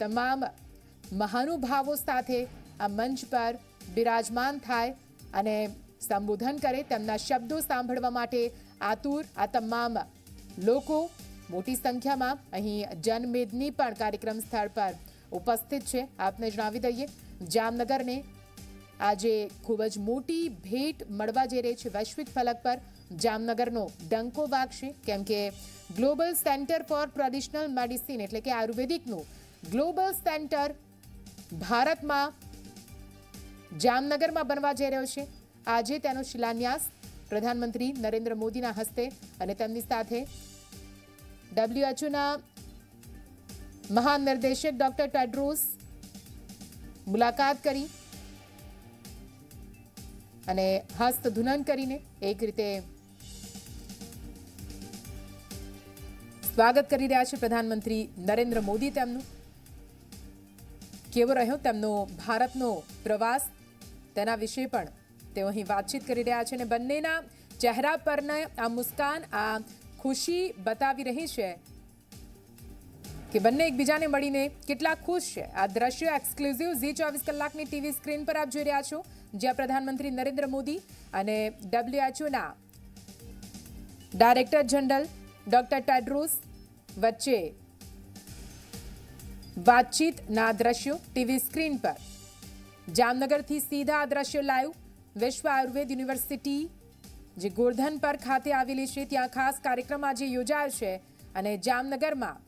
તમામ મહાનુભાવો સાથે આ મંચ પર બિરાજમાન થાય અને સંબોધન કરે, તેમના શબ્દો સાંભળવા માટે આતુર આ તમામ લોકો મોટી સંખ્યામાં અહીં જનમેદની પણ કાર્યક્રમ સ્થળ પર ઉપસ્થિત છે. આપને જણાવી દઈએ, જામનગરને આજે ખૂબ જ મોટી ભેટ મળવા જઈ રહી છે. વૈશ્વિક ફલક પર જામનગરનો ડંકો વાગશે, કેમ કે global centre for traditional medicine એટલે કે આયુર્વેદિકનું ગ્લોબલ સેન્ટર ભારતમાં જામનગરમાં બનવા જઈ રહ્યો છે. આજે તેનો શિલાન્યાસ પ્રધાનમંત્રી નરેન્દ્ર મોદીના હસ્તે અને તેમની સાથે WHOના મહાનિર્દેશક ડોક્ટર ટેડ્રોસ મુલાકાત કરી અને હસ્તધૂનન કરીને એક રીતે સ્વાગત કરી રહ્યા છે પ્રધાનમંત્રી નરેન્દ્ર મોદી. તેમનું કેવો રહ્યો તેમનો ભારતનો પ્રવાસ, તેના વિશે પણ તેઓ અહીં વાતચીત કરી રહ્યા છે અને બંનેના ચહેરા પરના આ મુસ્કાન, આ ખુશી બતાવી રહી છે કે બંને એકબીજાને મળીને કેટલા ખુશ છે. આ દ્રશ્ય એક્સક્લુઝિવ ઝી 24 કલાકની ટીવી સ્ક્રીન પર આપ જોઈ રહ્યા છો, જ્યાં પ્રધાનમંત્રી નરેન્દ્ર મોદી અને WHOના ડાયરેક્ટર જનરલ ડોક્ટર ટેડ્રોસ વચ્ચે વાતચીતના દ્રશ્યો ટીવી સ્ક્રીન પર. જામનગરથી સીધા આ દ્રશ્યો લાઈવ વિશ્વ આયુર્વેદ યુનિવર્સિટી જે ગોરધન પર ખાતે આવેલી છે, ત્યાં ખાસ કાર્યક્રમ આજે યોજાયો છે અને જામનગરમાં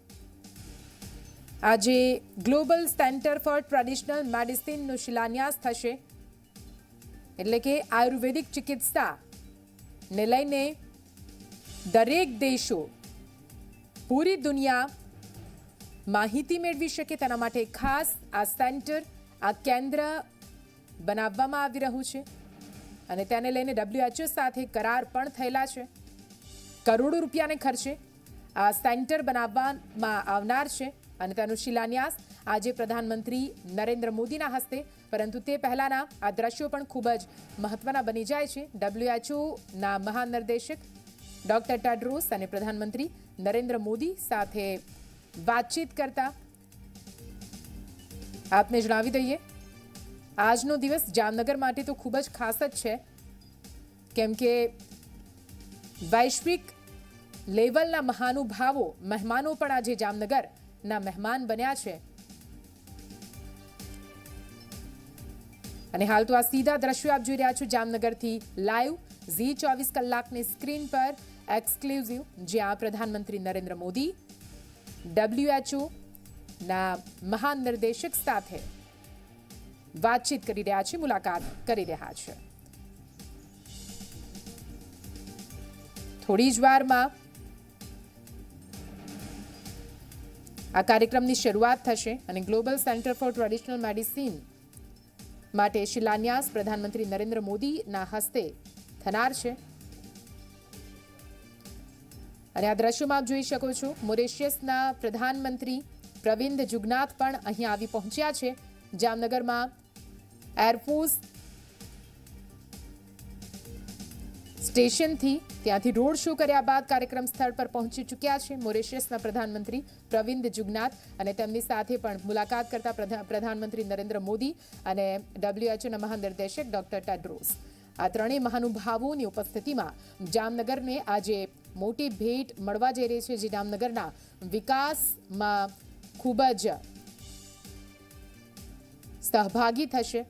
આજે ગ્લોબલ સેન્ટર ફોર ટ્રેડિશનલ મેડિસિનનો શિલાન્યાસ થશે. એટલે કે આયુર્વેદિક ચિકિત્સાને લઈને દરેક દેશો, પૂરી દુનિયા માહિતી મેળવી શકે તેના માટે ખાસ આ સેન્ટર, આ કેન્દ્ર બનાવવામાં આવી રહ્યું છે અને તેને લઈને WHO સાથે કરાર પણ થયેલા છે. કરોડો રૂપિયાને ખર્ચે આ સેન્ટર બનાવવામાં આવનાર છે અને તેનો શિલાન્યાસ આજે પ્રધાનમંત્રી નરેન્દ્ર મોદીના હસ્તે. પરંતુ તે પહેલાના આ દ્રશ્યો પણ ખૂબ જ મહત્વના બની જાય છે. WHOના મહાનિર્દેશક ડોક્ટર ટેડ્રોસ અને પ્રધાનમંત્રી નરેન્દ્ર મોદી સાથે વાતચીત કરતા આપને જણાવી દઈએ, આજનો દિવસ જામનગર માટે તો ખૂબ જ ખાસ જ છે, કેમ કે વૈશ્વિક લેવલના મહાનુભાવો, મહેમાનો પણ આજે જામનગરના મહેમાન બન્યા છે. અને હાલ તો આ સીધા દ્રશ્યો આપ જોઈ રહ્યા છો જામનગરથી લાઈવ ઝી 24 કલાકની સ્ક્રીન પર એક્સક્લુઝિવ, જ્યાં પ્રધાનમંત્રી નરેન્દ્ર મોદી WHOના મહાનિર્દેશક સાથે વાતચીત કરી રહ્યા છે, મુલાકાત કરી રહ્યા છે. થોડી જ વારમાં આ કાર્યક્રમની શરૂઆત થશે અને global centre for traditional medicine માટે શિલાન્યાસ પ્રધાનમંત્રી નરેન્દ્ર મોદીના હસ્તે થનાર છે. અને આ દ્રશ્યોમાં આપ જોઈ શકો છો, મોરેશિયસના પ્રધાનમંત્રી પ્રવિંદ જુગનાથ પણ અહીં આવી પહોંચ્યા છે. જામનગરમાં એરફોર્સ સ્ટેશનથી ત્યાંથી રોડ શો કર્યા બાદ કાર્યક્રમ સ્થળ પર પહોંચી ચૂક્યા છે મોરેશિયસના પ્રધાનમંત્રી પ્રવિંદ જુગનાથ અને તેમની સાથે પણ મુલાકાત કરતા પ્રધાનમંત્રી નરેન્દ્ર મોદી અને WHOના મહાનિર્દેશક ડોક્ટર ટેડ્રોસ. આ ત્રણેય મહાનુભાવોની ઉપસ્થિતિમાં જામનગરને આજે મોટી ભેટ મળવા જઈ રહી છે, જે જામનગરના વિકાસમાં ખૂબ જ સહભાગી થશે.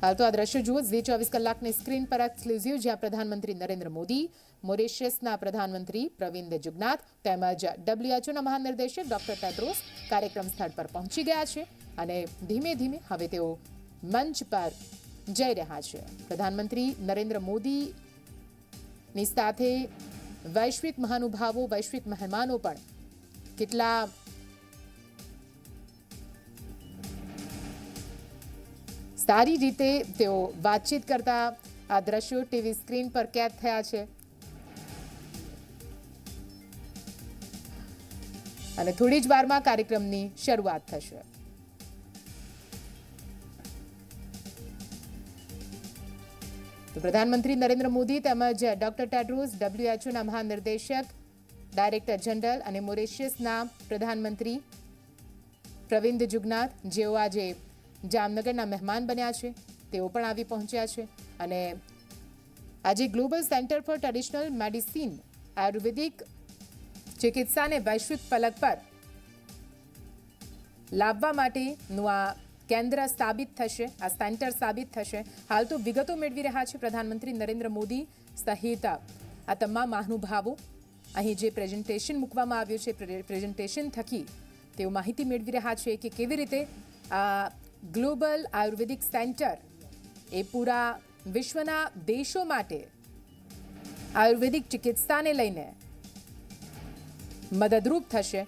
હાલ તો આ દ્રશ્ય જુઓ ઝી 24 કલાકની સ્ક્રીન પર એક્સક્લુઝિવ, જ્યાં પ્રધાનમંત્રી નરેન્દ્ર મોદી, મોરેશિયસના પ્રધાનમંત્રી પ્રવિંદ જુગનાથ તેમજ WHOના મહાનિર્દેશક ડોક્ટર ટેડ્રોસ કાર્યક્રમ સ્થળ પર પહોંચી ગયા છે અને ધીમે ધીમે હવે તેઓ મંચ પર જઈ રહ્યા છે. પ્રધાનમંત્રી નરેન્દ્ર મોદીની સાથે વૈશ્વિક મહાનુભાવો, વૈશ્વિક મહેમાનો પણ કેટલા સારી રીતે તેઓ વાતચીત કરતા આ દ્રશ્યો ટીવી સ્ક્રીન પર કેદ થયા છે. અને થોડી જ વારમાં કાર્યક્રમની શરૂઆત થશે. તો પ્રધાનમંત્રી નરેન્દ્ર મોદી તેમજ ડોક્ટર ટેડ્રોસ, WHOના મહાનિર્દેશક ડાયરેક્ટર જનરલ અને મોરેશિયસના પ્રધાનમંત્રી પ્રવિંદ જુગનાથ, જેઓ આજે જામનગરના મહેમાન બન્યા છે, તેઓ પણ આવી પહોંચ્યા છે. અને આજે global centre for traditional medicine Ayurvedic ચિકિત્સાને વૈશ્વિક ફલક પર લાવવા માટેનું આ કેન્દ્ર સાબિત થશે, આ સેન્ટર સાબિત થશે. હાલ તો વિગતો મેળવી રહ્યા છે પ્રધાનમંત્રી નરેન્દ્ર મોદી સહિત આ તમામ મહાનુભાવો. અહીં જે પ્રેઝન્ટેશન મૂકવામાં આવ્યું છે, પ્રેઝન્ટેશન થકી તેઓ માહિતી મેળવી રહ્યા છે કે કેવી રીતે આ ગ્લોબલ આયુર્વેદિક સેન્ટર એ પૂરા વિશ્વના દેશો માટે આયુર્વેદિક ચિકિત્સાને લઈને મદદરૂપ થશે,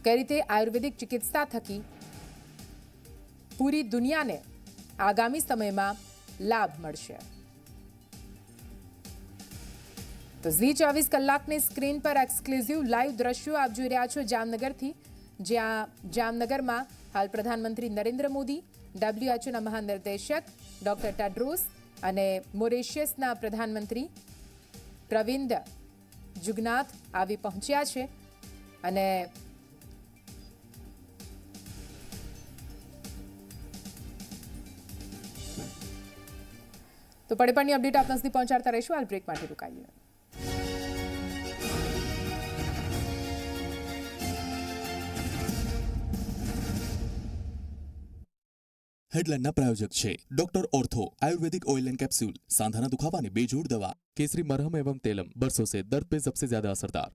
કઈ રીતે આયુર્વેદિક ચિકિત્સા થકી પૂરી દુનિયાને આગામી સમયમાં લાભ મળશે. તો ઝી 24 કલાકની સ્ક્રીન પર એક્સક્લુઝિવ લાઈવ દ્રશ્યો આપ જોઈ રહ્યા છો જામનગરથી, જ્યાં જામનગરમાં હાલ પ્રધાનમંત્રી નરેન્દ્ર મોદી, WHO મહાનિર્દેશક ડોક્ટર ટેડ્રોસ અને મોરેશિયસના પ્રધાનમંત્રી પ્રવિંદ જુગનાથ આવી પહોંચ્યા છે. અને તો પડે અપડેટ આપના સુધી પહોંચાડતા રહીશું. હાલ બ્રેક માટે રોકાઈએ. હેડલાઇનના પ્રાયોજક છે doctor ortho Ayurvedic oil and capsule, सांधाना दुखावा बेजोड़ दवा, केसरी मरहम एवं तेलम, बरसों से दर्द पे सबसे ज्यादा असरदार.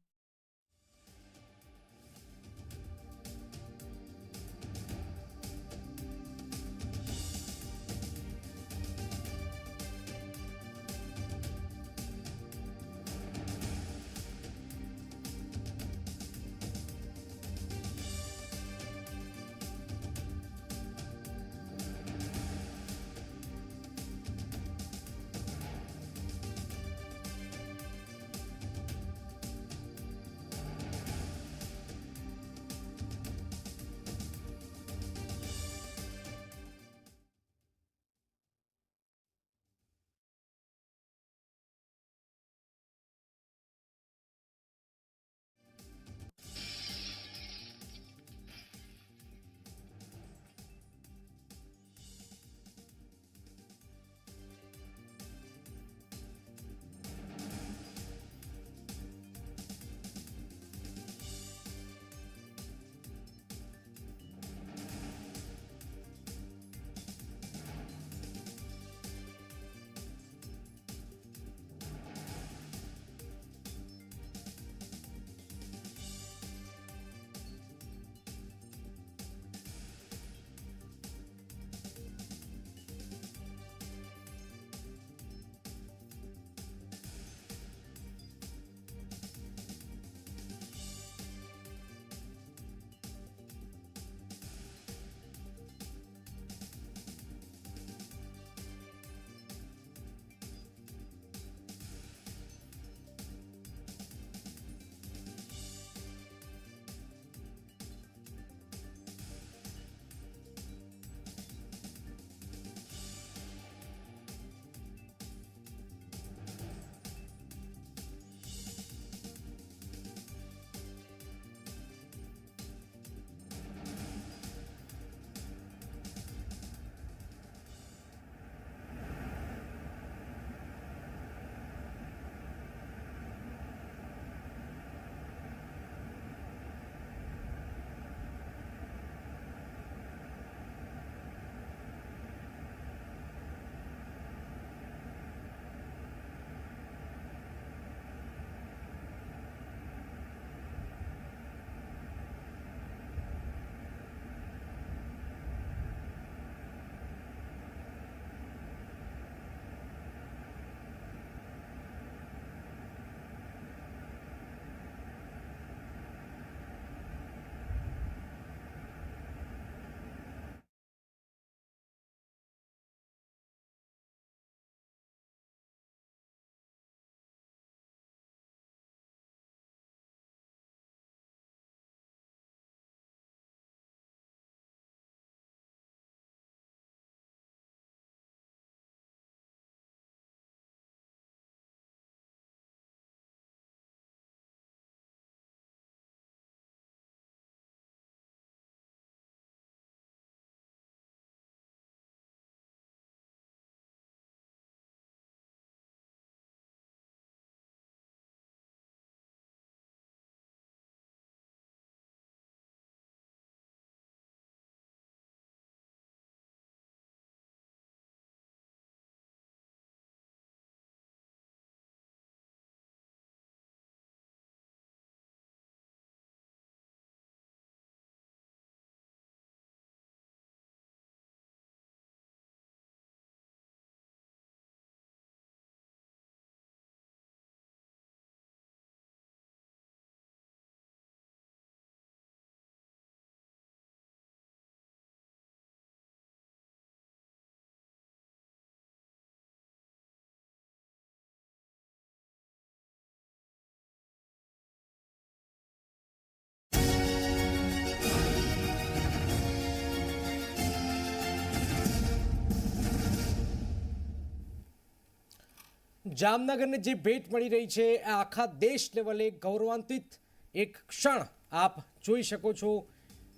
જામનગરને જે ભેટ મળી રહી છે આ આખા દેશ લેવલે ગૌરવાન્વિત એક ક્ષણ આપ જોઈ શકો છો.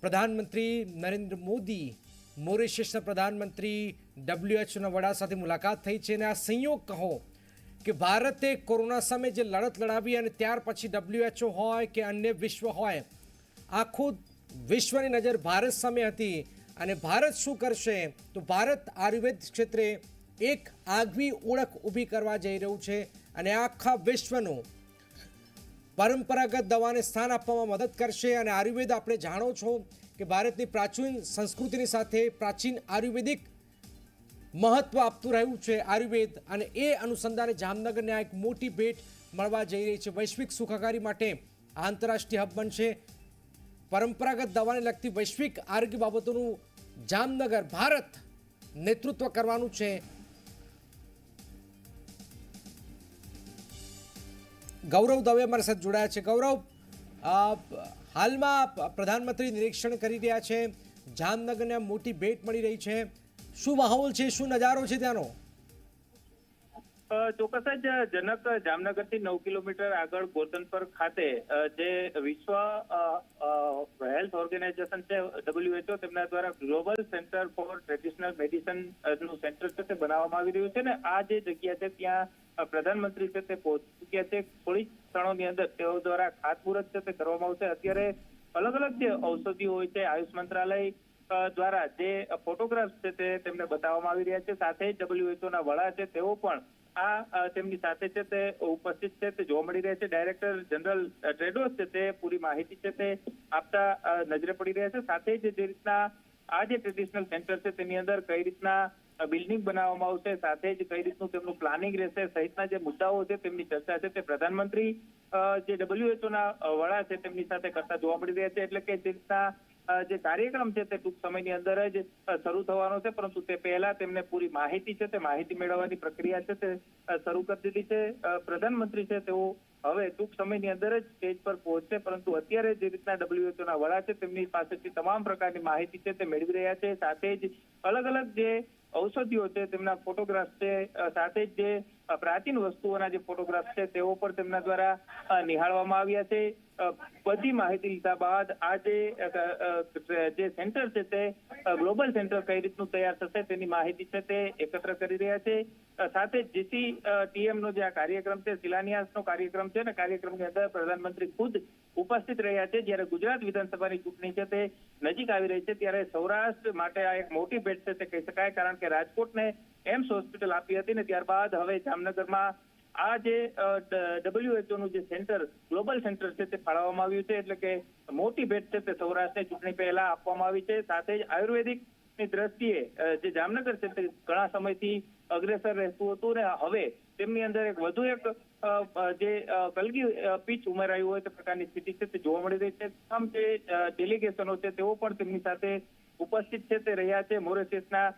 પ્રધાનમંત્રી નરેન્દ્ર મોદી મોરિશિયસના પ્રધાનમંત્રી WHO વડા સાથે મુલાકાત થઈ છે અને આ સંયોગ કહો કે ભારતે કોરોના સામે જે લડત લડાવી અને ત્યાર પછી WHO હોય કે અન્ય વિશ્વ હોય, આખું વિશ્વની નજર ભારત સામે હતી અને ભારત શું કરશે તો ભારત આયુર્વેદ ક્ષેત્રે એક આગવી ઓળખ ઊભી કરવા જઈ રહ્યું છે અને આખા વિશ્વનું પરંપરાગત દવાને સ્થાન આપવામાં મદદ કરશે. અને આયુર્વેદ આપણે જાણો છો કે ભારતની પ્રાચીન સંસ્કૃતિની સાથે પ્રાચીન આયુર્વેદિક મહત્વ આપતું રહ્યું છે આયુર્વેદ, અને એ અનુસંધાને જામનગરને આ એક મોટી ભેટ મળવા જઈ રહી છે. વૈશ્વિક સુખાકારી માટે આંતરરાષ્ટ્રીય હબ બનશે. પરંપરાગત દવાને લગતી વૈશ્વિક આરોગ્ય બાબતોનું જામનગર ભારત નેતૃત્વ કરવાનું છે. ગૌરવ દવે અમારી સાથે જોડાયા છે. ગૌરવ, હાલમાં પ્રધાનમંત્રી નિરીક્ષણ કરી રહ્યા છે, જામનગરને મોટી ભેટ મળી રહી છે. શું માહોલ છે, શું નજારો છે ત્યાંનો? ચોક્કસ જ જનક જામનગરથી 9 કિલોમીટર આગળ ગોરધનપર ખાતે જે વિશ્વ હેલ્થ ઓર્ગેનાઇઝેશન છે WHO, તેમના દ્વારા global centre for traditional medicine નું સેન્ટર છે તે બનાવવામાં આવી રહ્યું છે ને આ જે જગ્યા છે ત્યાં પ્રધાનમંત્રી છે તે પહોંચી ચૂક્યા છે. થોડી ક્ષણોની અંદર તેઓ દ્વારા ખાતમુહૂર્ત છે તે કરવામાં આવશે. અત્યારે અલગ અલગ જે ઔષધિઓ હોય છે આયુષ મંત્રાલય દ્વારા જે ફોટોગ્રાફ્સ છે તે તેમને બતાવવામાં આવી રહ્યા છે. સાથે જ WHO ના વડા છે તેઓ પણ આ તેમની સાથે છે તે ઉપસ્થિત છે તે જોવા મળી રહ્યા છે. ડાયરેક્ટર જનરલ ટ્રેડોસ છે તે પૂરી માહિતી છે તે આપતા નજરે પડી રહ્યા છે. સાથે જ જે રીતના આ જે ટ્રેડિશનલ સેન્ટર છે તેની અંદર કઈ રીતના બિલ્ડિંગ બનાવવામાં આવશે, સાથે જ કઈ રીતનું તેમનું પ્લાનિંગ રહેશે સહિતના જે મુદ્દાઓ છે તેમની ચર્ચા છે તે પ્રધાનમંત્રી જે WHO ના વડા છે તેમની સાથે કરતા જોવા મળી રહ્યા છે. એટલે કે જે રીતના જે કાર્યક્રમ છે તે ટૂંક સમયની અંદર જ શરૂ થવાનો છે, પરંતુ તે પહેલા તેમને પૂરી માહિતી છે તે માહિતી મેળવવાની પ્રક્રિયા છે તે શરૂ કરી દીધી છે. પ્રધાનમંત્રી છે તેઓ હવે ટૂંક સમયની અંદર જ સ્ટેજ પર પહોંચશે, પરંતુ અત્યારે જે રીતના WHO ના વડા છે તેમની પાસેથી તમામ પ્રકારની માહિતી છે તે મેળવી રહ્યા છે. સાથે જ અલગ અલગ જે ઔષધિઓ છે તેમના ફોટોગ્રાફ છે, સાથે જ જે પ્રાચીન વસ્તુઓના જે ફોટોગ્રાફ છે તેઓ પણ તેમના દ્વારા નિહાળવામાં આવ્યા છે. બધી માહિતી લીધા બાદ આ જે સેન્ટર છે તે ગ્લોબલ સેન્ટર કઈ રીતનું તૈયાર થશે તેની માહિતી છે તે એકત્ર કરી રહ્યા છે. સાથે જ GCTM નો જે આ કાર્યક્રમ છે, શિલાન્યાસનો કાર્યક્રમ છે ને કાર્યક્રમની અંદર પ્રધાનમંત્રી ખુદ ઉપસ્થિત રહ્યા છે. જ્યારે ગુજરાત વિધાનસભાની ચૂંટણી છે તે નજીક આવી રહી છે ત્યારે સૌરાષ્ટ્ર માટે આ એક મોટી ભેટ છે તે કહી શકાય, કારણ કે રાજકોટને એમ્સ હોસ્પિટલ આપી હતી ને ત્યારબાદ હવે જામનગરમાં આ જે WHO નું જે સેન્ટર ગ્લોબલ સેન્ટર છે તે ફાળવવામાં આવ્યું છે. એટલે કે મોટી ભેટ છે તે સૌરાષ્ટ્રની ચૂંટણી પહેલા આપવામાં આવી છે. સાથે જ આયુર્વેદિક ની દ્રષ્ટિએ જે જામનગર છે તે ઘણા સમયથી અગ્રેસર રહેતું હતું ને હવે તેમની અંદર એક વધુ એક જે કલગી પીચ ઉમેરાયું હોય તે પ્રકારની સ્થિતિ છે તે જોવા મળી રહી છે. તમામ જે ડેલિગેશનો છે તેઓ પણ તેમની સાથે ઉપસ્થિત છે તે રહ્યા છે. મોરિશિયસના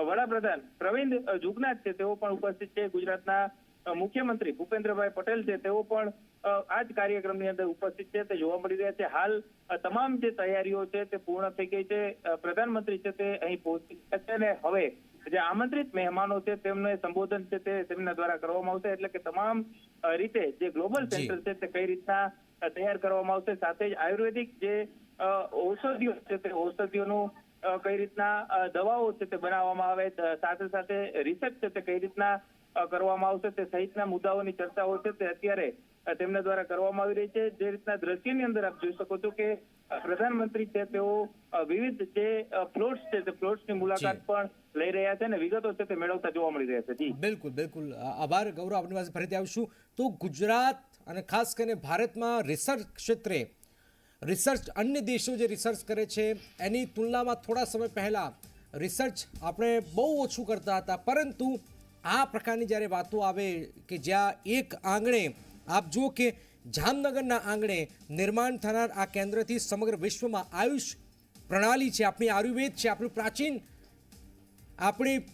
વડાપ્રધાન પ્રવિંદ જુગનાથ છે તેઓ પણ ઉપસ્થિત છે. ગુજરાતના મુખ્યમંત્રી ભૂપેન્દ્રભાઈ પટેલ છે તેઓ પણ આ જ કાર્યક્રમની અંદર ઉપસ્થિત છે તે જોવા મળી રહ્યા છે. હાલ તમામ જે તૈયારીઓ છે તે પૂર્ણ થઈ ગઈ છે. પ્રધાનમંત્રી છે તે અહીં પહોંચી ગયા છે અને હવે જે આમંત્રિત મહેમાનો છે તેમને સંબોધન છે તે તેમના દ્વારા કરવામાં આવશે. એટલે કે તમામ રીતે જે ગ્લોબલ સેન્ટર છે તે કઈ રીતના તૈયાર કરવામાં આવશે, સાથે જ આયુર્વેદિક જે ઔષધિઓ છે તે ઔષધિઓનું કઈ રીતના દવાઓ છે તે બનાવવામાં આવે, સાથે સાથે રિસર્ચ છે તે કઈ રીતના કરવામાં આવશે તે સહિતના મુદ્દાઓની ચર્ચાઓ છે તે અત્યારે તેમના દ્વારા કરવામાં આવી રહી છે. જે રીતના દ્રશ્યની અંદર આપ જોઈ શકો છો કે પ્રધાનમંત્રી છે તેઓ વિવિધ જે પ્લોટ્સ છે તે પ્લોટ્સની મુલાકાત પણ લઈ રહ્યા છે અને વિગતો છે તે મેળવતા જોવા મળી રહ્યા છે. જી બિલકુલ બિલકુલ, આભાર ગૌરવ. આપણી પાસે ફરીથી આવશું. તો ગુજરાત અને ખાસ કરીને ભારતમાં રિસર્ચ ક્ષેત્રે અન્ય દેશો જે રિસર્ચ કરે છે એની તુલનામાં થોડા સમય પહેલા રિસર્ચ આપણે બહુ ઓછું કરતા હતા, પરંતુ આ પ્રકારની જ્યારે વાતો આવે કે જ્યાં એક આંગણે આપ જુઓ કે જામનગરના આંગણે નિર્માણ થનાર આ કેન્દ્રથી સમગ્ર વિશ્વમાં આયુષ પ્રણાલી છે, આપણી આયુર્વેદ છે, આપણું પ્રાચીન આપણી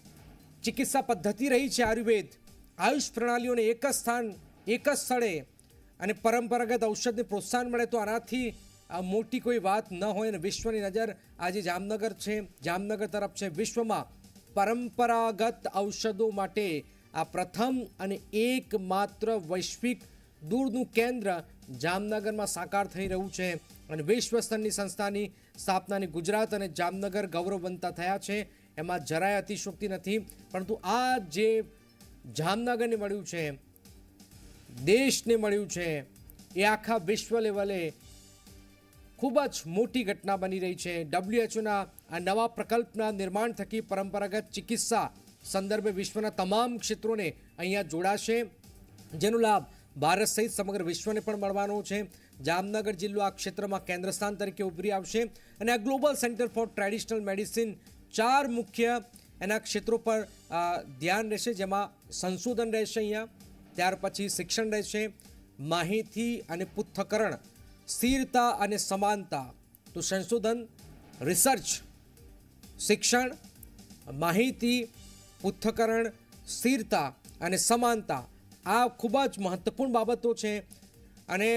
ચિકિત્સા પદ્ધતિ રહી છે આયુર્વેદ, આયુષ પ્રણાલીઓને એક જ સ્થાન એક જ સ્થળે અને પરંપરાગત ઔષધને પ્રોત્સાહન મળે તો આનાથી મોટી કોઈ વાત ન હોય. અને વિશ્વની નજર આજે જામનગર તરફ છે. વિશ્વમાં પરંપરાગત ઔષધો માટે આ પ્રથમ અને એકમાત્ર વૈશ્વિક દૂરનું કેન્દ્ર જામનગરમાં સાકાર થઈ રહ્યું છે અને વિશ્વ સ્તરની સંસ્થાની સ્થાપનાની ગુજરાત અને જામનગર ગૌરવવંતા થયા છે, એમાં જરાય અતિશયોક્તિ નથી. પરંતુ આ જે જામનગરને મળ્યું છે, દેશને મળ્યું છે, એ આખા વિશ્વ લેવલે ખૂબ જ મોટી ઘટના બની રહી છે. WHO આ નવા પ્રકલ્પના નિર્માણ થકી પરંપરાગત ચિકિત્સા સંદર્ભે વિશ્વના તમામ ક્ષેત્રોને અહીંયા જોડાશે, જેનો લાભ ભારત સહિત સમગ્ર વિશ્વને પણ મળવાનો છે. જામનગર જિલ્લો આ ક્ષેત્રમાં કેન્દ્ર સ્થાન તરીકે ઉભરી આવશે અને આ global centre for traditional medicine 4 મુખ્ય એના ક્ષેત્રો પર ધ્યાન રહેશે, જેમાં સંશોધન રહેશે અહીંયા, ત્યાર પછી શિક્ષણ રહેશે, માહિતી અને પૃથ્થકરણ, સ્થિરતા અને સમાનતા. તો સંશોધન, રિસર્ચ, શિક્ષણ, માહિતી, પૃથ્થકરણ, સ્થિરતા અને સમાનતા આ ખૂબ જ મહત્વપૂર્ણ બાબતો છે અને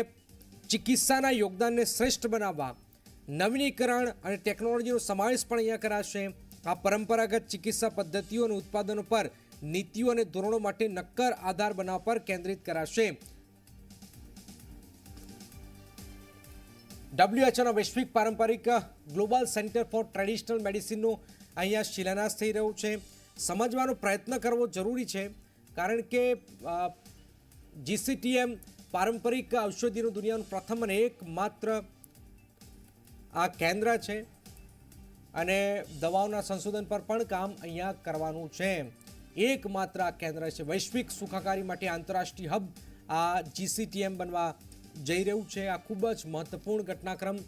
ચિકિત્સાના યોગદાનને શ્રેષ્ઠ બનાવવા નવીનીકરણ અને ટેકનોલોજીનો સમાવેશ પણ અહીંયા કરાશે. આ પરંપરાગત ચિકિત્સા પદ્ધતિઓ અને ઉત્પાદનો પર નીતિઓ અને ધોરણો માટે નક્કર આધાર બનાવવા પર કેન્દ્રિત કરાશે. WHOના વૈશ્વિક પારંપરિક ગ્લોબલ સેન્ટર ફોર ટ્રેડિશનલ મેડિસિનનો અહીંયા શિલાન્યાસ થઈ રહ્યો છે. સમજવાનો પ્રયત્ન કરવો જરૂરી છે, કારણ કે GCTM પારંપરિક ઔષધિનું દુનિયાનું પ્રથમ અને એકમાત્ર આ કેન્દ્ર છે અને દવાઓના સંશોધન પર પણ કામ અહીંયા કરવાનું છે. એકમાત્ર આ કેન્દ્ર છે. વૈશ્વિક સુખાકારી માટે આંતરરાષ્ટ્રીય હબ આ GCTM બનવા જઈ રહ્યું છે. આ ખૂબ જ મહત્વપૂર્ણ ઘટનાક્રમ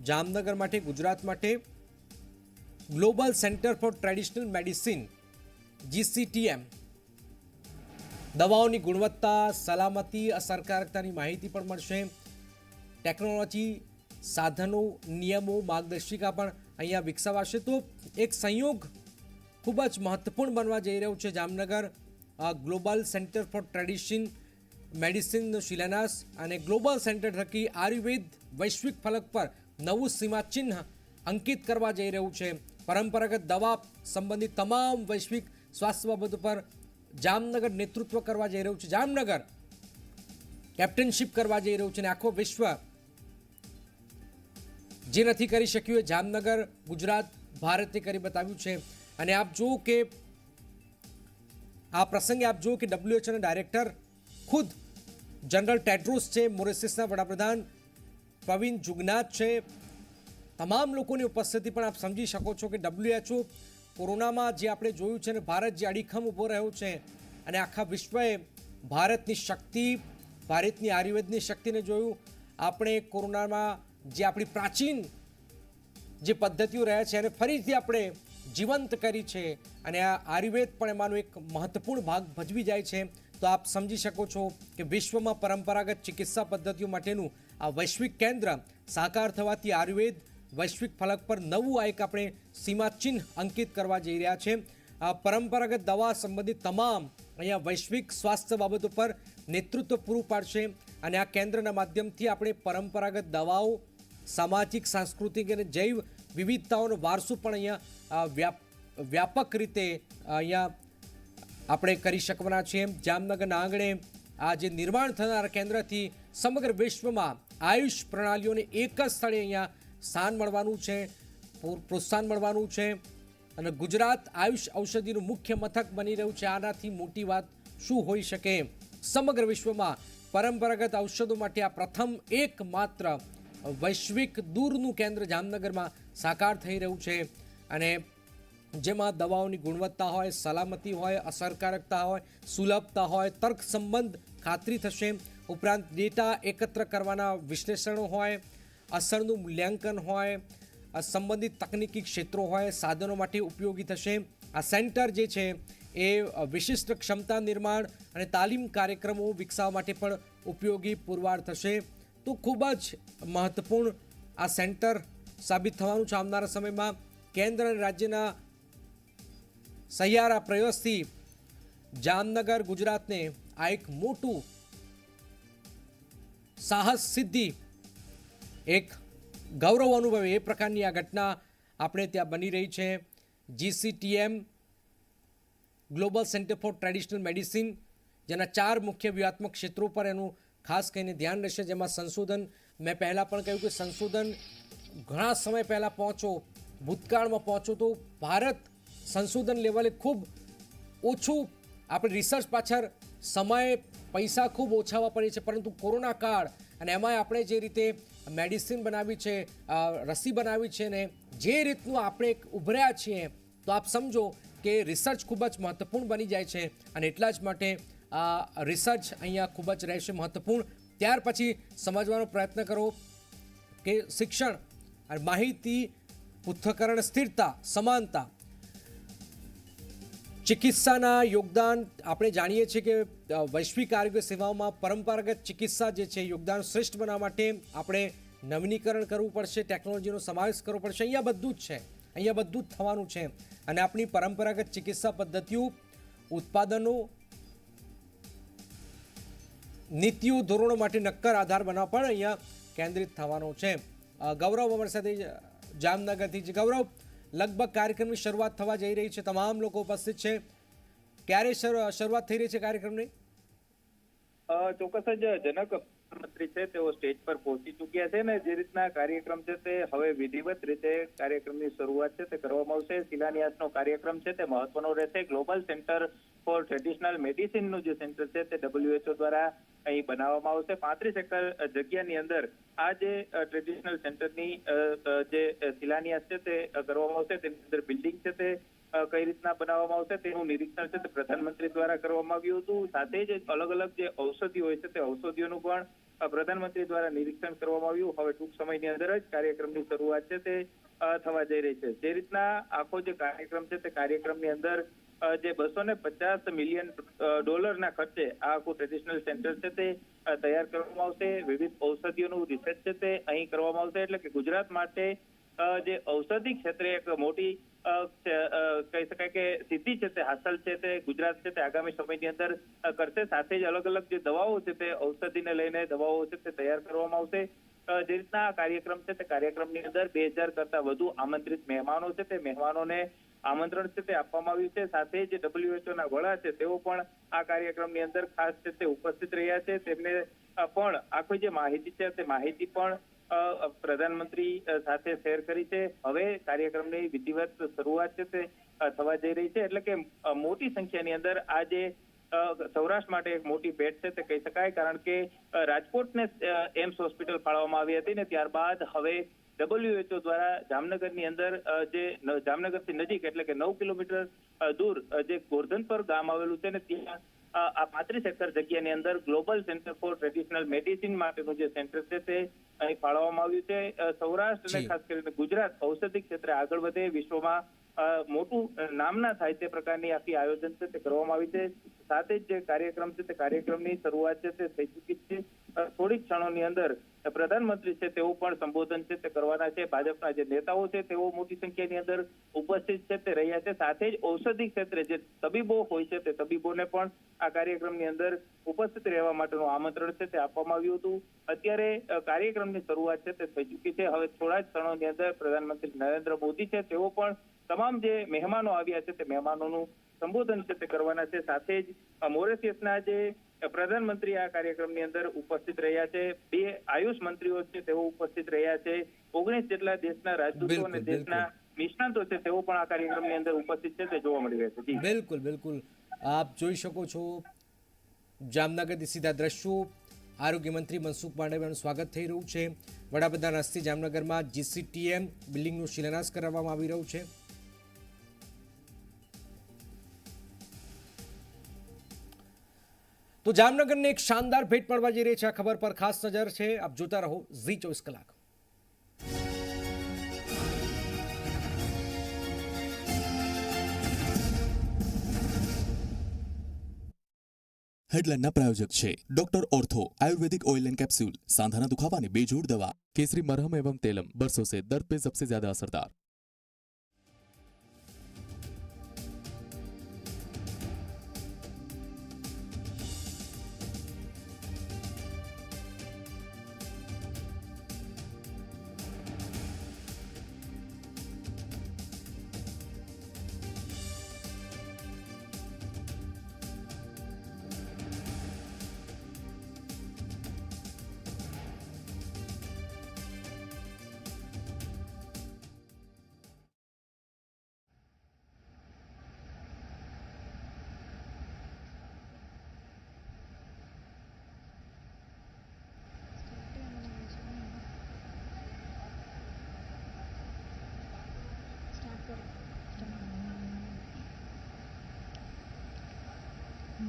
જામનગર માટે, ગુજરાત માટે. Global centre for traditional medicine GCTM દવાઓની ગુણવત્તા, સલામતી, અસરકારકતાની માહિતી પણ મળશે. ટેકનોલોજી, સાધનો, નિયમો, માર્ગદર્શિકા પણ અહીંયા વિકસાવાશે. તો એક સંયોગ ખૂબ જ મહત્વપૂર્ણ બનવા જઈ રહ્યું છે Jamnagar. Global centre for tradition મેડિસિનનો શિલાન્યાસ અને ગ્લોબલ સેન્ટર થકી આયુર્વેદ વૈશ્વિક ફલક પર નવું સીમાચિહ્ન અંકિત કરવા જઈ રહ્યું છે. પરંપરાગત દવા સંબંધિત તમામ વૈશ્વિક સ્વાસ્થ્ય બાબતો પર જામનગર નેતૃત્વ કરવા જઈ રહ્યું છે. જામનગર કેપ્ટનશીપ કરવા જઈ રહ્યું છે અને આખો વિશ્વ જે નથી કરી શક્યું એ જામનગર, ગુજરાત, ભારતે કરી બતાવ્યું છે. અને આપ જુઓ કે આ પ્રસંગે આપ જુઓ કે WHOના ડાયરેક્ટર ખુદ જનરલ ટેડ્રોસ છે, મોરિશિયસના વડાપ્રધાન પ્રવીણ જુગનાથ છે, તમામ લોકોની ઉપસ્થિતિ પણ આપ સમજી શકો છો કે WHO કોરોનામાં જે આપણે જોયું છે અને ભારત જે અડીખમ ઊભો રહ્યો છે અને આખા વિશ્વએ ભારતની શક્તિ, ભારતની આયુર્વેદની શક્તિને જોયું. આપણે કોરોનામાં જે આપણી પ્રાચીન જે પદ્ધતિઓ રહ્યા છે એને ફરીથી આપણે જીવંત કરી છે અને આ આયુર્વેદ પણ એમાંનો એક મહત્વપૂર્ણ ભાગ ભજવી જાય છે. તો આપ સમજી શકો છો કે વિશ્વમાં પરંપરાગત ચિકિત્સા પદ્ધતિઓ માટેનું આ વૈશ્વિક કેન્દ્ર સાકાર થવાથી આયુર્વેદ વૈશ્વિક ફલક પર નવું આ એક આપણે સીમાચિહ્ન અંકિત કરવા જઈ રહ્યા છે. આ પરંપરાગત દવા સંબંધિત તમામ અહીંયા વૈશ્વિક સ્વાસ્થ્ય બાબતો પર નેતૃત્વ પૂરું પાડશે અને આ કેન્દ્રના માધ્યમથી આપણે પરંપરાગત દવાઓ, સામાજિક, સાંસ્કૃતિક અને જૈવ વિવિધતાઓનો વારસો પણ અહીંયા વ્યાપક રીતે અહીંયા આપણે કરી શકવાના છીએ. જામનગરના આંગણે આ જે નિર્માણ થનાર કેન્દ્રથી સમગ્ર વિશ્વમાં આયુષ પ્રણાલીઓને એક જ સ્થળે અહીંયા સ્થાન મળવાનું છે, પ્રોત્સાહન મળવાનું છે અને ગુજરાત આયુષ ઔષધિનું મુખ્ય મથક બની રહ્યું છે. આનાથી મોટી વાત શું હોઈ શકે? સમગ્ર વિશ્વમાં પરંપરાગત ઔષધો માટે આ પ્રથમ એકમાત્ર વૈશ્વિક દૂરનું કેન્દ્ર જામનગરમાં સાકાર થઈ રહ્યું છે અને જેમાં દવાઓની ગુણવત્તા હોય, સલામતી હોય, અસરકારકતા હોય, સુલભતા હોય, તર્ક સંબંધ ખાતરી થશે. ઉપરાંત ડેટા એકત્ર કરવાના વિશ્લેષણો હોય, અસરનું મૂલ્યાંકન હોય, સંબંધિત તકનીકી ક્ષેત્રો હોય, સાધનો માટે ઉપયોગી થશે. આ સેન્ટર જે છે એ વિશિષ્ટ ક્ષમતા નિર્માણ અને તાલીમ કાર્યક્રમો વિકસાવવા માટે પણ ઉપયોગી પુરવાર થશે. તો ખૂબ જ મહત્વપૂર્ણ આ સેન્ટર સાબિત થવાનું છે આવનારા સમયમાં. કેન્દ્ર અને રાજ્યના સહિયારા પ્રયાસથી જામનગર, ગુજરાતને આ એક મોટું સાહસ સિદ્ધિ, એક ગૌરવ અનુભવે એ પ્રકારની આ ઘટના આપણે ત્યાં બની રહી છે. GCTM global centre for traditional medicine, જેના 4 મુખ્ય વ્યૂહાત્મક ક્ષેત્રો પર એનું ખાસ કરીને ધ્યાન રહેશે, જેમાં સંશોધન, મેં પહેલાં પણ કહ્યું કે સંશોધન ઘણા સમય પહેલાં પહોંચો, ભૂતકાળમાં પહોંચો, તો ભારત સંશોધન લેવલે ખૂબ ઓછું, આપણે રિસર્ચ પાછળ સમય પૈસા ખૂબ ઓછા વાપરીએ છીએ, પરંતુ કોરોના કાળ અને એમાંય આપણે જે રીતે મેડિસિન બનાવી છે, રસી બનાવી છે ને જે રીતનું આપણે ઉભર્યા છીએ, તો આપ સમજો કે રિસર્ચ ખૂબ જ મહત્વપૂર્ણ બની જાય છે અને એટલા જ માટે રિસર્ચ અહીંયા ખૂબ જ રહેશે મહત્વપૂર્ણ. ત્યાર પછી સમજવાનો પ્રયત્ન કરો કે શિક્ષણ અને માહિતી, પૃથ્થકરણ, સ્થિરતા, સમાનતા, ચિકિત્સાના યોગદાન. આપણે જાણીએ છીએ કે વૈશ્વિક આરોગ્ય સેવાઓમાં પરંપરાગત ચિકિત્સા જે છે યોગદાન શ્રેષ્ઠ બનાવવા માટે આપણે નવીનીકરણ કરવું પડશે, ટેકનોલોજીનો સમાવેશ કરવો પડશે. અહીંયા બધું જ છે, અહીંયા બધું જ થવાનું છે અને આપણી પરંપરાગત ચિકિત્સા પદ્ધતિઓ, ઉત્પાદનો, નીતિઓ, ધોરણો માટે નક્કર આધાર બનાવવા પણ અહીંયા કેન્દ્રિત થવાનો છે. ગૌરવ અમારી સાથે જામનગરથી છે. ગૌરવ, લગભગ કાર્યક્રમની શરૂઆત થવા જઈ રહી છે, તમામ લોકો ઉપસ્થિત છે. ક્યારે શરૂઆત થઈ રહી છે કાર્યક્રમની? ચોક્કસ જ જનક મંત્રી છે તેઓ સ્ટેજ પર પહોંચી ચૂક્યા છે ને જે રીતના કાર્યક્રમ છે તે હવે વિધિવત રીતે કાર્યક્રમની શરૂઆત છે તે કરવામાં આવશે. શિલાન્યાસનો કાર્યક્રમ છે તે મહત્વનો રહેશે. ગ્લોબલ સેન્ટર ફોર ટ્રેડિશનલ મેડિસિનનું જે સેન્ટર છે તે WHO દ્વારા અહીં બનાવવામાં આવશે. 35 એકર જગ્યાની અંદર આ જે ટ્રેડિશનલ સેન્ટરની જે શિલાન્યાસ છે તે કરવામાં આવશે. તેની અંદર બિલ્ડિંગ છે તે કઈ રીતના બનાવવામાં આવશે તેનું નિરીક્ષણ છે તે પ્રધાનમંત્રી દ્વારા કરવામાં આવ્યું હતું. સાથે જ અલગ અલગ જે ઔષધિઓ હોય છે તે ઔષધિઓનું પણ પ્રધાનમંત્રી દ્વારા નિરીક્ષણ કરવામાં આવ્યું. હવે ટૂંક સમયની અંદર જ કાર્યક્રમની શરૂઆત છે તે થવા જઈ રહી છે. જે રીતના આખો જે કાર્યક્રમ છે તે કાર્યક્રમની અંદર જે $250 મિલિયન ખર્ચે આ આખું ટ્રેડિશનલ સેન્ટર છે તે તૈયાર કરવામાં આવશે. વિવિધ ઔષધિઓનું રિસર્ચ છે તે અહીં કરવામાં આવશે. એટલે કે ગુજરાત માટે જે ઔષધિ ક્ષેત્રે એક મોટી કહી શકાય કે સિદ્ધિ છે તે હાંસલ છે તે ગુજરાત છે તે આગામી સમયની અંદર કરશે. સાથે જ અલગ અલગ જે દવાઓ છે તે ઔષધિને લઈને દવાઓ છે તે તૈયાર કરવામાં આવશે. જે રીતના આ કાર્યક્રમ છે તે કાર્યક્રમની અંદર 2000 કરતા વધુ આમંત્રિત મહેમાનો છે તે મહેમાનોને આમંત્રણ છે તે આપવામાં આવ્યું છે. સાથે જ WHO ના વડા છે તેઓ પણ આ કાર્યક્રમની અંદર ખાસ છે તે ઉપસ્થિત રહ્યા છે. તેમને પણ આખી જે માહિતી છે તે માહિતી પણ પ્રધાનમંત્રી સાથે શેર કરી છે. હવે કાર્યક્રમની વિધિવત શરૂઆત છે તે થવા જઈ રહી છે. એટલે કે મોટી સંખ્યાની અંદર આ જે સૌરાષ્ટ્ર માટે એક મોટી ભેટ છે તે કહી શકાય, કારણ કે રાજકોટને એમ્સ હોસ્પિટલ ફાળવવામાં આવી હતી ને ત્યારબાદ હવે WHO દ્વારા જામનગરની અંદર જે જામનગરથી નજીક એટલે કે 9 કિલોમીટર દૂર જે ગોરધનપર ગામ આવેલું છે ને ત્યાં આ 35 એકર જગ્યાની અંદર global centre for traditional medicine માટેનું જે સેન્ટર છે તે અહીં ફાળવવામાં આવ્યું છે. સૌરાષ્ટ્ર અને ખાસ કરીને ગુજરાત ઔષધિ ક્ષેત્રે આગળ વધે, વિશ્વમાં મોટું નામના થાય તે પ્રકારની આખી આયોજન છે તે કરવામાં આવી છે. સાથે જ જે કાર્યક્રમ છે તે કાર્યક્રમની શરૂઆત છે તે થઈ ચૂકી છે. થોડીક ક્ષણોની અંદર પ્રધાનમંત્રી છે તેઓ પણ સંબોધન છે તે કરવાના છે. ભાજપના જે નેતાઓ છે તેઓ મોટી સંખ્યાની અંદર ઉપસ્થિત છે તે રહ્યા છે. સાથે જ ઔષધિ ક્ષેત્રે જે તબીબો હોય છે તે તબીબોને પણ આ કાર્યક્રમની અંદર ઉપસ્થિત રહેવા માટેનું આમંત્રણ છે તે આપવામાં આવ્યું હતું. અત્યારે કાર્યક્રમની શરૂઆત છે તે થઈ ચૂકી છે. હવે થોડા જ ક્ષણોની અંદર પ્રધાનમંત્રી નરેન્દ્ર મોદી છે તેઓ પણ તમામ જે મહેમાનો આવ્યા છે તે મહેમાનોનું સંબોધન છે તે કરવાના છે. સાથે જ મોરેશિયસના જે પ્રધાનમંત્રી આ કાર્યક્રમની અંદર ઉપસ્થિત રહ્યા છે. 2 આયુષ મંત્રીઓ છે તેઓ ઉપસ્થિત રહ્યા છે. 19 જેટલા દેશના રાજદૂતો અને દેશના નિષ્ણાંતો છે તેઓ પણ આ કાર્યક્રમની અંદર ઉપસ્થિત છે તે જોવા મળી રહ્યા છે. બિલકુલ બિલકુલ, આપ જોઈ શકો છો જામનગરથી સીધા દ્રશ્યો. આરોગ્ય મંત્રી મનસુખ માંડવિયાનું સ્વાગત થઈ રહ્યું છે. વડાપ્રધાન હસ્તે જામનગરમાં GCTM બિલ્ડિંગનું શિલાન્યાસ કરવામાં આવી રહ્યું છે. તો જામનગરને એક શાનદાર ભેટ મળવા જઈ રહી છે. આ ખબર પર ખાસ નજર છે. આપ જોતા રહો Zee 24 કલાક. હેડલાઇનના પ્રાયોજક છે doctor ortho Ayurvedic oil and capsule, सांधाना दुखावानी बेजोड़ दवा, केसरी मरहम एवं तेलम, बरसों से दर्द पे सबसे ज्यादा असरदार.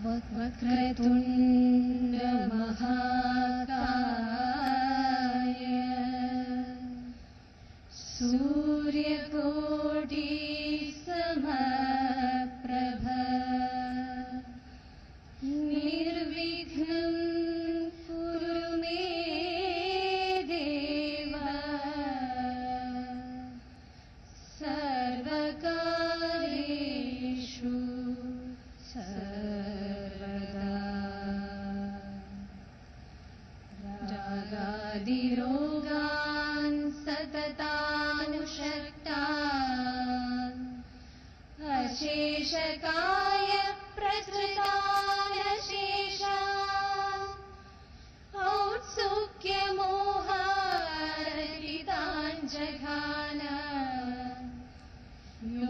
वक्रतुण्ड महाकाय सूर्यकोटि समप्रभ निर्विघ्नं कुरु मे देव सर्वकार्येषु सर्वदा रागादिरोगान् सततानुषक्तान् अशेषकाय प्रसृतानशेषान् औत्सुक्यमोहारहितान् जघान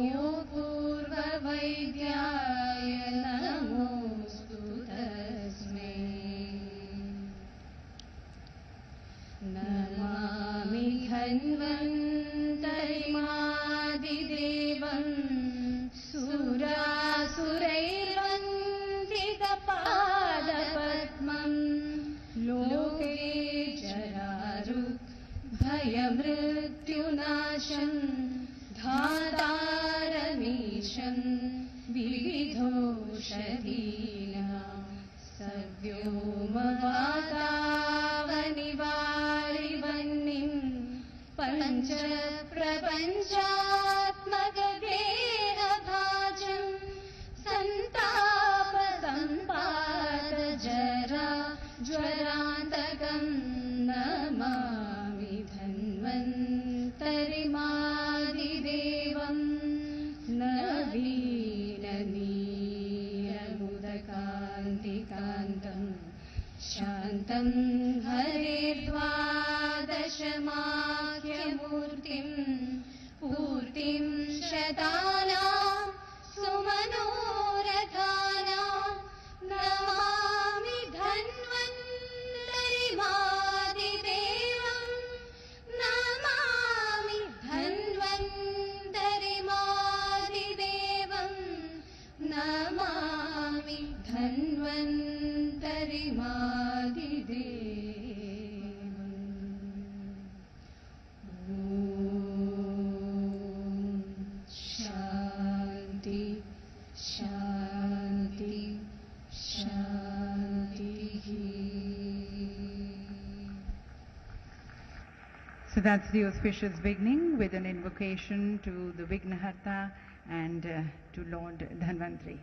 यो पूर्ववैद्याय नमोऽस्तु तस्मै नमामि धन्वन्तरिमादिदेवं सुरासुरैर्वन्दितपादपद्मं लोके जरारुग्भयमृत्युनाशं धातारमीशं विविधोषधीनां सव्योमवातावनिवारिवह्निं पञ्चप्रपञ्चात्मकदेहभाजं सन्तापसम्पातजरा ज्वरान्तकं नमामि धन्वन्तरिमादिदेवं नवीननीलमुदकान्तिकान्तं शान्तं हरेर्द्वादशमाख्यमूर्तिं पूर्तिं शतानां सुमनोरथानां नमामि धन्वन्तरिमादिदेवं नमामि धन्वन्तरिमादिदेवं नमामि धन्वन्तरिमादिदेवम् शान्ति शान्ति शान्तिः. So that's the auspicious beginning with an invocation to the Vignaharta and to Lord Dhanvantri.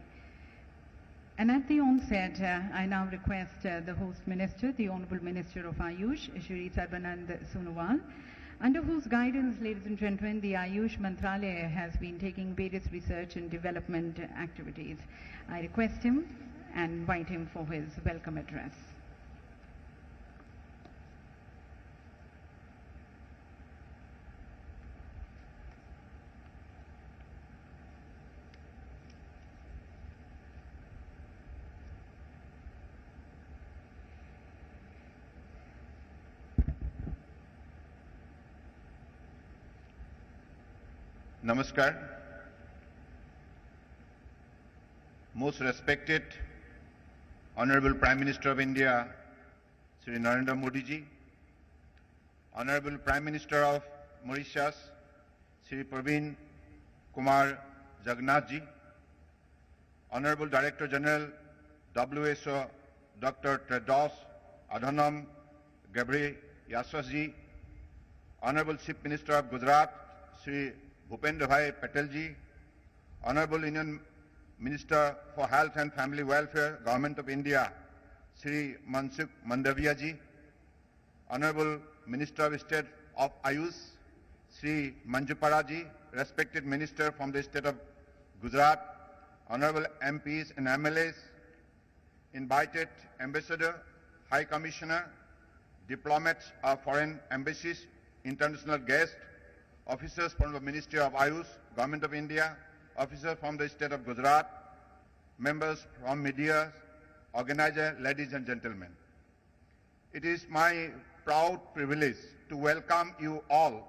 And at the onset, I now request the host minister, the Honorable Minister of Ayush, Shri Sarbanand Sonowal, under whose guidance, ladies and gentlemen, the Ayush Mantralaya has been taking various research and development activities. I request him and invite him for his welcome address. Namaskar. Most respected Honorable Prime Minister of India, Sri Narendra Modi ji, Honorable Prime Minister of Mauritius, Sri Praveen Kumar Jagannath ji, Honorable Director General WHO Dr. Tedros Adhanom Ghebreyesus ji, Honorable Chief Minister of Gujarat, Sri Bhupendra Bhai Patel ji, Honorable Union Minister for Health and Family Welfare, Government of India, Sri Mansukh Mandaviya ji, Honorable Minister of State of Ayush, Sri Manjupara ji, respected Minister from the State of Gujarat, Honorable MPs and MLAs, invited Ambassador, High Commissioner, diplomats of foreign embassies, international guests, officers from the Ministry of Ayush, Government of India, officers from the State of Gujarat, members from media, organizers, ladies and gentlemen. It is my proud privilege to welcome you all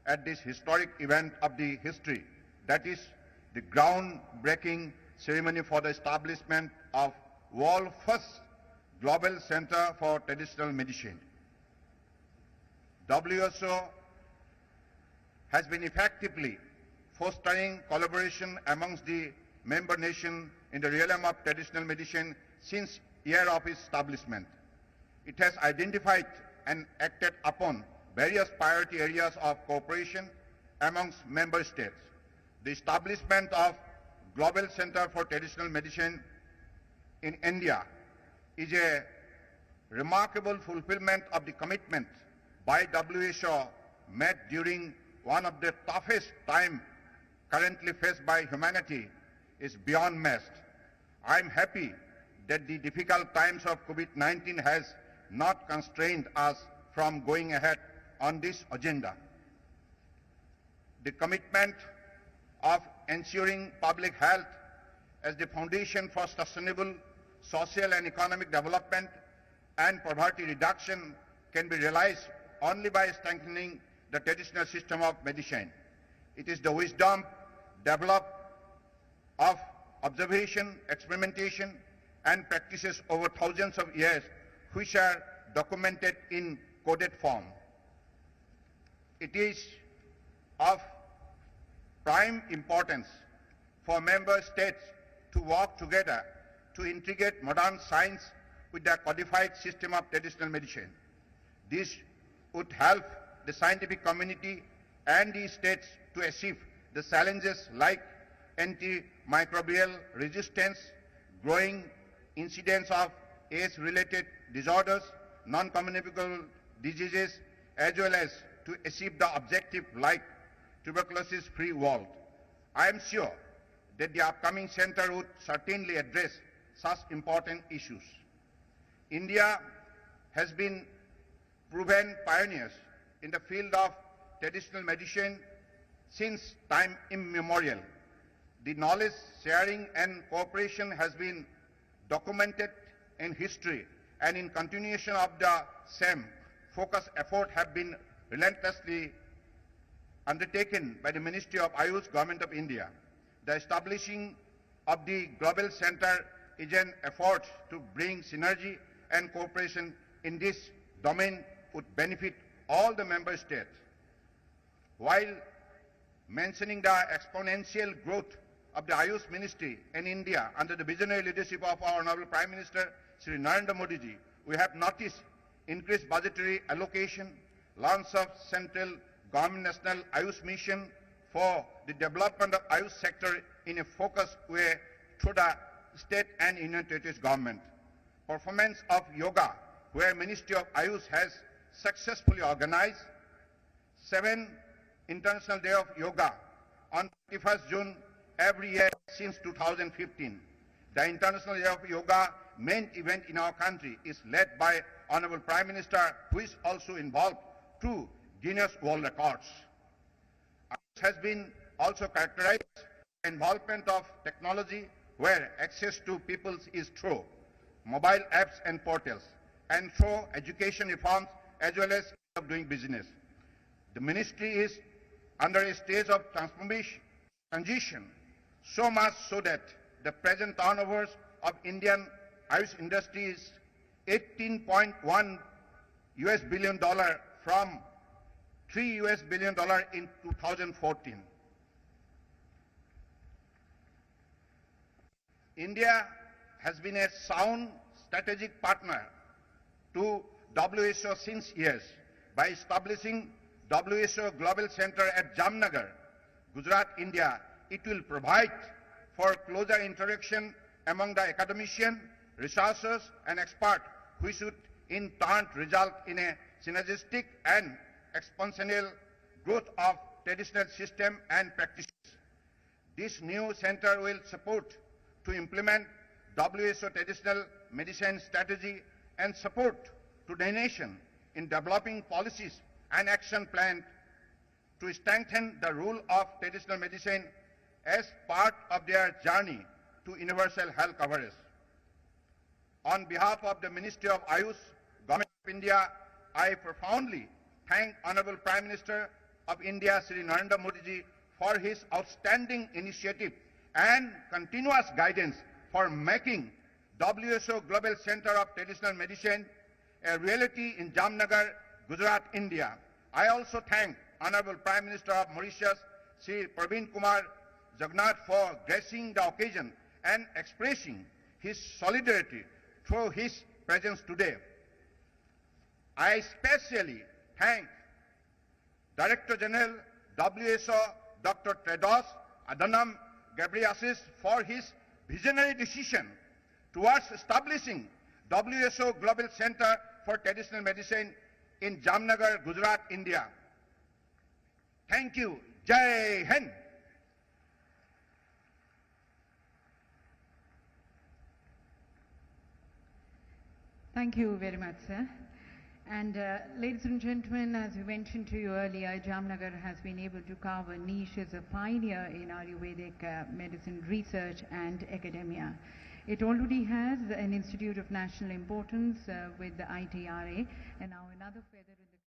at this historic event of the history that is the groundbreaking ceremony for the establishment of world's first global center for traditional medicine. WHO has been effectively fostering collaboration amongst the member nations in the realm of traditional medicine since year of its establishment. It has identified and acted upon various priority areas of cooperation amongst member states. The establishment of Global Center for Traditional Medicine in India is a remarkable fulfillment of the commitment by WHO made during one of the toughest times currently faced by humanity is beyond matched. I am happy that the difficult times of COVID-19 has not constrained us from going ahead on this agenda. The commitment of ensuring public health as the foundation for sustainable social and economic development and poverty reduction can be realized only by strengthening the traditional system of medicine. It is the wisdom developed of observation, experimentation, and practices over thousands of years, which are documented in coded form. It is of prime importance for member states to work together to integrate modern science with the codified system of traditional medicine. This would help the scientific community and the states to achieve the challenges like antimicrobial resistance, growing incidence of age-related disorders, non-communicable diseases, as well as to achieve the objective like tuberculosis-free world. I am sure that the upcoming center would certainly address such important issues. India has been proven pioneers in the field of traditional medicine since time immemorial. The knowledge sharing and cooperation has been documented in history, and in continuation of the same, focused effort have been relentlessly undertaken by the Ministry of Ayush, Government of India. The establishing of the Global Center is an effort to bring synergy and cooperation in this domain would benefit all the member states. While mentioning the exponential growth of the Ayush Ministry in India under the visionary leadership of our Honorable Prime Minister Shri Narendra Modi ji, we have noticed increased budgetary allocation, launch of Central Government National Ayush Mission for the development of Ayush sector in a focused way through the state and union territories government. Performance of yoga, where Ministry of Ayush has successfully organized 7 International Day of Yoga on 31st June every year since 2015. The International Day of Yoga main event in our country is led by Honorable Prime Minister, who is also involved through Guinness World Records. Ayush has been also characterized by involvement of technology, where access to people is through mobile apps and portals, and through education reforms as well as of doing business. The ministry is under a stage of transition, so much so that the present turnovers of Indian Ayush industry is $18.1 billion from $3 billion in 2014. India has been a sound strategic partner to WHO since years by establishing WHO Global Center at Jamnagar, Gujarat, India. It will provide for closer interaction among the academicians, researchers and experts, which should in turn result in a synergistic and exponential growth of traditional system and practices. This new center will support to implement WHO traditional medicine strategy and support to the nation in developing policies and action plans to strengthen the role of traditional medicine as part of their journey to universal health coverage. On behalf of the Ministry of Ayush, Government of India, I profoundly thank Honorable Prime Minister of India, Shri Narendra Modi ji, for his outstanding initiative and continuous guidance for making WHO Global Center of Traditional Medicine a reality in Jamnagar, Gujarat, India. I also thank Honorable Prime Minister of Mauritius, Sri Praveen Kumar Jagannath, for gracing the occasion and expressing his solidarity through his presence today. I especially thank Director General WHO Dr. Tedros Adhanom Ghebreyesus for his visionary decision towards establishing WHO Global Center for Traditional Medicine in Jamnagar, Gujarat, India. Thank you. Jai Hind. Thank you very much, sir. And ladies and gentlemen, as we mentioned to you earlier, Jamnagar has been able to carve a niche as a pioneer in Ayurvedic medicine research and academia. It already has an institute of national importance with the ITRA, and now another feather in the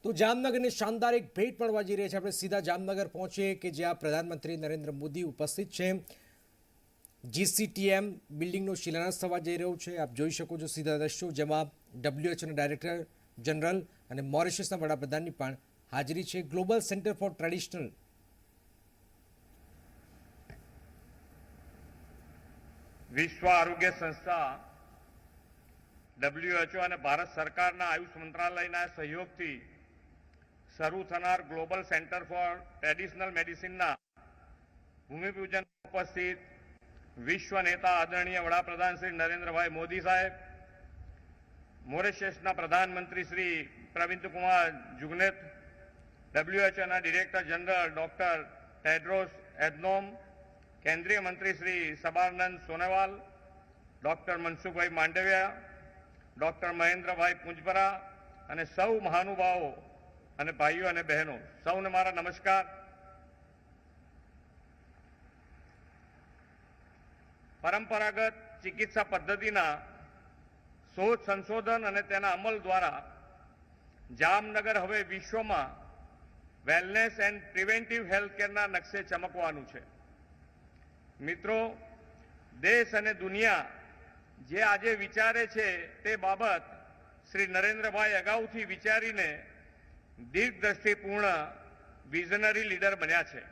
તો જામનગરની શાનદાર એક ભેટ મળવા જઈ રહી છે. આપણે સીધા જામનગર પહોંચીએ કે જ્યાં પ્રધાનમંત્રી નરેન્દ્ર મોદી ઉપસ્થિત છે. GCTM બિલ્ડિંગનો શિલાન્યાસ થવા જઈ રહ્યો છે. આપ જોઈ શકો છો સીધા દ્રશ્યો, જેમાં WHOના ડાયરેક્ટર જનરલ અને મોરિશિયસના વડાપ્રધાનની પણ હાજરી છે. ગ્લોબલ સેન્ટર ફોર ટ્રેડિશનલ વિશ્વ આરોગ્ય સંસ્થા WHO અને ભારત સરકારના આયુષ મંત્રાલયના સહયોગથી શરૂ થનાર ગ્લોબલ સેન્ટર ફોર ટ્રેડિશનલ મેડિસિનના ભૂમિપૂજન ઉપસ્થિત વિશ્વ નેતા આદરણીય વડાપ્રધાન શ્રી નરેન્દ્રભાઈ મોદી સાહેબ, મોરિશિયસના પ્રધાનમંત્રી શ્રી પ્રવિંદ કુમાર જુગનેત, WHOના director general doctor Tedros Adhanom, કેન્દ્રીય મંત્રી શ્રી સબાનંદ સોનોવાલ, ડોક્ટર મનસુખભાઈ માંડવિયા, ડોક્ટર મહેન્દ્રભાઈ પુંજપરા અને સૌ મહાનુભાવો અને ભાઈઓ અને બહેનો, સૌને મારા નમસ્કાર. પરંપરાગત ચિકિત્સા પદ્ધતિના શોધ સંશોધન અને તેના અમલ દ્વારા જામનગર હવે વિશ્વમાં વેલનેસ એન્ડ પ્રિવેન્ટિવ હેલ્થ કેરના નકશે ચમકવાનું છે. મિત્રો, દેશ અને દુનિયા જે આજે વિચારે છે તે બાબત શ્રી નરેન્દ્રભાઈ અગાઉથી વિચારીને દીર્ઘદ્રષ્ટિપૂર્ણ વિઝનરી લીડર બન્યા છે.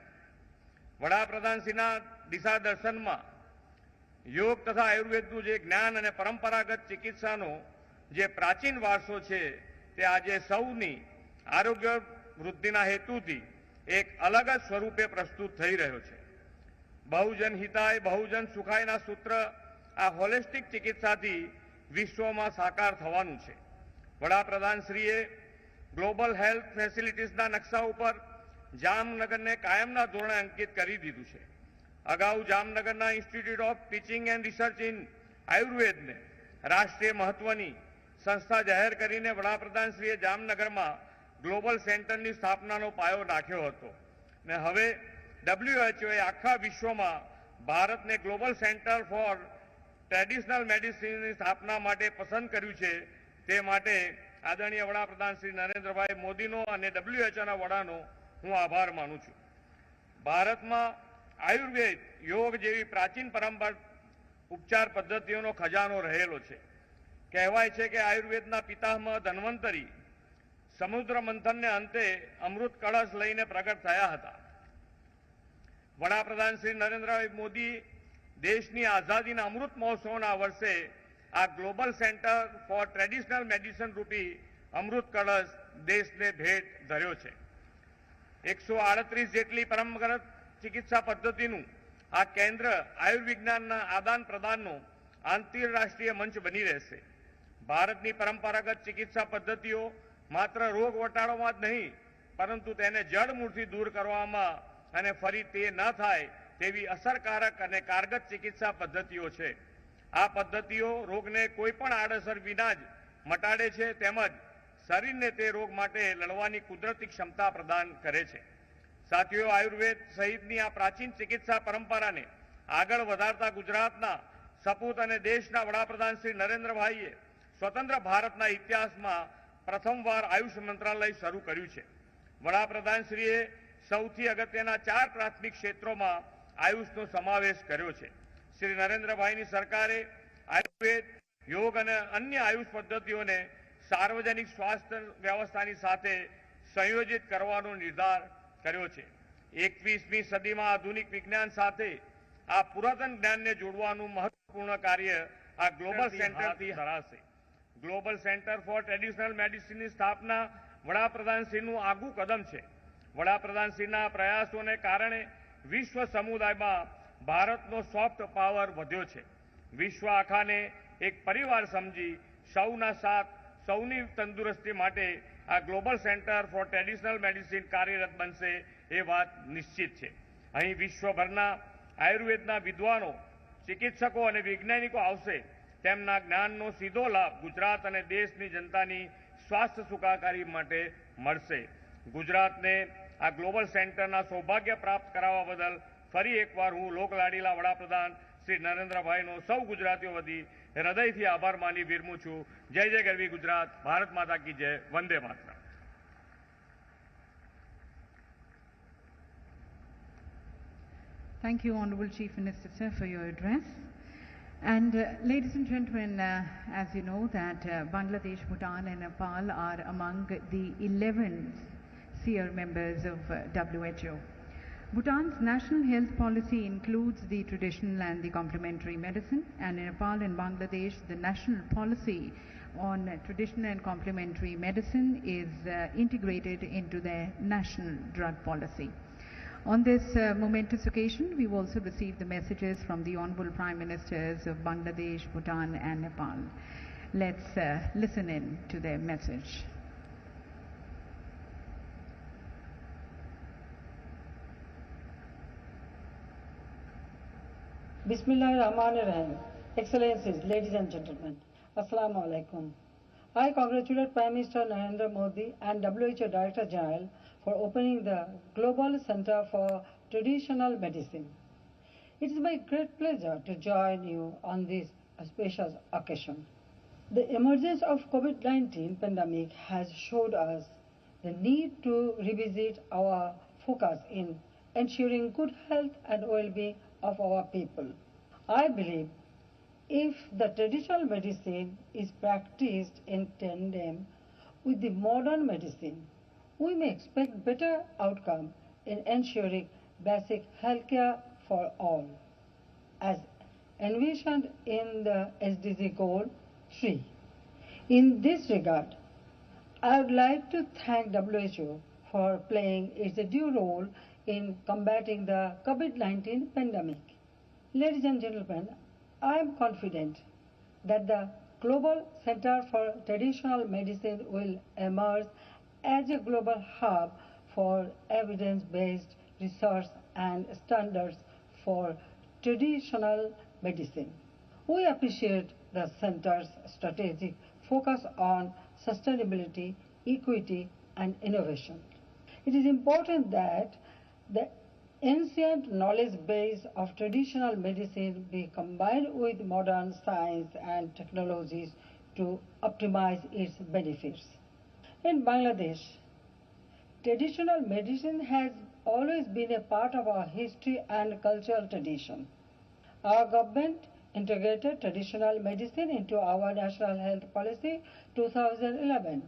વડાપ્રધાનશ્રીના દિશા દર્શનમાં યોગ તથા આયુર્વેદનું જે જ્ઞાન અને પરંપરાગત ચિકિત્સાનો જે પ્રાચીન વારસો છે તે આજે સૌની આરોગ્ય વૃદ્ધિના હેતુથી એક અલગ જ સ્વરૂપે પ્રસ્તુત થઈ રહ્યો છે. બહુજન હિતાય બહુજન સુખાયના સૂત્ર આ હોલિસ્ટિક ચિકિત્સાથી વિશ્વમાં સાકાર થવાનું છે. વડાપ્રધાનશ્રીએ ગ્લોબલ હેલ્થ ફેસિલિટીઝના નકશા ઉપર જામનગરને કાયમના ધોરણે અંકિત કરી દીધું છે. અગાઉ જામનગરના institute of teaching and research in આયુર્વેદને રાષ્ટ્રીય મહત્વની સંસ્થા જાહેર કરીને વડાપ્રધાનશ્રીએ જામનગરમાં ગ્લોબલ સેન્ટરની સ્થાપનાનો પાયો નાખ્યો હતો. ને હવે WHOએ આખા વિશ્વમાં ભારતને ગ્લોબલ સેન્ટર ફોર ટ્રેડિશનલ મેડિસિનની સ્થાપના માટે પસંદ કર્યું છે. તે માટે આદરણીય વડાપ્રધાન શ્રી નરેન્દ્રભાઈ મોદીનો અને WHOના વડાનો હું આભાર માનું છું. ભારતમાં આયુર્વેદ, યોગ જેવી પ્રાચીન પરંપરા ઉપચાર પદ્ધતિઓનો ખજાનો રહેલો છે. કહેવાય છે કે આયુર્વેદના પિતામહ ધન્વંતરી સમુદ્ર મંથનને અંતે અમૃત કળશ લઈને પ્રગટ થયા હતા. વડાપ્રધાન શ્રી નરેન્દ્રભાઈ મોદી દેશની આઝાદીના અમૃત મહોત્સવના વર્ષે આ global centre for traditional medicine રૂપી અમૃત કળશ દેશને ભેટ ધર્યો છે. 138 જેટલી પરંપરાગત ચિકિત્સા પદ્ધતિનું આ કેન્દ્ર આયુર્વિજ્ઞાનના આદાન પ્રદાનનો આંતરરાષ્ટ્રીય મંચ બની રહેશે. ભારતની પરંપરાગત ચિકિત્સા પદ્ધતિઓ માત્ર રોગ વટાળવામાં જ નહીં, પરંતુ તેને જડમૂળથી દૂર કરવામાં અને ફરી તે ન થાય તેવી અસરકારક અને કારગર ચિકિત્સા પદ્ધતિઓ છે. આ પદ્ધતિઓ રોગને કોઈ પણ આડઅસર વિના જ મટાડે છે, તેમજ શરીરને તે રોગ માટે લડવાની કુદરતી ક્ષમતા પ્રદાન કરે છે. સાથીઓ, આયુર્વેદ સહિતની આ પ્રાચીન ચિકિત્સા પરંપરાને આગળ વધારતા ગુજરાતના સપૂત અને દેશના વડાપ્રધાન શ્રી નરેન્દ્રભાઈએ સ્વતંત્ર ભારતના ઇતિહાસમાં પ્રથમવાર આયુષ મંત્રાલય શરૂ કર્યું છે. વડાપ્રધાનશ્રીએ સૌથી અગત્યના 4 પ્રાથમિક ક્ષેત્રોમાં આયુષનો સમાવેશ કર્યો છે. શ્રી નરેન્દ્રભાઈની સરકારે આયુર્વેદ, યોગ અને અન્ય આયુષ પદ્ધતિઓને સાર્વજનિક સ્વાસ્થ્ય વ્યવસ્થાની સાથે સંયોજિત કરવાનો નિર્ધાર કર્યો છે. 21મી સદીમાં આધુનિક વિજ્ઞાન સાથે આ પુરાતન જ્ઞાનને જોડવાનું મહત્વપૂર્ણ કાર્ય આ ગ્લોબલ સેન્ટરથી ધરાશે. ગ્લોબલ સેન્ટર ફોર ટ્રેડિશનલ મેડિસિનની સ્થાપના વડાપ્રધાનશ્રીનું આગવું કદમ છે. વડાપ્રધાનશ્રીના પ્રયાસોને કારણે વિશ્વ સમુદાયમાં ભારતનો સોફ્ટ પાવર વધ્યો છે. વિશ્વ આખાને એક પરિવાર સમજી સૌના સાથ, સૌની તંદુરસ્તી માટે આ global centre for traditional medicine કાર્યરત બનશે એ વાત નિશ્ચિત છે. અહીં વિશ્વભરના આયુર્વેદના વિદ્વાનો, ચિકિત્સકો અને વૈજ્ઞાનિકો આવશે. તેમના જ્ઞાનનો સીધો લાભ ગુજરાત અને દેશની જનતાની સ્વાસ્થ્ય સુખાકારી માટે મળશે. ગુજરાતને આ ગ્લોબલ સેન્ટરના સૌભાગ્ય પ્રાપ્ત કરાવવા બદલ ફરી એકવાર હું લોકલાડીલા વડાપ્રધાન શ્રી નરેન્દ્રભાઈનો સૌ ગુજરાતીઓ વતી હૃદયથી આભાર માની વિરમું છું. જય જય ગરવી ગુજરાત, ભારત માતા કી જય, Vande Mataram. Thank you, Honorable Chief Minister, sir, for your address. And ladies and gentlemen, as you know that Bangladesh, Bhutan and Nepal are among the 11 SEER members of WHO. Bhutan's national health policy includes the traditional and the complementary medicine, and in Nepal and Bangladesh, the national policy on traditional and complementary medicine is integrated into their national drug policy. On this momentous occasion, we've also received the messages from the Honorable Prime Ministers of Bangladesh, Bhutan and Nepal. Let's listen in to their message. Bismillahirrahmanirrahim. Excellencies, ladies and gentlemen, Assalamu alaikum. I congratulate Prime Minister Narendra Modi and WHO Director General for opening the Global Center for Traditional Medicine. It is my great pleasure to join you on this auspicious occasion. The emergence of COVID-19 pandemic has showed us the need to revisit our focus in ensuring good health and well-being of our people. I believe if the traditional medicine is practiced in tandem with the modern medicine, we may expect better outcome in ensuring basic healthcare for all, as envisioned in the SDG Goal 3. In this regard, I would like to thank WHO for playing its due role in combating the COVID-19 pandemic. Ladies and gentlemen, I am confident that the Global Center for Traditional Medicine will emerge as a global hub for evidence-based research and standards for traditional medicine. We appreciate the Center's strategic focus on sustainability, equity, and innovation. It is important that the ancient knowledge base of traditional medicine be combined with modern science and technologies to optimize its benefits. In Bangladesh, traditional medicine has always been a part of our history and cultural tradition. Our government integrated traditional medicine into our National Health Policy 2011.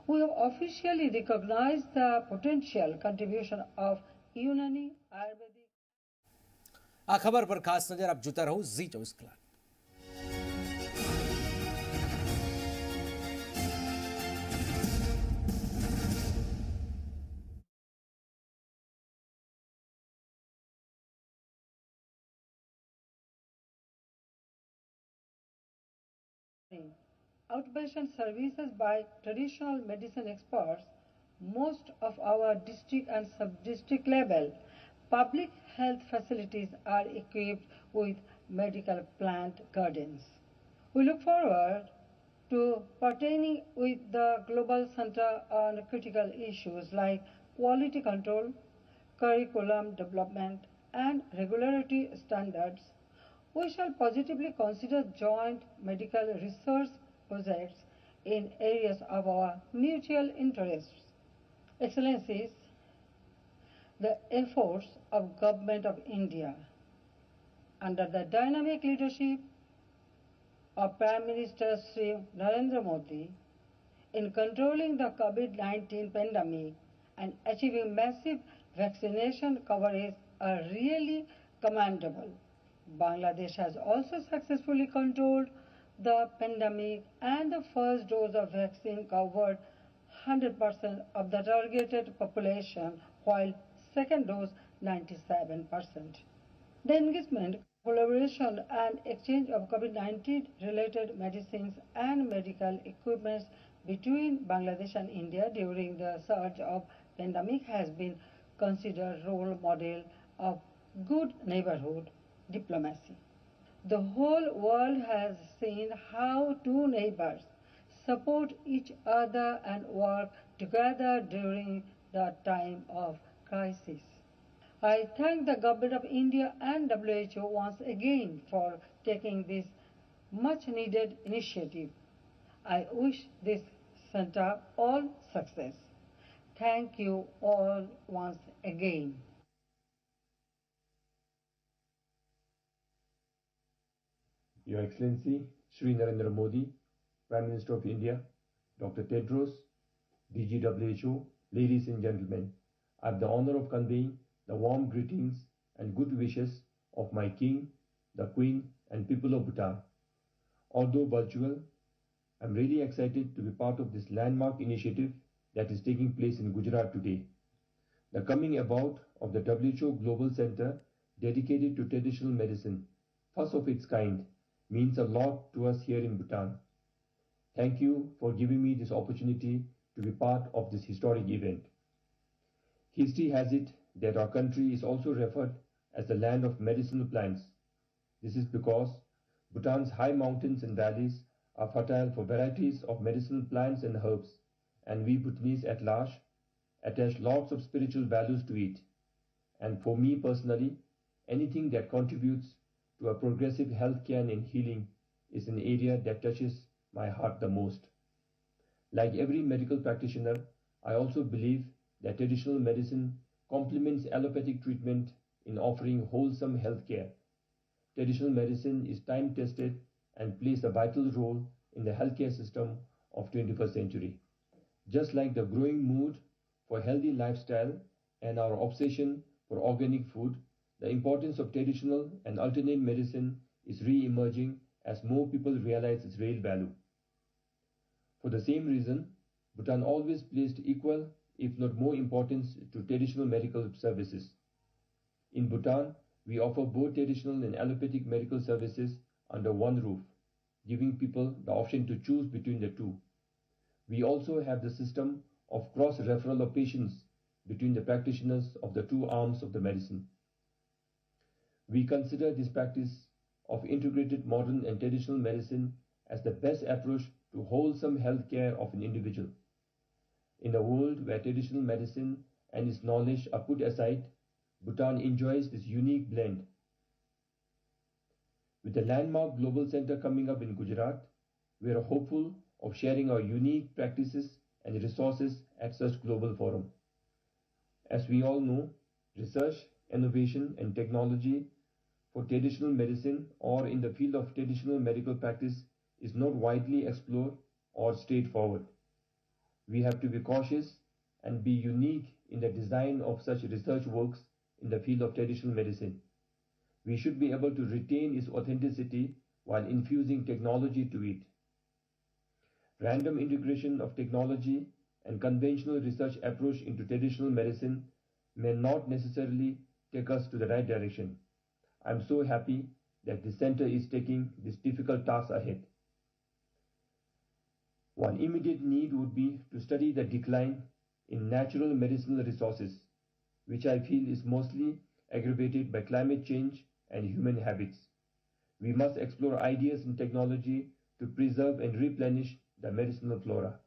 We have officially recognized the potential contribution of Unani Ayurvedic. આ ખબર પર ખાસ નજર આપ જોતા રહો Z24 કલાક. outpatient services by traditional medicine experts, most of our district and sub-district level public health facilities are equipped with medical plant gardens. We look forward to partnering with the Global Center on critical issues like quality control, curriculum development, and regulatory standards. We shall positively consider joint medical research projects in areas of our mutual interests. Excellencies, the efforts of Government of India under the dynamic leadership of Prime Minister Sri Narendra Modi in controlling the COVID-19 pandemic and achieving massive vaccination coverage are really commendable. Bangladesh has also successfully controlled the pandemic and the first dose of vaccine covered 100% of the targeted population, while second dose 97%. The engagement, collaboration and exchange of COVID-19 related medicines and medical equipment between Bangladesh and India during the surge of pandemic has been considered role model of good neighborhood diplomacy. The whole world has seen how two neighbors support each other and work together during the time of crisis. I thank the Government of India and WHO once again for taking this much needed initiative. I wish this center all success. Thank you all once again. Your Excellency Shri Narendra Modi, Prime Minister of India, Dr. Tedros, DG WHO, ladies and gentlemen, I have the honor of conveying the warm greetings and good wishes of my King, the Queen, and people of Bhutan. Although virtual, I am really excited to be part of this landmark initiative that is taking place in Gujarat today. The coming about of the WHO Global Center dedicated to traditional medicine, first of its kind, means a lot to us here in Bhutan. Thank you for giving me this opportunity to be part of this historic event. History has it that our country is also referred as the land of medicinal plants. This is because Bhutan's high mountains and valleys are fertile for varieties of medicinal plants and herbs, and we Bhutanese at large attach lots of spiritual values to it. And for me personally, anything that contributes to a progressive healthcare and healing is an area that touches my heart the most. Like every medical practitioner, I also believe that traditional medicine complements allopathic treatment in offering wholesome healthcare. Traditional medicine is time-tested and plays a vital role in the healthcare system of 21st century. Just like the growing mood for healthy lifestyle and our obsession for organic food, the importance of traditional and alternate medicine is re-emerging as more people realize its real value. For the same reason, Bhutan always placed equal, if not more importance to traditional medical services. In Bhutan, we offer both traditional and allopathic medical services under one roof, giving people the option to choose between the two. We also have the system of cross-referral of patients between the practitioners of the two arms of the medicine. We consider this practice of integrated modern and traditional medicine as the best approach to wholesome health care of an individual. In a world where traditional medicine and its knowledge are put aside, Bhutan enjoys this unique blend. With the landmark global center coming up in Gujarat, we are hopeful of sharing our unique practices and resources at such global forum. As we all know, research, innovation and technology for traditional medicine or in the field of traditional medical practice is not widely explored or straightforward. We have to be cautious and be unique in the design of such research works in the field of traditional medicine. We should be able to retain its authenticity while infusing technology to it. Random integration of technology and conventional research approach into traditional medicine may not necessarily take us to the right direction. I am so happy that the center is taking this difficult task ahead. One immediate need would be to study the decline in natural medicinal resources, which I feel is mostly aggravated by climate change and human habits. We must explore ideas and technology to preserve and replenish the medicinal flora.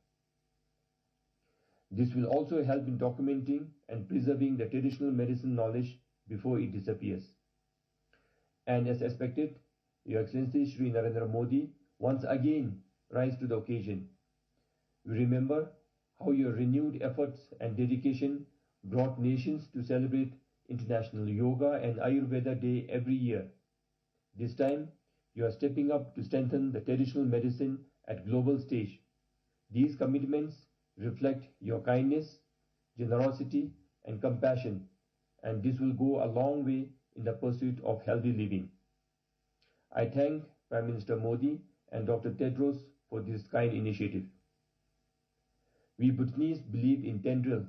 This will also help in documenting and preserving the traditional medicine knowledge before it disappears. And as expected, Your Excellency Shri Narendra Modi once again rise to the occasion. We remember how your renewed efforts and dedication brought nations to celebrate International Yoga and Ayurveda Day every year. This time, you are stepping up to strengthen the traditional medicine at global stage. These commitments reflect your kindness, generosity, and compassion, and this will go a long way in the pursuit of healthy living. I thank Prime Minister Modi and Dr. Tedros for this kind initiative. We Bhutanese believe in tendril,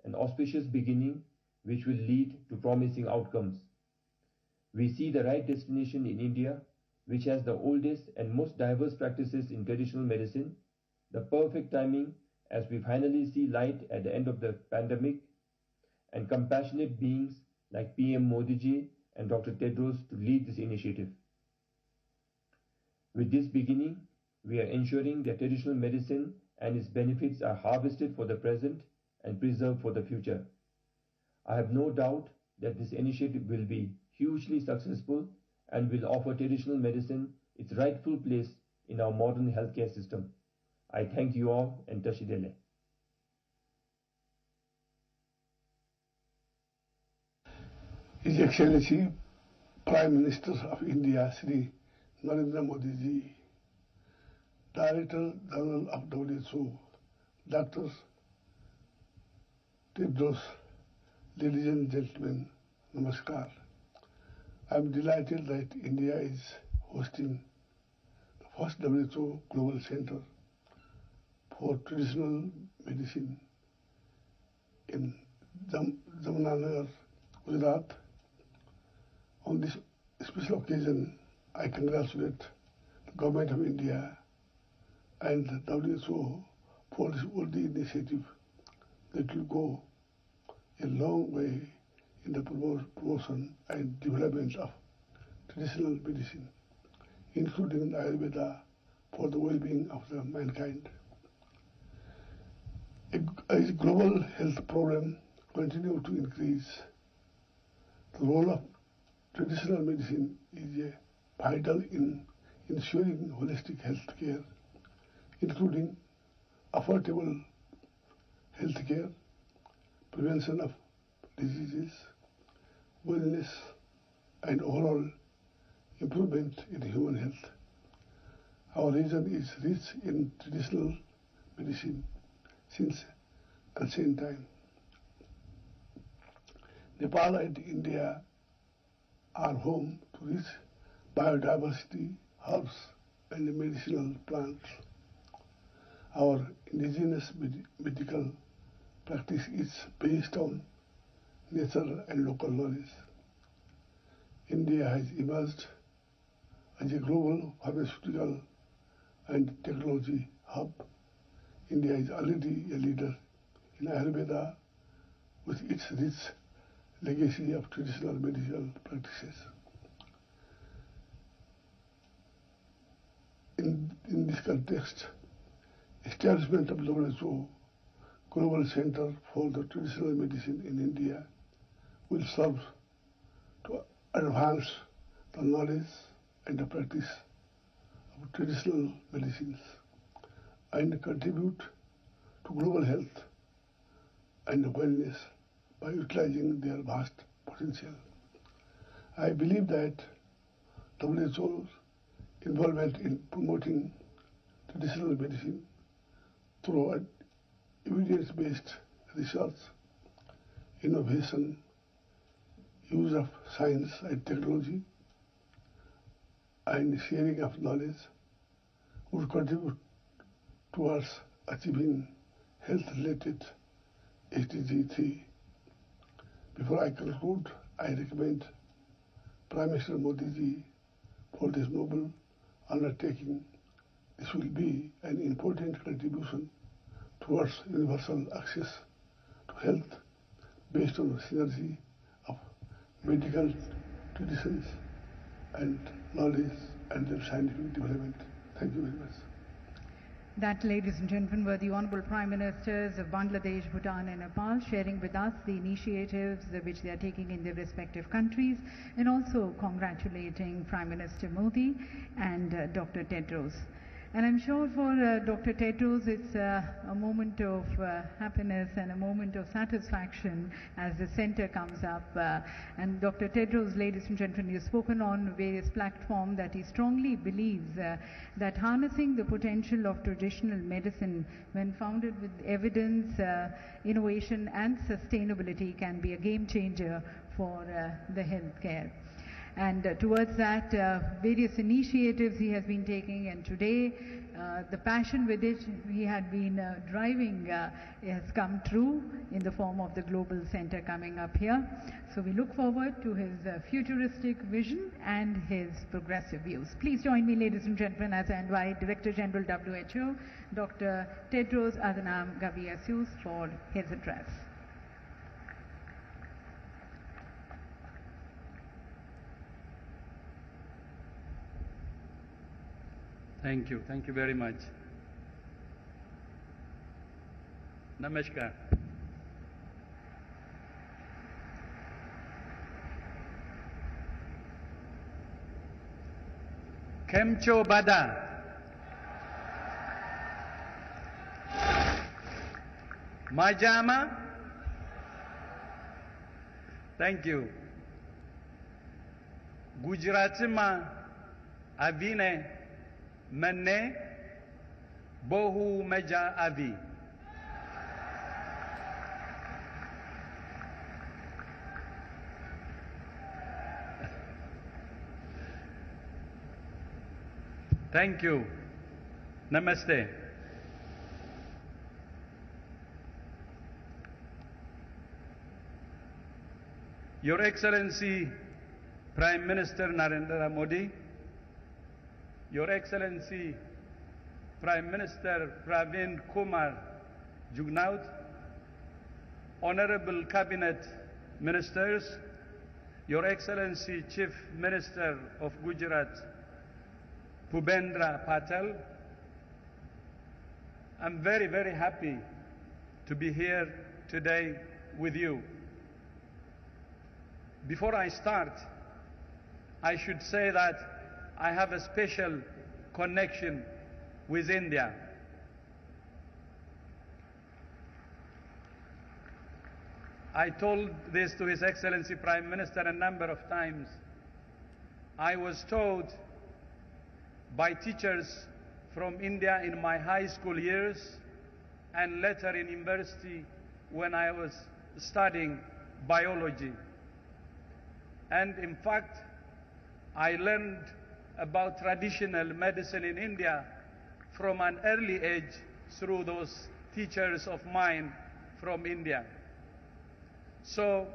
an auspicious beginning which will lead to promising outcomes. We see the right destination in India, which has the oldest and most diverse practices in traditional medicine, the perfect timing as we finally see light at the end of the pandemic, and compassionate beings like PM Modi ji and Dr. Tedros to lead this initiative. With this beginning, we are ensuring that traditional medicine and its benefits are harvested for the present and preserved for the future. I have no doubt that this initiative will be hugely successful and will offer traditional medicine its rightful place in our modern healthcare system. I thank you all and Tashidele. His Excellency Prime Minister of India Shri Narendra Modi ji, Director General of WHO, Dr. Tedros, ladies and gentlemen, Namaskar. I am delighted that India is hosting the first WHO Global Center for Traditional Medicine in Jamnagar, Gujarat. On this special occasion, I congratulate the Government of India and the WHO for this worthy initiative that will go a long way in the promotion and development of traditional medicine, including Ayurveda for the well-being of the mankind. As global health problems continue to increase, the role of traditional medicine is vital in ensuring holistic health care, including affordable health care, prevention of diseases, wellness, and overall improvement in human health. Our region is rich in traditional medicine since ancient time. Nepal and India are home to rich biodiversity, herbs, and medicinal plants. Our indigenous medical practice is based on nature and local knowledge. India has emerged as a global pharmaceutical and technology hub. India is already a leader in Ayurveda with its rich legacy of traditional medical practices. In this context, establishment of WHO Global Center for the Traditional Medicine in India will serve to advance the knowledge and the practice of traditional medicines and contribute to global health and wellness by utilizing their vast potential. I believe that WHO's involvement in promoting traditional medicine through evidence-based research, innovation, use of science and technology, and sharing of knowledge would contribute towards achieving health-related SDG 3. Before I conclude, I recommend Prime Minister Modi ji for this noble undertaking This will be an important contribution towards universal access to health based on the synergy of medical traditions and knowledge and their scientific development. Thank you very much. That, ladies and gentlemen, were the Honorable Prime Ministers of Bangladesh, Bhutan and Nepal sharing with us the initiatives which they are taking in their respective countries, and also congratulating Prime Minister Modi and Dr. Tedros. And I'm sure for Dr. Tedros it's a moment of happiness and a moment of satisfaction as the center comes up. And Dr. Tedros, ladies and gentlemen, you've spoken on various platforms that he strongly believes that harnessing the potential of traditional medicine when founded with evidence, innovation and sustainability can be a game changer for the healthcare. And towards that, various initiatives he has been taking, and today the passion with which he had been driving has come true in the form of the global center coming up here. So we look forward to his futuristic vision and his progressive views. Please join me, ladies and gentlemen, as I invite Director General WHO, Dr. Tedros Adhanom Ghebreyesus, for his address. Thank you very much. Namaskar. કેમ છો બધા? મજામાં? Thank you. ગુજરાતમાં આવીને મને બહુ મજા આવી. Thank you. Namaste. Your Excellency Prime Minister Narendra Modi, Your Excellency Prime Minister Pravin Kumar Jugnauth, Honorable Cabinet Ministers, Your Excellency Chief Minister of Gujarat Bhupendra Patel, I'm very, very happy to be here today with you. Before I start, I should say that I have a special connection with India. I told this to His Excellency Prime Minister a number of times. I was told by teachers from India in my high school years and later in university when I was studying biology. And in fact, I learned about traditional medicine in India from an early age through those teachers of mine from India. So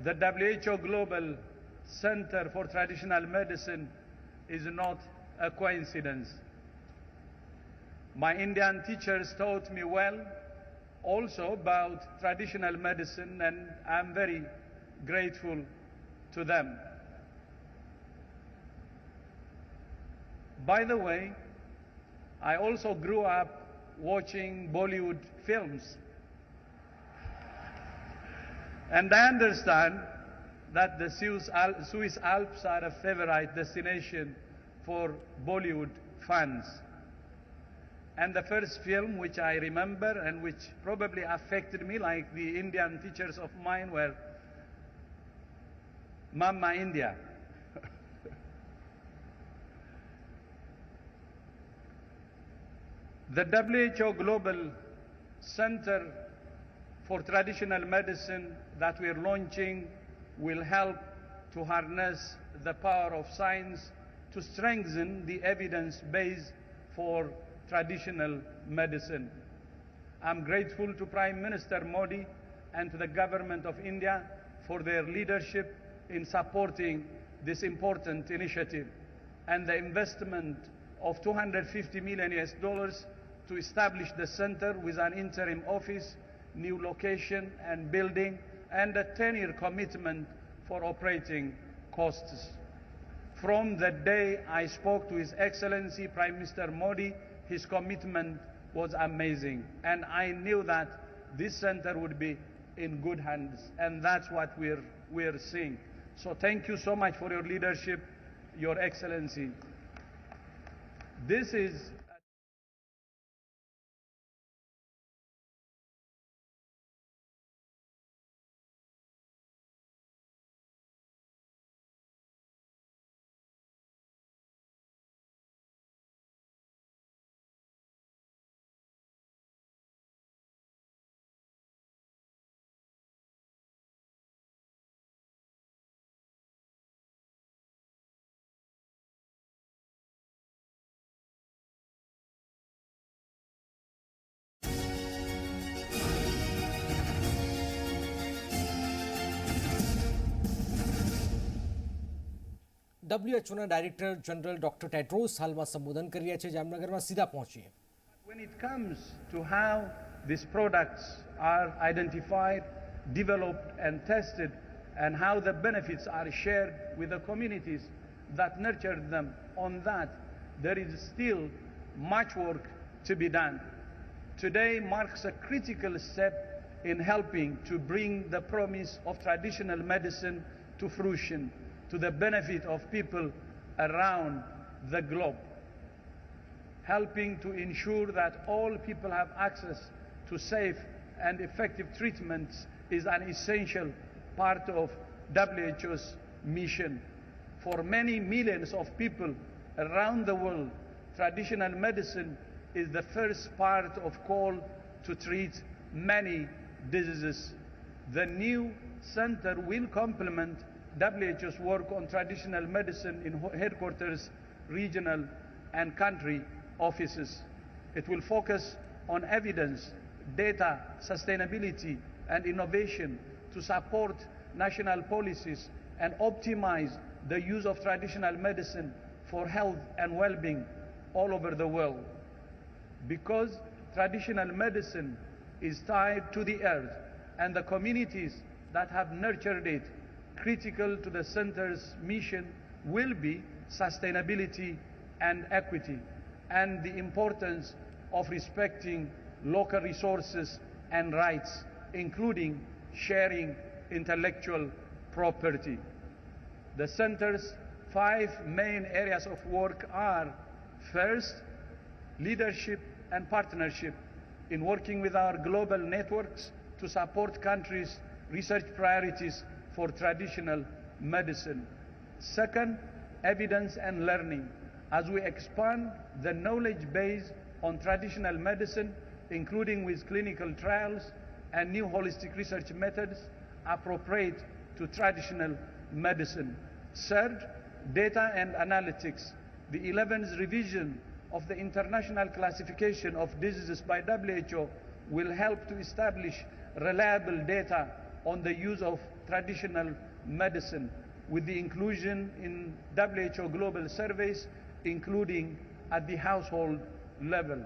the WHO Global Center for Traditional Medicine is not a coincidence. My Indian teachers taught me well also about traditional medicine, and I'm very grateful to them. By the way, I also grew up watching Bollywood films. And I understand that the Swiss Alps are a favorite destination for Bollywood fans. And the first film which I remember and which probably affected me like the Indian teachers of mine were Mamma India. The WHO Global Center for Traditional Medicine that we are launching will help to harness the power of science to strengthen the evidence base for traditional medicine. I'm grateful to Prime Minister Modi and to the Government of India for their leadership in supporting this important initiative and the investment of 250 million US dollars to establish the center with an interim office, new location and building, and a 10-year commitment for operating costs. From the day I spoke to His Excellency Prime Minister Modi, his commitment was amazing, and I knew that this center would be in good hands, and that's what we're seeing. So thank you so much for your leadership, Your Excellency. This is WHO director general doctor Tedros હાલમાં સંબોધન કરી રહ્યા છે જામનગરમાં. સીધા પહોંચીએ. when it comes to how these products are identified, developed and tested, and how the benefits are shared with the communities that nurtured them, on that there is still much work to be done. Today marks a critical step in helping to bring the promise of traditional medicine to fruition, to the benefit of people around the globe, helping to ensure that all people have access to safe and effective treatments is an essential part of WHO's mission. For many millions of people around the world, traditional medicine is the first part of call to treat many diseases. The new center will complement WHO's work on traditional medicine in headquarters, regional and country offices. It will focus on evidence, data, sustainability and innovation to support national policies and optimize the use of traditional medicine for health and well-being all over the world. Because traditional medicine is tied to the earth and the communities that have nurtured it, critical to the center's mission will be sustainability and equity, and the importance of respecting local resources and rights, including sharing intellectual property. The center's 5 main areas of work are: first, leadership and partnership in working with our global networks to support countries' research priorities for traditional medicine. Second, evidence and learning as we expand the knowledge base on traditional medicine, including with clinical trials and new holistic research methods appropriate to traditional medicine. Third, data and analytics. The 11th revision of the International Classification of Diseases by WHO will help to establish reliable data on the use of traditional medicine with the inclusion in WHO global surveys, including at the household level.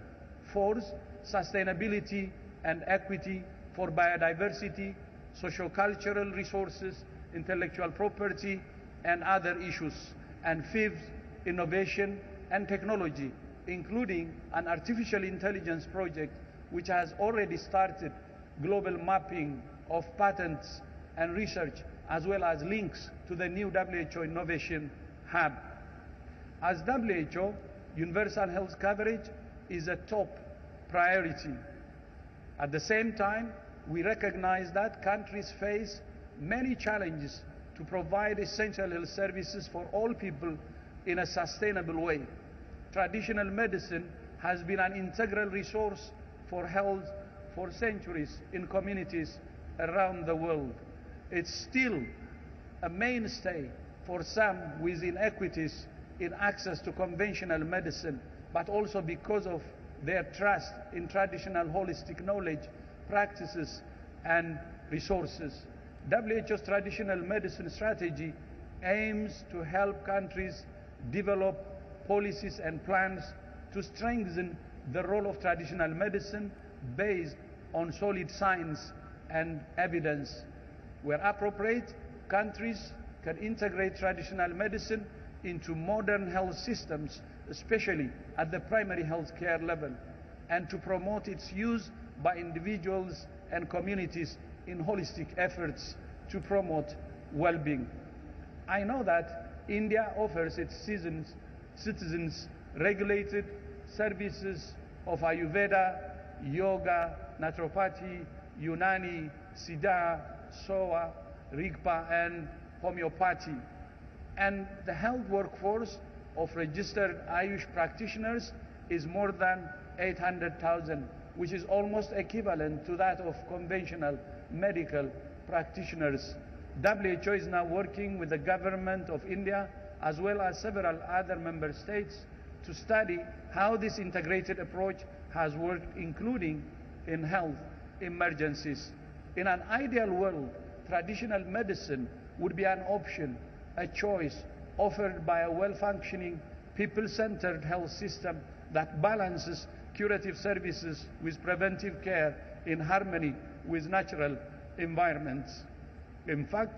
Fourth, sustainability and equity for biodiversity, socio-cultural resources, intellectual property and other issues. And fifth, innovation and technology, including an artificial intelligence project which has already started global mapping of patents and research, as well as links to the new WHO Innovation Hub. As WHO, universal health coverage is a top priority. At the same time, we recognize that countries face many challenges to provide essential health services for all people in a sustainable way. Traditional medicine has been an integral resource for health for centuries in communities around the world. It's still a mainstay for some with inequities in access to conventional medicine, but also because of their trust in traditional holistic knowledge, practices and resources. WHO's traditional medicine strategy aims to help countries develop policies and plans to strengthen the role of traditional medicine based on solid science and evidence. Where appropriate, countries can integrate traditional medicine into modern health systems, especially at the primary health care level, and to promote its use by individuals and communities in holistic efforts to promote well-being. I know that India offers its citizens regulated services of Ayurveda, yoga, naturopathy, Unani, Siddha, Soa, Rigpa, and homeopathy. And the health workforce of registered Ayush practitioners is more than 800,000, which is almost equivalent to that of conventional medical practitioners. WHO is now working with the government of India as well as several other member states to study how this integrated approach has worked, including in health emergencies. In an ideal world, traditional medicine would be an option, a choice offered by a well-functioning, people-centered health system that balances curative services with preventive care in harmony with natural environments. In fact,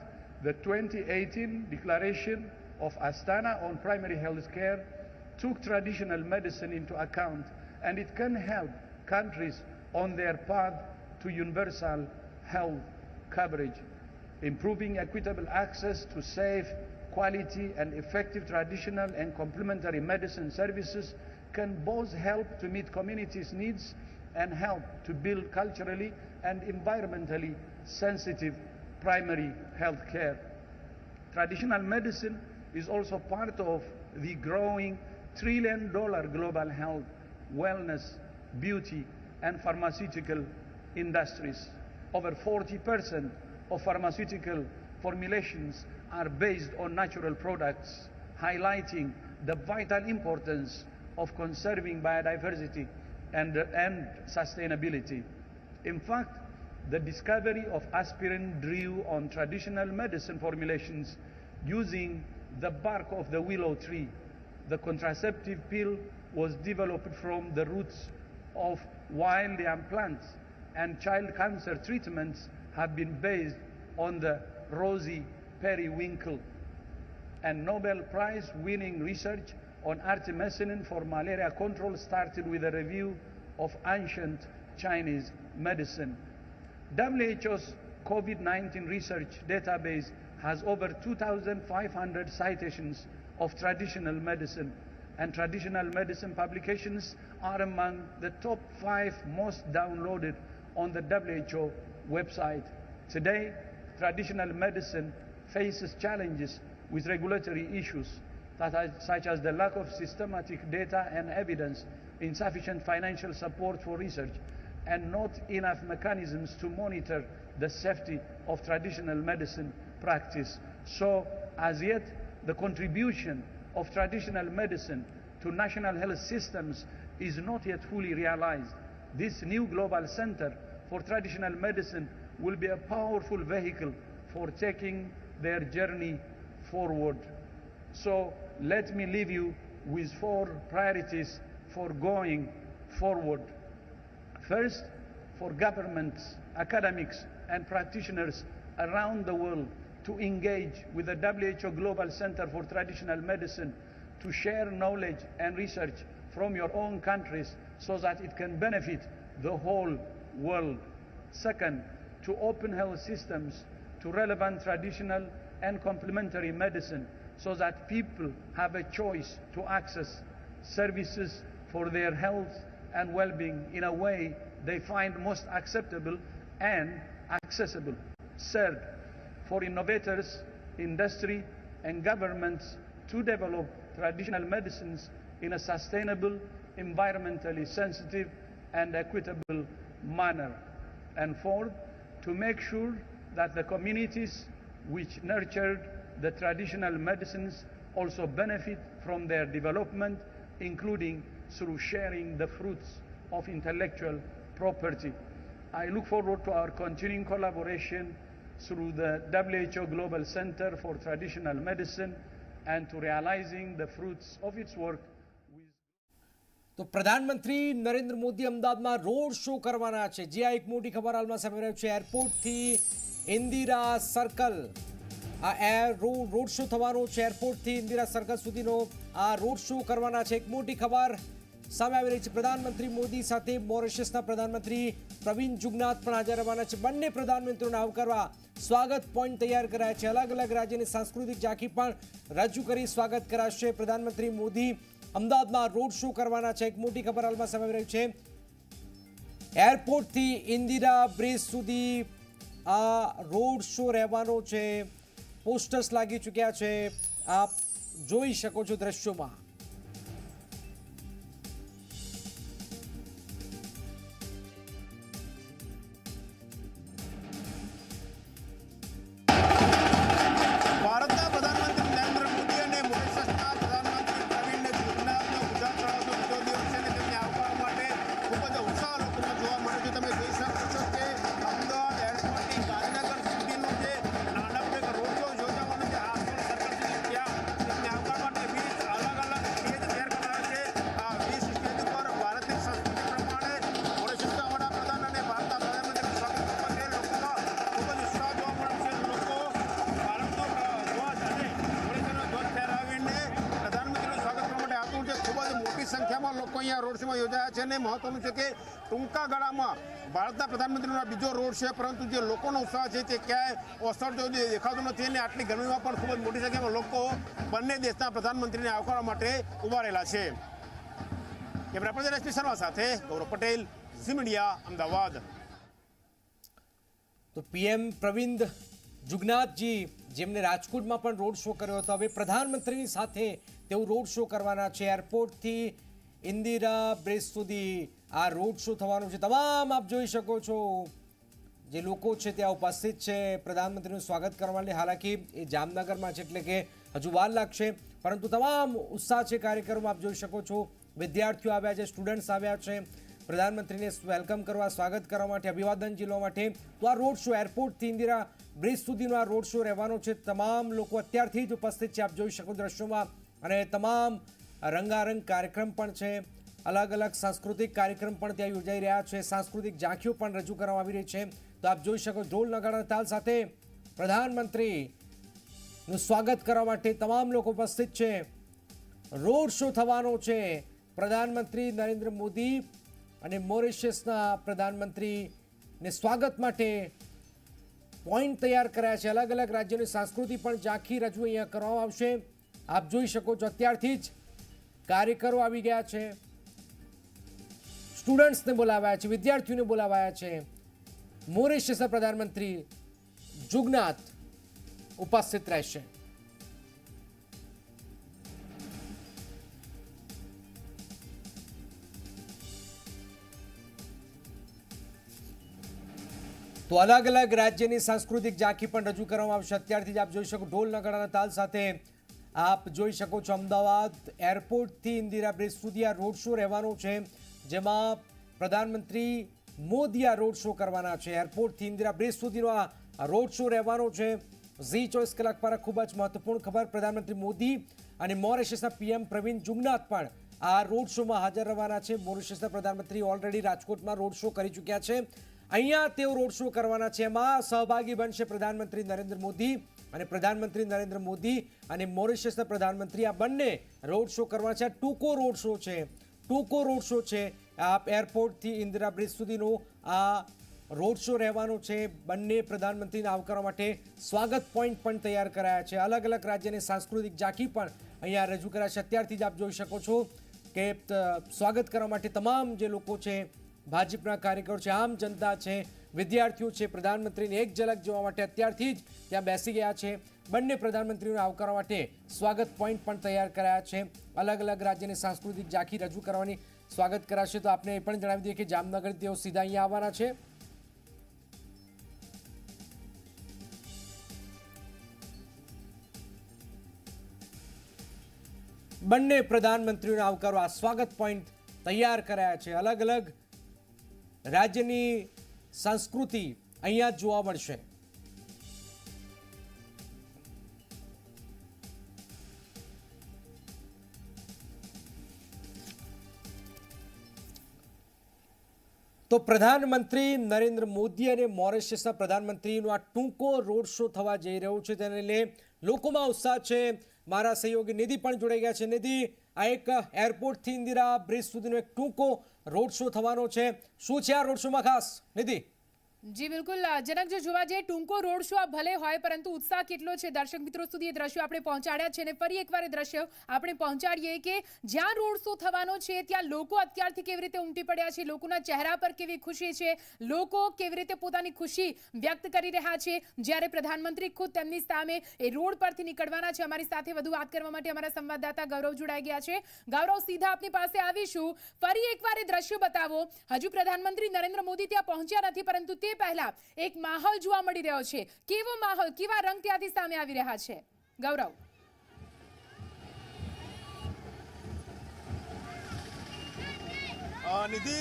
the 2018 Declaration of Astana on primary health care took traditional medicine into account, and it can help countries on their path to universal health coverage. Improving equitable access to safe, quality and effective traditional and complementary medicine services can both help to meet communities' needs and help to build culturally and environmentally sensitive primary health care. Traditional medicine is also part of the growing $1 trillion global health, wellness, beauty and pharmaceutical industries. Over 40% of pharmaceutical formulations are based on natural products, highlighting the vital importance of conserving biodiversity and sustainability. In fact, the discovery of aspirin drew on traditional medicine formulations using the bark of the willow tree. The contraceptive pill was developed from the roots of wild yam plants, and child cancer treatments have been based on the rosy periwinkle. And Nobel Prize winning research on artemisinin for malaria control started with a review of ancient Chinese medicine. WHO's COVID-19 research database has over 2,500 citations of traditional medicine, and traditional medicine publications are among the top 5 most downloaded on the WHO website. Today, traditional medicine faces challenges with regulatory issues such as the lack of systematic data and evidence, insufficient financial support for research, and not enough mechanisms to monitor the safety of traditional medicine practice. So, as yet, the contribution of traditional medicine to national health systems is not yet fully realized. This new global center for traditional medicine will be a powerful vehicle for taking their journey forward. So let me leave you with 4 priorities for going forward. First, for governments, academics, and practitioners around the world to engage with the WHO Global Center for Traditional Medicine to share knowledge and research from your own countries so that it can benefit the whole world. Second, to open health systems to relevant traditional and complementary medicine so that people have a choice to access services for their health and well-being in a way they find most acceptable and accessible. Third, for innovators, industry, and governments to develop traditional medicines in a sustainable, environmentally sensitive, and equitable manner. And fourth, to make sure that the communities which nurtured the traditional medicines also benefit from their development, including through sharing the fruits of intellectual property. I look forward to our continuing collaboration through the WHO Global Center for Traditional Medicine and to realizing the fruits of its work તો પ્રધાનમંત્રી નરેન્દ્ર મોદી અમદાવાદમાં road show કરવાના છે. જે આ એક મોટી ખબર હાલમાં સામે રહ્યું છે. એરપોર્ટથી ઇન્દિરા સર્કલ આ રોડ શો થવાનો છે. એરપોર્ટથી ઇન્દિરા સર્કલ સુધીનો આ રોડ શો કરવાના છે. એક મોટી ખબર સામે આવી રહી છે. પ્રધાનમંત્રી મોદી સાથે મોરિશિયસના પ્રધાનમંત્રી પ્રવીણ જુગનાથ પણ હાજર રહેવાના છે. બંને પ્રધાનમંત્રીઓને આવકારવા સ્વાગત પોઈન્ટ તૈયાર કરાયા છે. અલગ અલગ રાજ્યની સાંસ્કૃતિક ઝાંખી પણ રજૂ કરી સ્વાગત કરાશે. પ્રધાનમંત્રી મોદી અમદાવાદમાં રોડ શો કરવાના છે. એક મોટી ખબર હાલમાં સામે આવી રહી છે. એરપોર્ટથી ઇન્દિરા બ્રિજ સુધી આ રોડ શો રહેવાનો છે. પોસ્ટર્સ લાગી ચૂક્યા છે. આપ જોઈ શકો છો દ્રશ્યોમાં. ભારતના પ્રધાનમંત્રી નરેન્દ્ર મોદી અને મોરિશિયસના પ્રધાનમંત્રી પ્રવીણ જુગનાથનો ગુજરાત પ્રવાસનો બીજો દિવસ છે અને તેમને આવકારવા માટે ખૂબ જ ઉત્સાહ લોકોમાં જોવા મળે છે. તમે જોઈ શકો છો કે અમદાવાદ એરપોર્ટથી ગાંધીનગર સુધીનો જે નાનકડો એક રોડ શો યોજાવાનો છે. આ સર્કલ સુધી ત્યાં તેમને આવકારવા માટે 20 અલગ અલગ સ્ટેજ તૈયાર કરાયા છે. આ 20 સ્ટેજ ઉપર ભારતની સંસ્કૃતિ પ્રમાણે મોરિશિયસના વડાપ્રધાન અને ભારતના પ્રધાનમંત્રીનું સ્વાગત કરવા માટે લોકોમાં ખૂબ જ ઉત્સાહ જોવા મળે છે. લોકો ભારતનો ખૂબ જ મોટી સંખ્યામાં લોકો અહીંયા રોડ શોમાં યોજાયા છે અને મહત્વનું છે કે ટૂંકા ગાળામાં ભારતના પ્રધાનમંત્રીનો બીજો રોડ છે, પરંતુ જે લોકોનો ઉત્સાહ છે તે ક્યાંય ઓસરતો દેખાતો નથી અને આટલી ગરમીમાં પણ ખૂબ જ મોટી સંખ્યામાં લોકો બંને દેશના પ્રધાનમંત્રીને આવકારવા માટે ઉભા રહેલા છે. કેમેરા પર્સન એસપી શર્મા સાથે ગૌરવ પટેલ, ઝી મીડિયા, અમદાવાદ. તો પીએમ પ્રવીણ જુગનાથજી જેમને રાજકોટમાં પણ રોડ શો કર્યો હતો, હવે પ્રધાનમંત્રીની સાથે તેઓ રોડ શો કરવાના છે. એરપોર્ટથી ઇન્દિરા બ્રિજ સુધી આ રોડ શો થવાનો છે. તમામ આપ જોઈ શકો છો જે લોકો છે ત્યાં ઉપસ્થિત છે પ્રધાનમંત્રીનું સ્વાગત કરવા માટે. હાલાકી એ જામનગરમાં છે એટલે કે હજુ વાર લાગશે, પરંતુ તમામ ઉત્સાહ છે કાર્યક્રમમાં. આપ જોઈ શકો છો વિદ્યાર્થીઓ આવ્યા છે, સ્ટુડન્ટ્સ આવ્યા છે પ્રધાનમંત્રીને વેલકમ કરવા, સ્વાગત કરવા માટે, અભિવાદન ઝીલવા માટે. તો આ રોડ શો એરપોર્ટથી ઇન્દિરા બ્રિજ સુધીનો આ રોડ શો રહેવાનો છે. તમામ લોકો અત્યારથી જ ઉપસ્થિત છે, આપ જોઈ શકો દ્રશ્યોમાં. અને તમામ રંગારંગ કાર્યક્રમ પણ છે. અલગ અલગ સાંસ્કૃતિક કાર્યક્રમ પણ ત્યાં યોજાઈ રહ્યા છે. સાંસ્કૃતિક ઝાંખીઓ પણ રજૂ કરવામાં આવી રહી છે. તો આપ જોઈ શકો ઢોલ નગાડા તાલ સાથે પ્રધાનમંત્રીનું સ્વાગત કરવા માટે તમામ લોકો ઉપસ્થિત છે. રોડ શો થવાનો છે. પ્રધાનમંત્રી નરેન્દ્ર મોદી અને મોરિશિયસના પ્રધાનમંત્રીને સ્વાગત માટે પોઈન્ટ તૈયાર કર્યા છે. અલગ અલગ રાજ્યોની સંસ્કૃતિ પણ ઝાંખી રજૂ અહીંયા કરવામાં આવશે. આપ જોઈ શકો છો અત્યારથી જ કાર્યકરો આવી ગયા છે, સ્ટુડન્ટ્સને બોલાવાયા છે, વિદ્યાર્થીઓને બોલાવાયા છે. મોરિશિયસના પ્રધાનમંત્રી જુગનાથ ઉપસ્થિત રહેશે. તો અલગ અલગ રાજ્યની સાંસ્કૃતિક ઝાંખી પણ રજૂ કરવામાં આવશે. અત્યારથી જ આપ જોઈ શકો ઢોલ નગાડાના તાલ સાથે આપ જોઈ શકો છો અમદાવાદ એરપોર્ટથી ઇન્દિરા બ્રિજ સુધી આ રોડ શો રહેવાનો છે, જેમાં પ્રધાનમંત્રી મોદી આ રોડ શો કરવાના છે. એરપોર્ટથી ઇન્દિરા બ્રિજ સુધીનો આ રોડ શો રહેવાનો છે. ઝી 24 કલાક પર ખૂબ જ મહત્વપૂર્ણ ખબર. પ્રધાનમંત્રી મોદી અને મોરિશિયસના પીએમ પ્રવીણ જુગનાથ પણ આ રોડ શોમાં હાજર રહેવાના છે. મોરિશિયસના પ્રધાનમંત્રી ઓલરેડી રાજકોટમાં રોડ શો કરી ચૂક્યા છે. અહીંયા તેઓ રોડ શો કરવાના છે. એમાં સહભાગી બનશે પ્રધાનમંત્રી નરેન્દ્ર મોદી અને પ્રધાનમંત્રી નરેન્દ્ર મોદી અને મોરિશિયસના પ્રધાનમંત્રી આ બંને રોડ શો કરવાના છે. આ ટૂંકો રોડ શો છે, ટૂંકો રોડ શો છે. આ એરપોર્ટથી ઇન્દિરા બ્રિજ સુધીનો આ રોડ શો રહેવાનો છે. બંને પ્રધાનમંત્રીને આવકારવા માટે સ્વાગત પોઈન્ટ પણ તૈયાર કરાયા છે. અલગ અલગ રાજ્યની સાંસ્કૃતિક ઝાંખી પણ અહીંયા રજૂ કરાયા છે. અત્યારથી જ આપ જોઈ શકો છો કે સ્વાગત કરવા માટે તમામ જે લોકો છે, ભાજપના કાર્યકરો છે, આમ જનતા છે, વિદ્યાર્થીઓ છે, પ્રધાનમંત્રીને એક ઝલક જોવા માટે અત્યારથી જ ત્યાં બેસી ગયા છે. બંને પ્રધાનમંત્રીઓને આવકારવા માટે સ્વાગત પોઈન્ટ પણ તૈયાર કરાયા છે. અલગ અલગ રાજ્યની સાંસ્કૃતિક ઝાંખી રજૂ કરવાની સ્વાગત કરાશે. તો આપને એ પણ જણાવી દઈએ કે જામનગર તેઓ સીધા અહીંયા આવવાના છે. બંને પ્રધાનમંત્રીઓને આવકારવા સ્વાગત પોઈન્ટ તૈયાર કરાયા છે. અલગ અલગ રાજ્યની સંસ્કૃતિ અહીંયા જોવા મળશે. તો પ્રધાનમંત્રી નરેન્દ્ર મોદી અને મોરિશિયસના પ્રધાનમંત્રીનો આ ટૂંકો રોડ શો થવા જઈ રહ્યો છે, તેને લઈને લોકોમાં ઉત્સાહ છે. મારા સહયોગી નિધિ પણ જોડાઈ ગયા છે. નિધિ, આ એક એરપોર્ટથી ઇન્દિરા બ્રિજ સુધીનો એક ટૂંકો રોડ શો થવાનો છે. શું છે આ રોડ શોમાં ખાસ, નિધિ? જી બિલકુલ જનક, જો જોવા જઈએ ટૂંકો રોડ શો આ ભલે હોય, પરંતુ ઉત્સાહ કેટલો છે દર્શક મિત્રો સુધી એ દ્રશ્યો આપણે પહોંચાડ્યા છે. અને ફરી એકવાર એ દ્રશ્યો આપણે પહોંચાડીએ કે જ્યાં રોડ શો થવાનો છે ત્યાં લોકો અત્યારથી કેવી રીતે ઉમટી પડ્યા છે, લોકોના ચહેરા પર કેવી ખુશી છે, લોકો કેવી રીતે પોતાની ખુશી વ્યક્ત કરી રહ્યા છે, જ્યારે પ્રધાનમંત્રી ખુદ તેમની સામે એ રોડ પરથી નીકળવાના છે. અમારી સાથે વધુ વાત કરવા માટે અમારા સંવાદદાતા ગૌરવ જોડાઈ ગયા છે. ગૌરવ, સીધા આપની પાસે આવીશું. ફરી એકવાર એ દ્રશ્યો બતાવો. હજુ પ્રધાનમંત્રી નરેન્દ્ર મોદી ત્યાં પહોંચ્યા નથી, પરંતુ તે પહેલા એક માહોલ જોવા મળી રહ્યો છે. કેવો માહોલ, કેવા રંગ ત્યાંથી સામે આવી રહ્યા છે, ગૌરવ? નિધિ,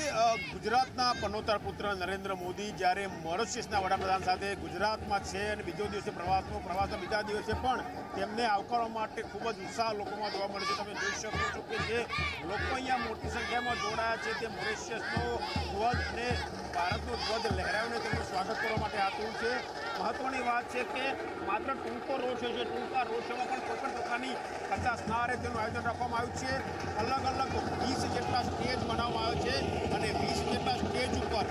ગુજરાતના પનોતર પુત્ર નરેન્દ્ર મોદી જ્યારે મોરિશિયસના વડાપ્રધાન સાથે ગુજરાતમાં છે અને બીજો દિવસે પ્રવાસના બીજા દિવસે પણ તેમને આવકારવા માટે ખૂબ જ ઉત્સાહ લોકોમાં જોવા મળે છે. તમે જોઈ શકો છો કે જે લોકો અહીંયા મોટી સંખ્યામાં જોડાયા છે તે મોરિશિયસનો ધ્વજ અને ભારતનો ધ્વજ લહેરાવીને તેમનું સ્વાગત કરવા માટે આતુર છે. મહત્વની વાત છે કે માત્ર ટૂંકો રોડ શો છે, ટૂંકા રોડ શોમાં પણ કોઈ પણ પ્રકારની કચાશ ના રહે તેનું આયોજન રાખવામાં આવ્યું છે. અલગ અલગ 20 જેટલા સ્ટેજ બનાવવામાં આવ્યા છે અને 20 જેટલા સ્ટેજ ઉપર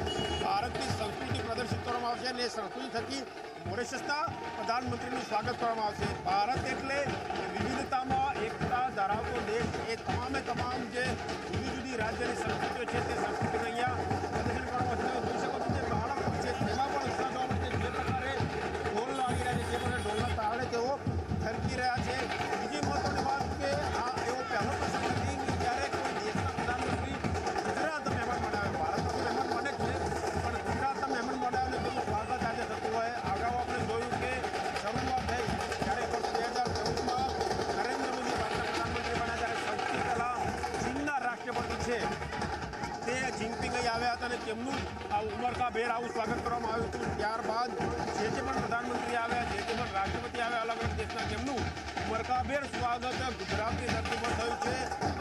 ભારતની સંસ્કૃતિ પ્રદર્શિત કરવામાં આવશે અને સંસ્કૃતિ થકી મોરિશિયસના પ્રધાનમંત્રીનું સ્વાગત કરવામાં આવશે. ભારત એટલે વિવિધતામાં એકતા ધરાવતો દેશ. એ તમામ જે જુદી જુદી રાજ્યની સંસ્કૃતિઓ છે તે સંસ્કૃતિને અહીંયા પ્રદર્શન કરવામાં આવશે. જોઈ શકો છો જે બાળકો છે તેમાં પણ ઉત્સાહ જોવા મળે છે. જે પ્રકારે ઢોલ વાગી રહ્યા છે, જે પ્રકારે ઢોલના તાળે તેઓ થરકી રહ્યા છે. બીજી મહત્વની વાત કે આ એવો પહેલો પ્રસંગ નથી કે જ્યારે કોઈ દેશના પ્રધાનમંત્રી ગુજરાતના મહેમાન બનાવે. ભારતના તો મહેમાન બને જ છે, પણ ગુજરાતના મહેમાન બનાવે તેનું સ્વાગત આજે થતું હોય. અગાઉ આપણે જોયું કે શરૂઆત થઈ જ્યારે વર્ષ 2014માં નરેન્દ્ર મોદી ભારતના પ્રધાનમંત્રી બન્યા ત્યારે સૌથી પહેલાં ચીનના રાષ્ટ્રપતિ છે તે જિનપિંગ અહીં આવ્યા હતા અને તેમનું આ ઉમરકાભેર આવું સ્વાગત કરવામાં આવ્યું હતું. ત્યારબાદ જે પણ પ્રધાનમંત્રી આવ્યા, જે પણ રાષ્ટ્રપતિ આવ્યા અલગ અલગ દેશના, તેમનું ઉમરકાભેર સ્વાગત ગુજરાતની ધરતી પર થયું છે.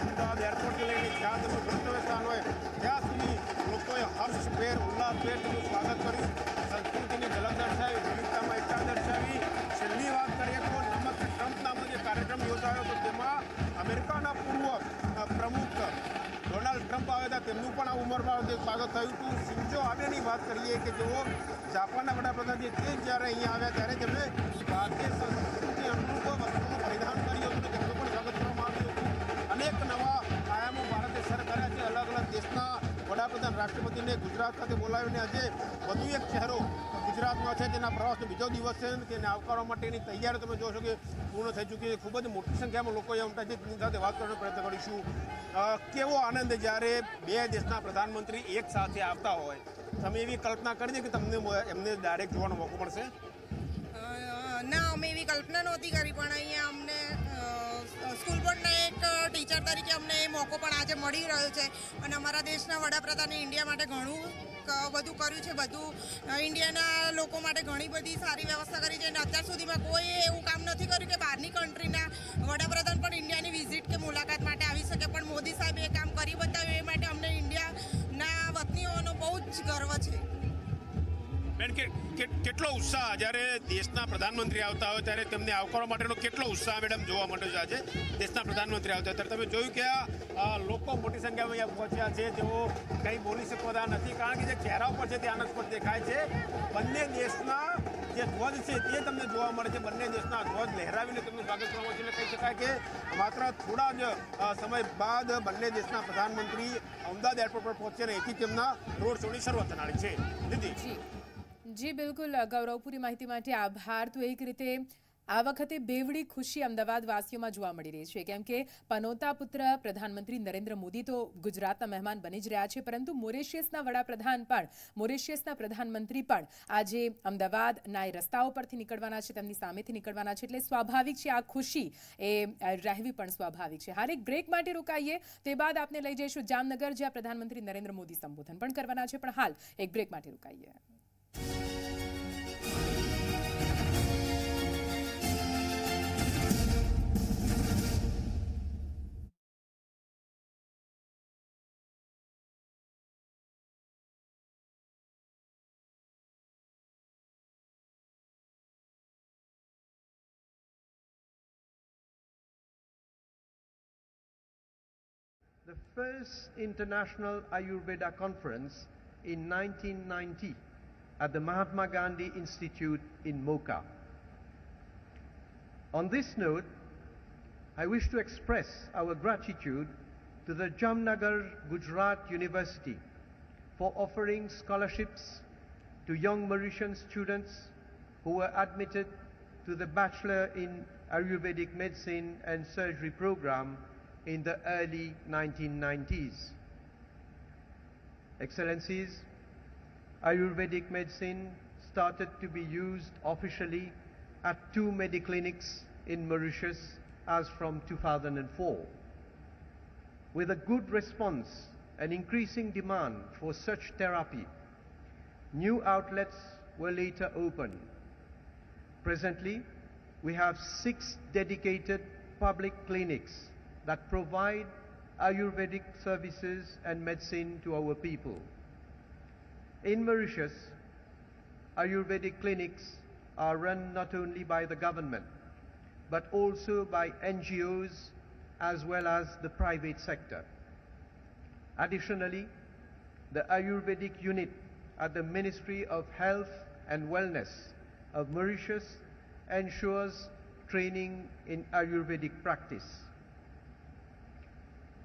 અમદાવાદ એરપોર્ટથી લઈને જ્યાં તેમનું ગંતવ્ય સ્થાન હોય ત્યાં સુધી લોકોએ હર્ષભેર ઉલ્લાસભેર તેમનું સ્વાગત કર્યું, સંસ્કૃતિની ઝલક દર્શાવી, વિવિધતામાં એકતા દર્શાવી. છેલ્લી વાત કરીએ તો નમસ્તે ટ્રમ્પ નામનો જે કાર્યક્રમ યોજાયો હતો તેમાં અમેરિકાના પૂર્વ પ્રમુખ ડોનાલ્ડ ટ્રમ્પ આવ્યા હતા, તેમનું પણ આ ઉંમરમાં સ્વાગત થયું હતું. શિન્ઝો આબેની વાત કરીએ કે જેઓ જાપાનના વડાપ્રધાન છે, તે જ્યારે અહીંયા આવ્યા ત્યારે તેમણે ભારતીય સંસ્કૃતિ અનુરૂપ વસ્તુનું પરિધાન કર્યું હતું, તેમનું પણ સ્વાગત કરવામાં આવ્યું હતું. અનેક નવા આયામો ભારતે સર કર્યા છે. અલગ અલગ દેશના વડાપ્રધાન રાષ્ટ્રપતિને ગુજરાત ખાતે બોલાવીને આજે વધુ એક ચહેરો ગુજરાતમાં છે તેના પ્રવાસનો બીજો દિવસ છે. તેને આવકારવા માટેની તૈયારી તમે જોશો કે પૂર્ણ થઈ ચૂકી છે. ખૂબ જ મોટી સંખ્યામાં લોકો અહીંયા ઉમટ્યા છે. તેની સાથે વાત કરવાનો પ્રયત્ન કરીશું. કેવો આનંદ જ્યારે બે દેશના પ્રધાનમંત્રી એક સાથે આવતા હોય. તમે એવી કલ્પના કરી છે કે તમને એમને ડાયરેક્ટ જોવાનો મોકો મળશે? ના, અમે એવી કલ્પના નહોતી કરી, પણ અહીંયા અમને સ્કૂલ બોર્ડના એક ટીચર તરીકે અમને એ મોકો પણ આજે મળી રહ્યો છે. અને અમારા દેશના વડાપ્રધાને ઇન્ડિયા માટે ઘણું બધું કર્યું છે. બધું ઇન્ડિયાના લોકો માટે ઘણી બધી સારી વ્યવસ્થા કરી છે અને અત્યાર સુધીમાં કોઈ એવું કામ નથી કર્યું કે બહારની કન્ટ્રીના વડાપ્રધાન પણ ઇન્ડિયાની વિઝિટ કે મુલાકાત માટે આવી શકે. પણ મોદી સાહેબે એ કામ કરી બતાવ્યું. એ માટે અમને ઇન્ડિયાના વતનીઓનો બહુ જ ગર્વ છે. બેન, કેટલો ઉત્સાહ જ્યારે દેશના પ્રધાનમંત્રી આવતા હોય ત્યારે તેમને આવકારવા માટેનો કેટલો ઉત્સાહ મેડમ જોવા મળે છે? આજે દેશના પ્રધાનમંત્રી આવતા ત્યારે તમે જોયું કે આ લોકો મોટી સંખ્યામાં અહીંયા પહોંચ્યા છે. તેઓ કંઈ બોલી શકતા નથી કારણ કે જે ચહેરા ઉપર છે તે આનંદ પર દેખાય છે. બંને દેશના જે ધ્વજ છે તે તમને જોવા મળે છે. બંને દેશના ધ્વજ લહેરાવીને તેમનું સ્વાગત કરવામાં આવે છે. એટલે કહી શકાય કે માત્ર થોડા જ સમય બાદ બંને દેશના પ્રધાનમંત્રી અમદાવાદ એરપોર્ટ પર પહોંચે અને અહીંથી તેમના રોડ શોની શરૂઆત થનારી છે. દીદી. જી બિલકુલ ગૌરવ, પૂરી માહિતી માટે આભાર. તો એક રીતે આ વખતે બેવડી ખુશી અમદાવાદ વાસીઓમાં જોવા મળી રહી છે, કેમ કે પનોતા પુત્ર પ્રધાનમંત્રી નરેન્દ્ર મોદી તો ગુજરાતના મહેમાન બની જ રહ્યા છે, પરંતુ મોરિશિયસના વડાપ્રધાન પણ, મોરિશિયસના પ્રધાનમંત્રી પણ આજે અમદાવાદના એ રસ્તાઓ પરથી નીકળવાના છે, તેમની સામેથી નીકળવાના છે. એટલે સ્વાભાવિક છે આ ખુશી એ રહેવી પણ સ્વાભાવિક છે. હાલ એક બ્રેક માટે રોકાઈએ, તે બાદ આપને લઈ જઈશું જામનગર, જ્યાં પ્રધાનમંત્રી નરેન્દ્ર મોદી સંબોધન પણ કરવાના છે. પણ હાલ એક બ્રેક માટે રોકાઈએ. the first International Ayurveda Conference in 1990 at the Mahatma Gandhi Institute in Mocha. On this note, I wish to express our gratitude to the Jamnagar, Gujarat University for offering scholarships to young Mauritian students who were admitted to the Bachelor in Ayurvedic Medicine and Surgery program in the early 1990s. Excellencies, Ayurvedic medicine started to be used officially at 2 mediclinics in Mauritius as from 2004. With a good response and increasing demand for such therapy, new outlets were later opened. Presently, we have 6 dedicated public clinics that provide Ayurvedic services and medicine to our people. In Mauritius, Ayurvedic clinics are run not only by the government, but also by NGOs as well as the private sector. Additionally, the Ayurvedic unit at the Ministry of Health and Wellness of Mauritius ensures training in Ayurvedic practice.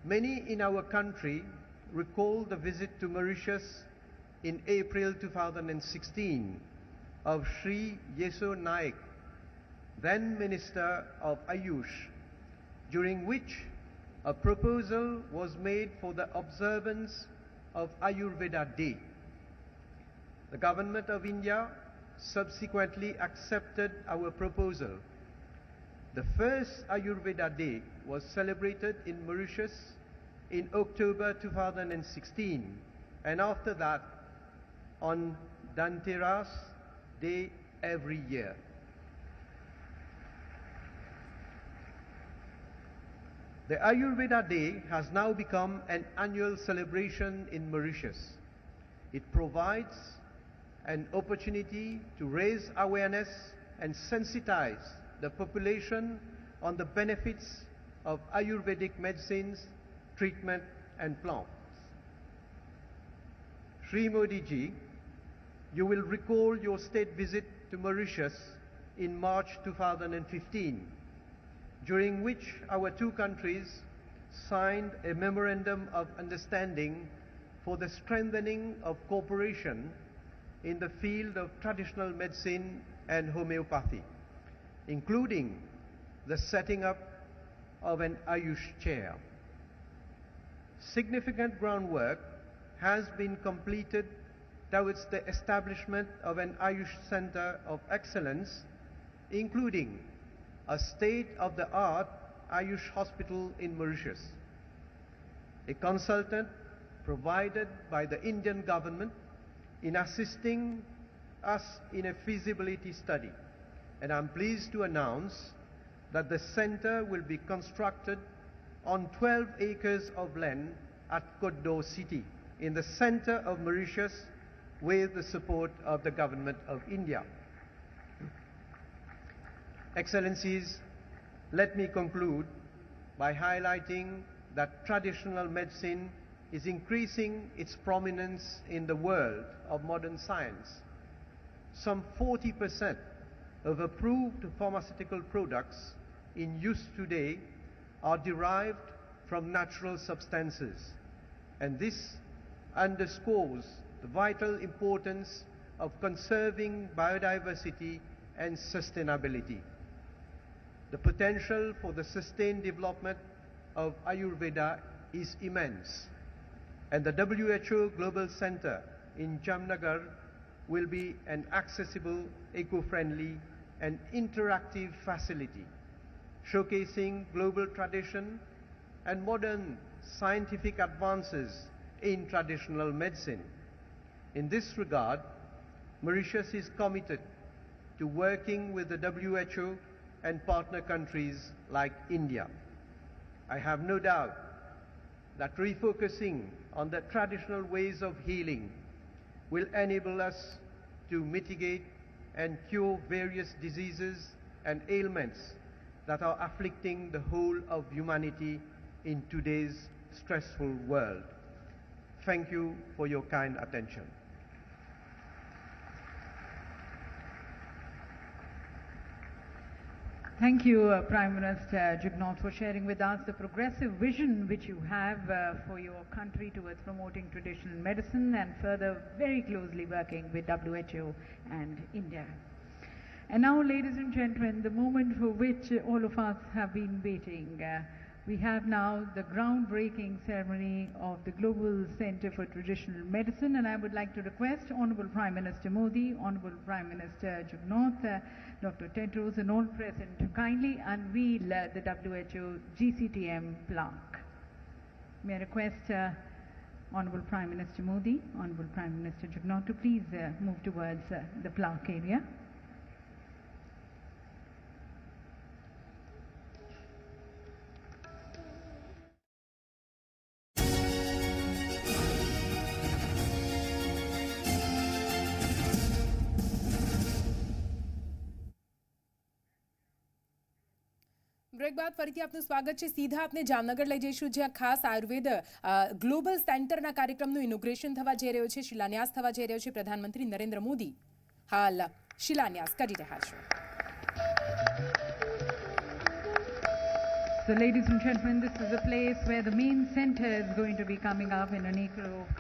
Many in our country recall the visit to Mauritius in April 2016 of Sri Yeso Naik, then Minister of Ayush, during which a proposal was made for the observance of Ayurveda Day. The Government of India subsequently accepted our proposal. The first Ayurveda Day was celebrated in Mauritius in October 2016, and after that on Dhanteras Day every year. The Ayurveda Day has now become an annual celebration in Mauritius. It provides an opportunity to raise awareness and sensitize the population on the benefits of Ayurvedic medicines, treatment and plants. Shri Modi ji, you will recall your state visit to Mauritius in March 2015, during which our 2 countries signed a memorandum of understanding for the strengthening of cooperation in the field of traditional medicine and homeopathy, including the setting up of an Ayush chair. Significant groundwork has been completed towards the establishment of an Ayush Center of Excellence, including a state-of-the-art Ayush hospital in Mauritius. A consultant provided by the Indian government in assisting us in a feasibility study, and I'm pleased to announce that the center will be constructed on 12 acres of land at Côte d'Or City in the center of Mauritius with the support of the Government of India. Excellencies, let me conclude by highlighting that traditional medicine is increasing its prominence in the world of modern science. Some 40% of approved pharmaceutical products in use today are derived from natural substances, and this underscores the vital importance of conserving biodiversity and sustainability. The potential for the sustained development of Ayurveda is immense, and the WHO Global Center in Jamnagar will be an accessible, eco-friendly and interactive facility showcasing global tradition and modern scientific advances in traditional medicine. In this regard, Mauritius is committed to working with the WHO and partner countries like India. I have no doubt that refocusing on the traditional ways of healing will enable us to mitigate and cure various diseases and ailments that are afflicting the whole of humanity in today's stressful world. Thank you for your kind attention. Thank you, Prime Minister Jugnauth, for sharing with us the progressive vision which you have for your country towards promoting traditional medicine and further very closely working with WHO and India. And now, ladies and gentlemen, the moment for which all of us have been waiting. We have now the groundbreaking ceremony of the Global Center for Traditional Medicine, and I would like to request Honorable Prime Minister Modi, Honorable Prime Minister Jugnauth, Dr. Tedros and all present to kindly unveil the WHO GCTM plaque. May I request Honorable Prime Minister Modi, Honorable Prime Minister Jugnauth to please move towards the plaque area. Break બાદ ફરીથી આપનું સ્વાગત છે. સીધા આપને જામનગર લઈ જઈશું, જ્યાં ખાસ આયુર્વેદ ગ્લોબલ સેન્ટરના કાર્યક્રમનું ઇનોગ્રેશન થવા જઈ રહ્યો છે, શિલાન્યાસ થવા જઈ રહ્યો છે. પ્રધાનમંત્રી નરેન્દ્ર મોદી હાલ શિલાન્યાસ કરી રહ્યા છે. So, ladies and gentlemen, this is a place where the main center is going to be coming up in an acre of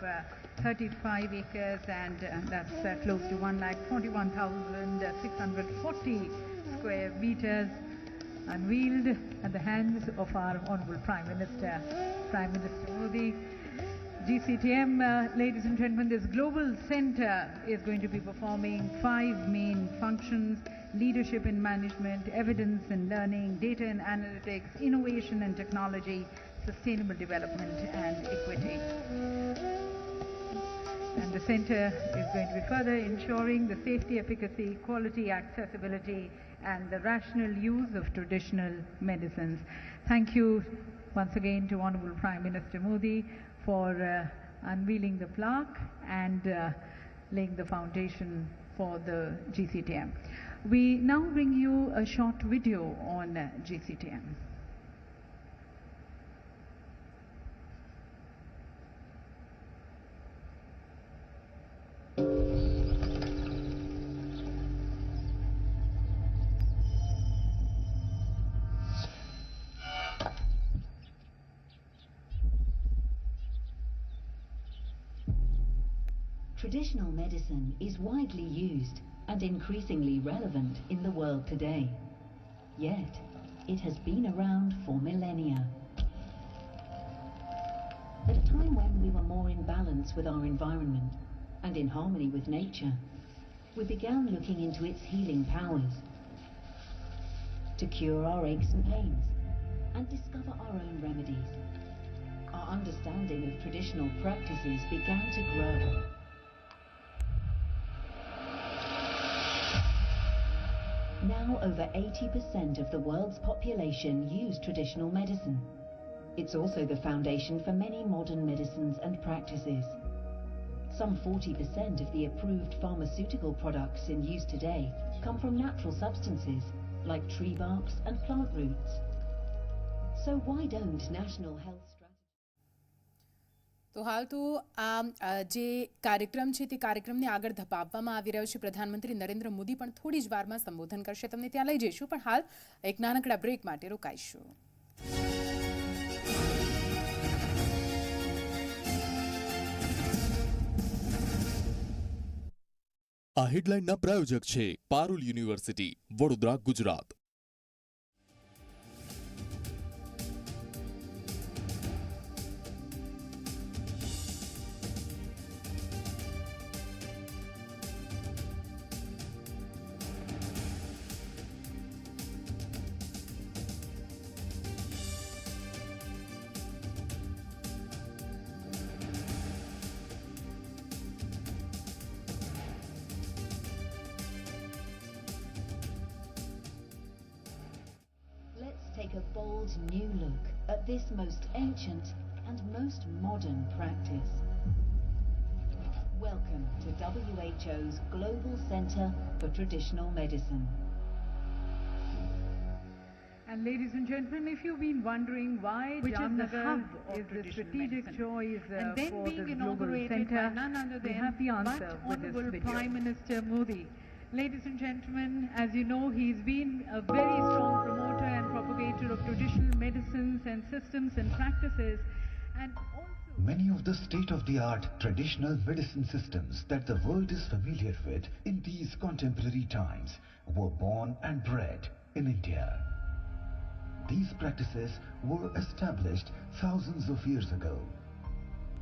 35 acres, and that's close to 141,640 square meters, unveiled at the hands of our Honorable Prime Minister Modi. GCTM, ladies and gentlemen, this global center is going to be performing 5 main functions: leadership in management, evidence and learning, data and analytics, innovation and technology, sustainable development and equity. And the center is going to be further ensuring the safety, efficacy, quality, accessibility and the rational use of traditional medicines. Thank you once again to Honorable Prime Minister Modi for unveiling the plaque and laying the foundation for the GCTM. We now bring you a short video on GCTM. Traditional medicine is widely used and increasingly relevant in the world today. Yet, it has been around for millennia. At a time when we were more in balance with our environment and in harmony with nature, we began looking into its healing powers to cure our aches and pains and discover our own remedies. Our understanding of traditional practices began to grow. Now over 80% of the world's population use traditional medicine. It's also the foundation for many modern medicines and practices. Some 40% of the approved pharmaceutical products in use today come from natural substances like tree barks and plant roots. So why don't national health તો હાલ તો આ જે કાર્યક્રમ છે તે કાર્યક્રમને આગળ ધપાવવામાં આવી રહ્યો છે. પ્રધાનમંત્રી નરેન્દ્ર મોદી પણ થોડી જ વારમાં સંબોધન કરશે, તમને ત્યાં લઈ જઈશું, પણ હાલ એક નાનકડા બ્રેક માટે રોકાઈશું. આ હેડલાઇનના પ્રાયોજક છે Parul university, Vadodara, Gujarat. Take a bold new look at this most ancient and most modern practice. Welcome to WHO's Global Center for Traditional Medicine. And Ladies and gentlemen, if you've been wondering why Jamnagar is the strategic choice for this global center, we have the answer with this video. Prime Minister Modi. Ladies and gentlemen, as you know, he's been a very strong promoter and propagator of traditional medicines and systems and practices, and also many of the state-of-the-art traditional medicine systems that the world is familiar with in these contemporary times were born and bred in India. These practices were established thousands of years ago.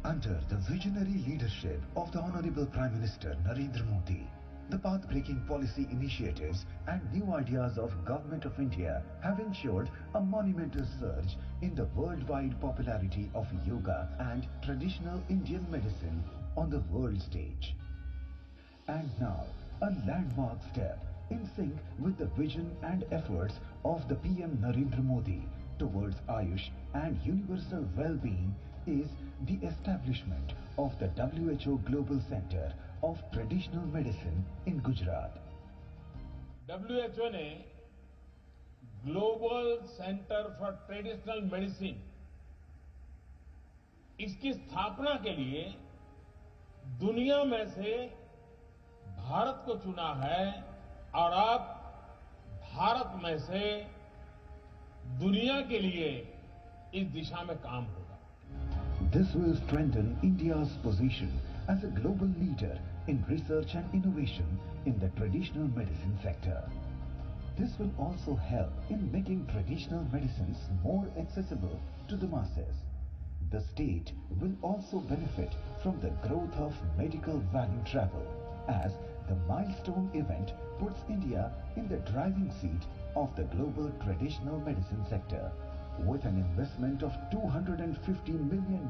Under the visionary leadership of the Honorable Prime Minister Narendra Modi, the path-breaking policy initiatives and new ideas of Government of India have ensured a monumental surge in the worldwide popularity of yoga and traditional Indian medicine on the world stage. And now, a landmark step in sync with the vision and efforts of the PM Narendra Modi towards Ayush and universal well-being is the establishment of the WHO Global Center of Traditional Medicine in Gujarat. WHO ने global centre for traditional medicine इसकी स्थापना के लिए दुनिया में से भारत को चुना है और अब भारत में से दुनिया के लिए इस दिशा में काम होगा. This will strengthen India's position as a global leader in research and innovation in the traditional medicine sector. This will also help in making traditional medicines more accessible to the masses. The state will also benefit from the growth of medical value travel, as the milestone event puts India in the driving seat of the global traditional medicine sector. With an investment of $250 million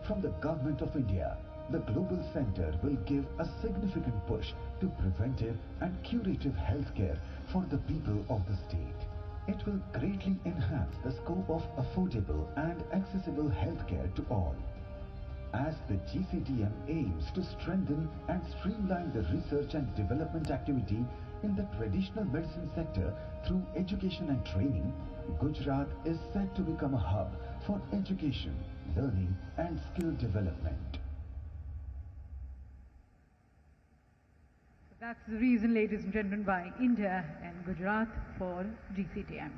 from the Government of India, the Global Center will give a significant push to preventive and curative healthcare for the people of the state. It will greatly enhance the scope of affordable and accessible healthcare to all. As the GCTM aims to strengthen and streamline the research and development activity in the traditional medicine sector through education and training, Gujarat is set to become a hub for education, learning and skill development. That's the reason, ladies and gentlemen, why India and Gujarat for GCTM.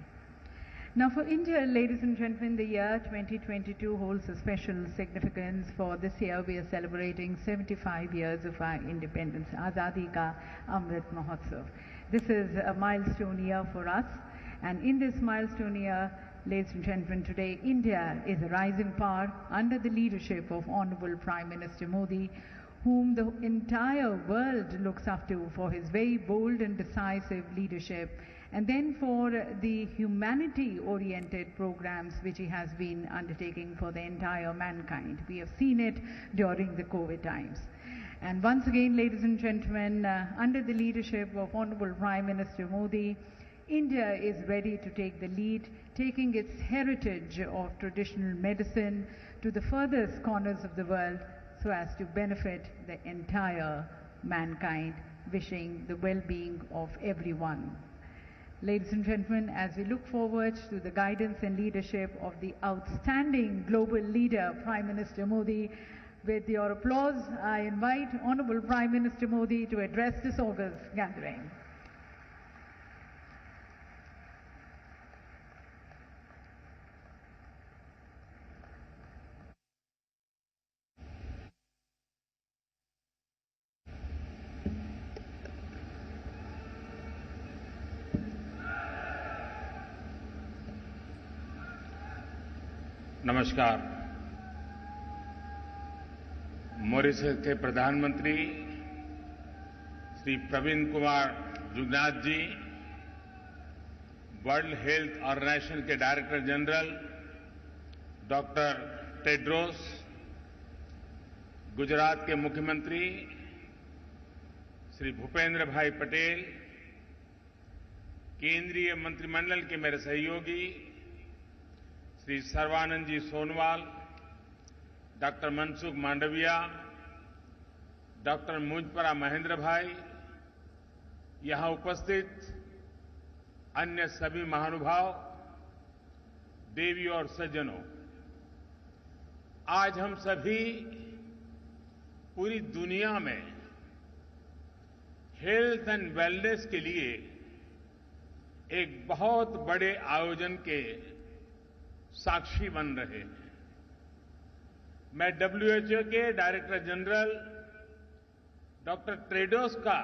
Now for India, ladies and gentlemen, the year 2022 holds a special significance. For this year, we are celebrating 75 years of our independence, Azadi Ka Amrit Mahotsav. This is a milestone year for us, and in this milestone year, ladies and gentlemen, today India is a rising power under the leadership of Honorable Prime Minister Modi, whom the entire world looks up to for his very bold and decisive leadership, and then for the humanity-oriented programs which he has been undertaking for the entire mankind. We have seen it during the COVID times. And once again, ladies and gentlemen, under the leadership of Honorable Prime Minister Modi, India is ready to take the lead, taking its heritage of traditional medicine to the furthest corners of the world so as to benefit the entire mankind, wishing the well-being of everyone. Ladies and gentlemen, as we look forward to the guidance and leadership of the outstanding global leader, Prime Minister Modi, with your applause, I invite Honorable Prime Minister Modi to address this august gathering. नमस्कार. Mauritius के प्रधानमंत्री श्री प्रवीण कुमार जुगनाथ जी, world health organisation के director general doctor Tedros, Gujarat के मुख्यमंत्री श्री भूपेंद्र भाई पटेल, केंद्रीय मंत्रिमंडल के मेरे सहयोगी श्री सर्बानंद जी सोनवाल, डॉक्टर मनसुख मांडविया, डॉक्टर मुझपरा महेंद्र भाई, यहां उपस्थित अन्य सभी महानुभाव, देवी और सज्जनों, आज हम सभी पूरी दुनिया में हेल्थ एंड वेलनेस के लिए एक बहुत बड़े आयोजन के साक्षी बन रहे हैं। मैं WHO के डायरेक्टर जनरल डॉक्टर टेड्रोस का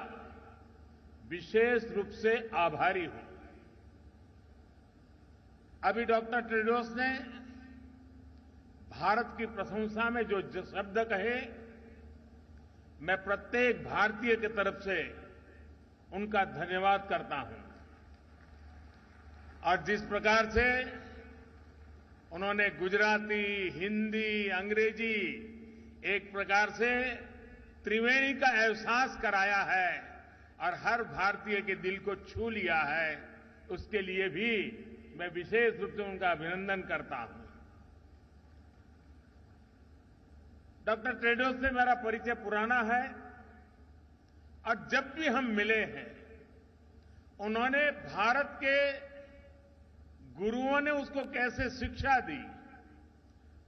विशेष रूप से आभारी हूं। अभी डॉक्टर टेड्रोस ने भारत की प्रशंसा में जो शब्द कहे, मैं प्रत्येक भारतीय की तरफ से उनका धन्यवाद करता हूं। और जिस प्रकार से उन्होंने गुजराती, हिंदी, अंग्रेजी एक प्रकार से त्रिवेणी का एहसास कराया है और हर भारतीय के दिल को छू लिया है, उसके लिए भी मैं विशेष रूप से उनका अभिनंदन करता हूं। डॉक्टर टेड्रोस से मेरा परिचय पुराना है और जब भी हम मिले हैं, उन्होंने भारत के गुरुओं ने उसको कैसे शिक्षा दी,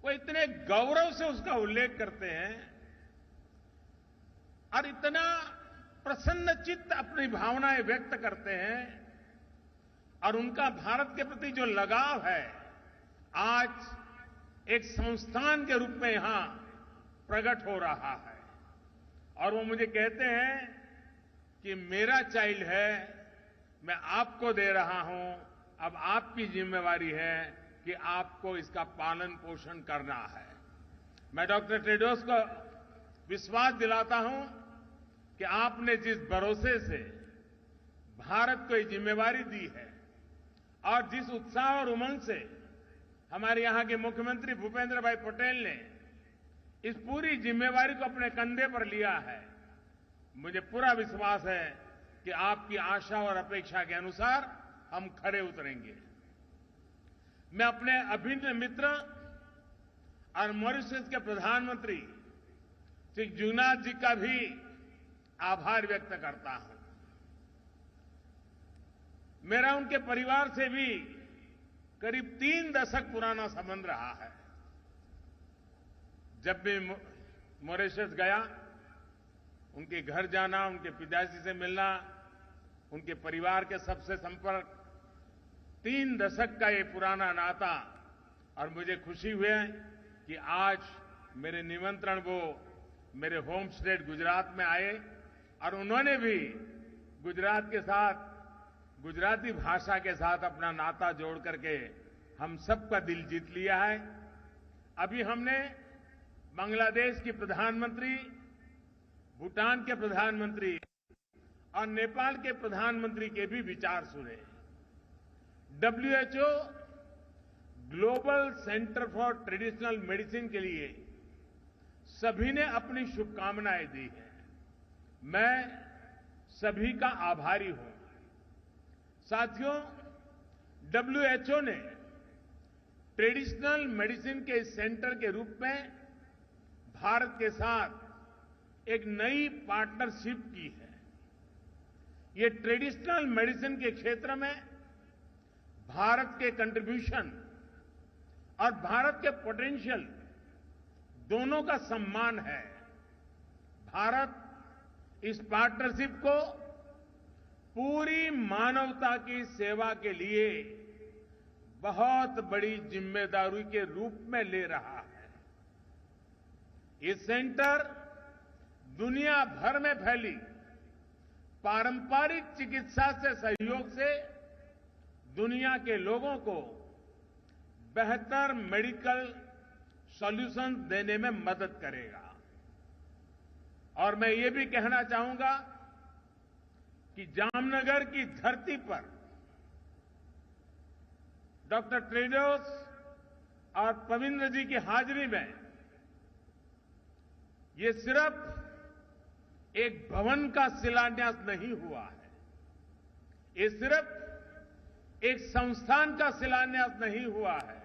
वो इतने गौरव से उसका उल्लेख करते हैं और इतना प्रसन्न चित्त अपनी भावनाएं व्यक्त करते हैं और उनका भारत के प्रति जो लगाव है, आज एक संस्थान के रूप में यहां प्रकट हो रहा है। और वो मुझे कहते हैं कि मेरा चाइल्ड है, मैं आपको दे रहा हूं, अब आपकी जिम्मेवारी है कि आपको इसका पालन पोषण करना है। मैं डॉक्टर टेड्रोस को विश्वास दिलाता हूं कि आपने जिस भरोसे से भारत को ये जिम्मेवारी दी है और जिस उत्साह और उमंग से हमारे यहां के मुख्यमंत्री भूपेंद्र भाई पटेल ने इस पूरी जिम्मेवारी को अपने कंधे पर लिया है, मुझे पूरा विश्वास है कि आपकी आशा और अपेक्षा के अनुसार हम खरे उतरेंगे। मैं अपने अभिन्न मित्र और मॉरिशस के प्रधानमंत्री श्री जुगनाथ जी का भी आभार व्यक्त करता हूं। मेरा उनके परिवार से भी करीब 3 दशक पुराना संबंध रहा है। जब भी मॉरिशस गया, उनके घर जाना, उनके पिताजी से मिलना, उनके परिवार के सबसे संपर्क, 3 दशक का ये पुराना नाता। और मुझे खुशी हुई कि आज मेरे निमंत्रण वो मेरे होम स्टेट गुजरात में आए और उन्होंने भी गुजरात के साथ, गुजराती भाषा के साथ अपना नाता जोड़ करके हम सबका दिल जीत लिया है। अभी हमने बांग्लादेश की प्रधानमंत्री, भूटान के प्रधानमंत्री और नेपाल के प्रधानमंत्री के भी विचार सुने। WHO global centre for traditional medicine के लिए सभी ने अपनी शुभकामनाएं दी हैं। मैं सभी का आभारी हूं। साथियों, WHO ने ट्रेडिशनल मेडिसिन के इस सेंटर के रूप में भारत के साथ एक नई पार्टनरशिप की है। ये ट्रेडिशनल मेडिसिन के क्षेत्र में भारत के कंट्रीब्यूशन और भारत के पोटेंशियल दोनों का सम्मान है। भारत इस पार्टनरशिप को पूरी मानवता की सेवा के लिए बहुत बड़ी जिम्मेदारी के रूप में ले रहा है। ये सेंटर दुनिया भर में फैली पारंपरिक चिकित्सा से सहयोग से दुनिया के लोगों को बेहतर मेडिकल सॉल्यूशन देने में मदद करेगा। और मैं ये भी कहना चाहूंगा कि जामनगर की धरती पर डॉक्टर टेड्रोस और पविंद्र जी की हाजिरी में ये सिर्फ एक भवन का शिलान्यास नहीं हुआ है, ये सिर्फ एक संस्थान का शिलान्यास नहीं हुआ है,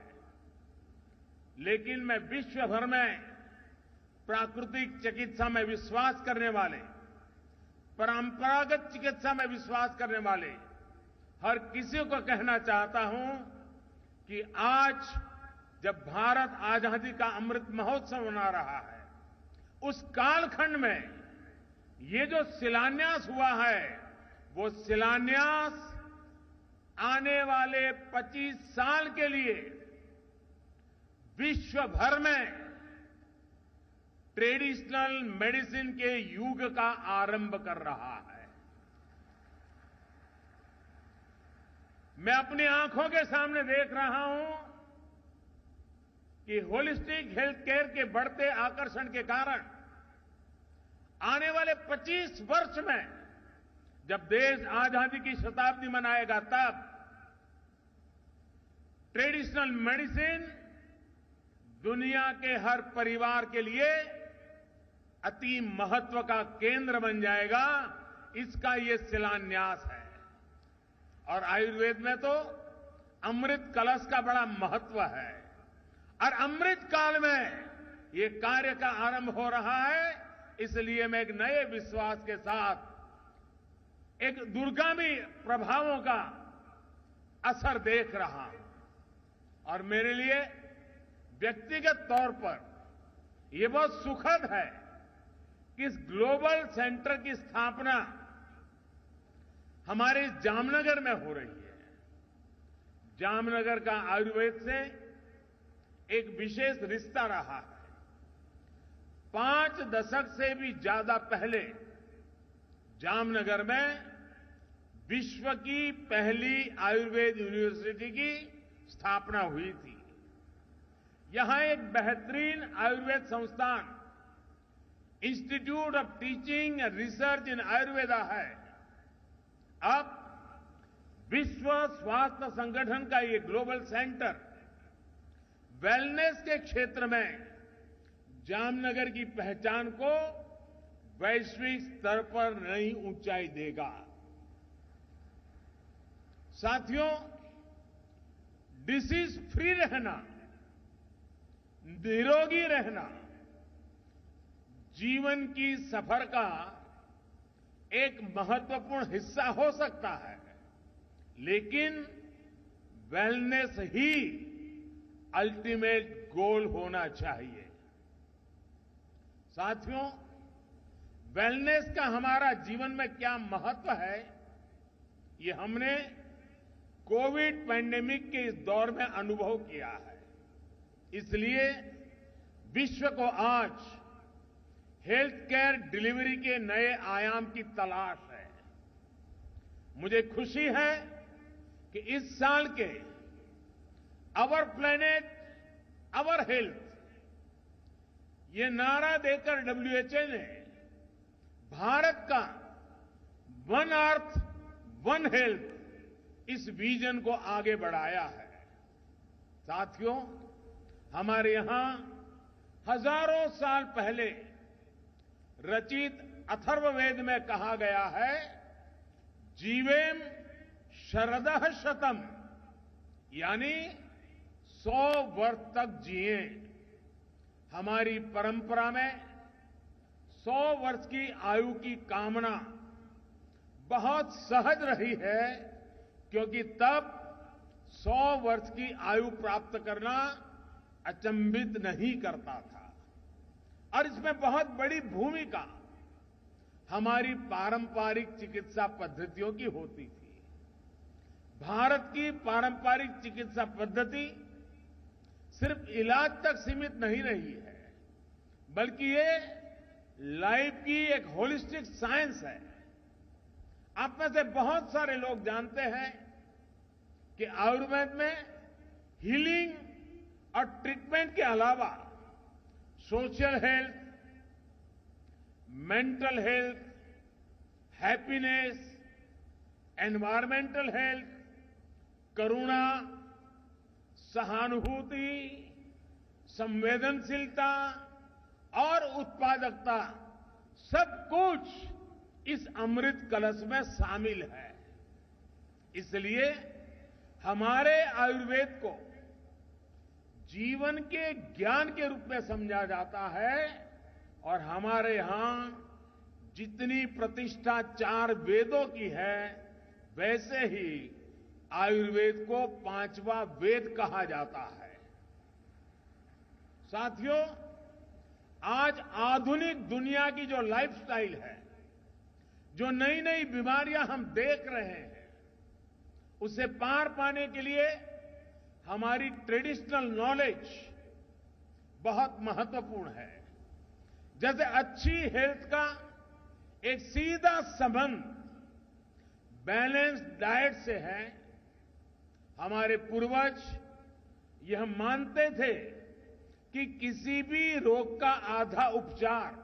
लेकिन मैं विश्व भर में प्राकृतिक चिकित्सा में विश्वास करने वाले, परंपरागत चिकित्सा में विश्वास करने वाले हर किसी को कहना चाहता हूं कि आज जब भारत आजादी का अमृत महोत्सव मना रहा है, उस कालखंड में ये जो शिलान्यास हुआ है, वो शिलान्यास आने वाले 25 साल के लिए विश्व भर में ट्रेडिशनल मेडिसिन के युग का आरंभ कर रहा है। मैं अपनी आंखों के सामने देख रहा हूं कि होलिस्टिक हेल्थ केयर के बढ़ते आकर्षण के कारण आने वाले 25 वर्ष में जब देश आजादी की शताब्दी मनाएगा, तब ट्रेडिशनल मेडिसिन दुनिया के हर परिवार के लिए अति महत्व का केंद्र बन जाएगा। इसका ये शिलान्यास है। और आयुर्वेद में तो अमृत कलश का बड़ा महत्व है और अमृत काल में ये कार्य का आरंभ हो रहा है। इसलिए मैं एक नए विश्वास के साथ एक दूरगामी प्रभावों का असर देख रहा हूं और मेरे लिए व्यक्तिगत तौर पर यह बहुत सुखद है कि इस ग्लोबल सेंटर की स्थापना हमारे जामनगर में हो रही है। जामनगर का आयुर्वेद से एक विशेष रिश्ता रहा है। 5 दशक से भी ज्यादा पहले जामनगर में विश्व की पहली आयुर्वेद यूनिवर्सिटी की स्थापना हुई थी। यहां एक बेहतरीन आयुर्वेद संस्थान institute of teaching and research इन आयुर्वेदा है। अब विश्व स्वास्थ्य संगठन का ये ग्लोबल सेंटर वेलनेस के क्षेत्र में जामनगर की पहचान को वैश्विक स्तर पर नई ऊंचाई देगा। साथियों, डिसीज फ्री रहना, निरोगी रहना जीवन की सफर का एक महत्वपूर्ण हिस्सा हो सकता है, लेकिन वेलनेस ही अल्टीमेट गोल होना चाहिए। साथियों, वेलनेस का हमारा जीवन में क्या महत्व है, ये हमने कोविड पैंडेमिक के इस दौर में अनुभव किया है। इसलिए विश्व को आज हेल्थ केयर डिलीवरी के नए आयाम की तलाश है। मुझे खुशी है कि इस साल के अवर प्लेनेट अवर हेल्थ ये नारा देकर डब्ल्यूएचओ ने भारत का वन अर्थ वन हेल्थ इस विजन को आगे बढ़ाया है। साथियों, हमारे यहां हजारों साल पहले रचित अथर्ववेद में कहा गया है, जीवेम शरदः शतम, यानी 100 वर्ष तक जिए। हमारी परंपरा में 100 वर्ष की आयु की कामना बहुत सहज रही है, क्योंकि तब 100 वर्ष की आयु प्राप्त करना अचंभित नहीं करता था। और इसमें बहुत बड़ी भूमिका हमारी पारंपरिक चिकित्सा पद्धतियों की होती थी। भारत की पारंपरिक चिकित्सा पद्धति सिर्फ इलाज तक सीमित नहीं रही है, बल्कि ये लाइफ की एक होलिस्टिक साइंस है। आप में से बहुत सारे लोग जानते हैं कि आयुर्वेद में हीलिंग और ट्रीटमेंट के अलावा social health, mental health, happiness, environmental health, करुणा, सहानुभूति, संवेदनशीलता और उत्पादकता सब कुछ इस अमृत कलश में शामिल है। इसलिए हमारे आयुर्वेद को जीवन के ज्ञान के रूप में समझा जाता है और हमारे यहां जितनी प्रतिष्ठा 4 वेदों की है, वैसे ही आयुर्वेद को 5वां वेद कहा जाता है। साथियों, आज आधुनिक दुनिया की जो लाइफस्टाइल है, जो नई नई बीमारियां हम देख रहे हैं, उसे पार पाने के लिए हमारी ट्रेडिशनल नॉलेज बहुत महत्वपूर्ण है। जैसे अच्छी हेल्थ का एक सीधा संबंध बैलेंस डाइट से है। हमारे पूर्वज यह मानते थे कि किसी भी रोग का आधा उपचार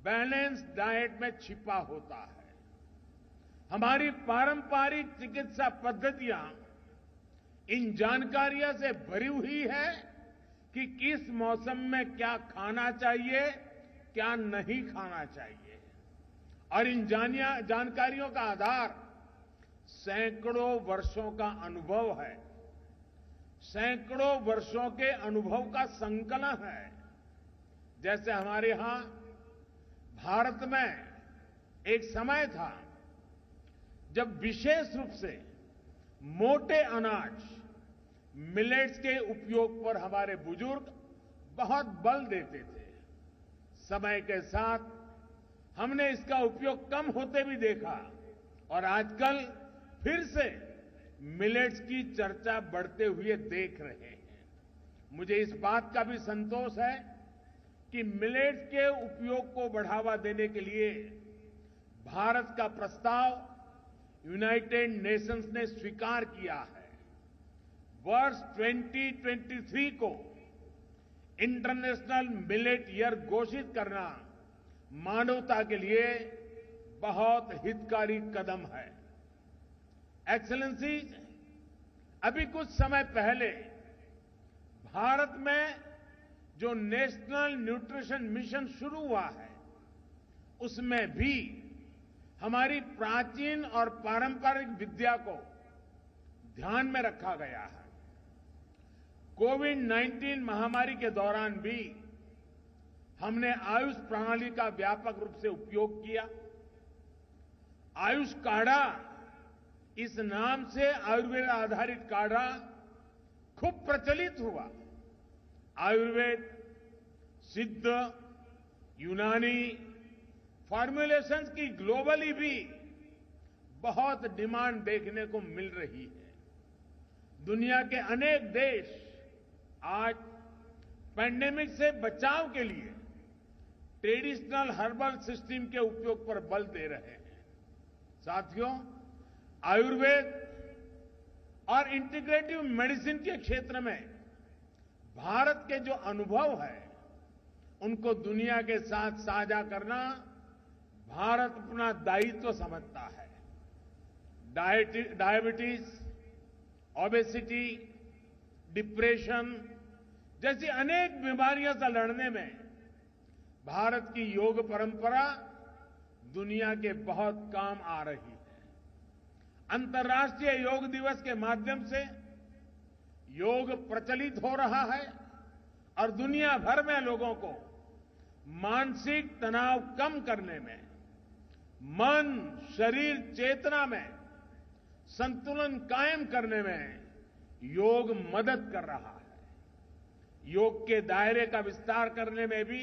बैलेंस डाइट में छिपा होता है। हमारी पारंपरिक चिकित्सा पद्धतियां इन जानकारियों से भरी हुई है कि किस मौसम में क्या खाना चाहिए, क्या नहीं खाना चाहिए, और इन जानकारियों का आधार सैकड़ों वर्षों का अनुभव है, सैकड़ों वर्षों के अनुभव का संकलन है। जैसे हमारे यहां भारत में एक समय था जब विशेष रूप से मोटे अनाज मिलेट्स के उपयोग पर हमारे बुजुर्ग बहुत बल देते थे। समय के साथ हमने इसका उपयोग कम होते भी देखा और आजकल फिर से मिलेट्स की चर्चा बढ़ते हुए देख रहे हैं। मुझे इस बात का भी संतोष है कि मिलेट्स के उपयोग को बढ़ावा देने के लिए भारत का प्रस्ताव यूनाइटेड नेशंस ने स्वीकार किया है। वर्ष 2023 को इंटरनेशनल मिलेट ईयर घोषित करना मानवता के लिए बहुत हितकारी कदम है। एक्सेलेंसी, अभी कुछ समय पहले भारत में जो नेशनल न्यूट्रिशन मिशन शुरू हुआ है, उसमें भी हमारी प्राचीन और पारंपरिक विद्या को ध्यान में रखा गया है। कोविड-19 महामारी के दौरान भी हमने आयुष प्रणाली का व्यापक रूप से उपयोग किया। आयुष काढ़ा, इस नाम से आयुर्वेद आधारित काढ़ा खूब प्रचलित हुआ। आयुर्वेद, सिद्ध, यूनानी फॉर्मुलेशंस की ग्लोबली भी बहुत डिमांड देखने को मिल रही है। दुनिया के अनेक देश आज पैंडेमिक से बचाव के लिए ट्रेडिशनल हर्बल सिस्टम के उपयोग पर बल दे रहे हैं। साथियों, आयुर्वेद और इंटीग्रेटिव मेडिसिन के क्षेत्र में भारत के जो अनुभव है, उनको दुनिया के साथ साझा करना भारत अपना दायित्व समझता है। डायबिटीज, ओबेसिटी, डिप्रेशन जैसी अनेक बीमारियों से लड़ने में भारत की योग परंपरा दुनिया के बहुत काम आ रही है। अंतर्राष्ट्रीय योग दिवस के माध्यम से योग प्रचलित हो रहा है और दुनिया भर में लोगों को मानसिक तनाव कम करने में, मन, शरीर, चेतना में संतुलन कायम करने में योग मदद कर रहा है। योग के दायरे का विस्तार करने में भी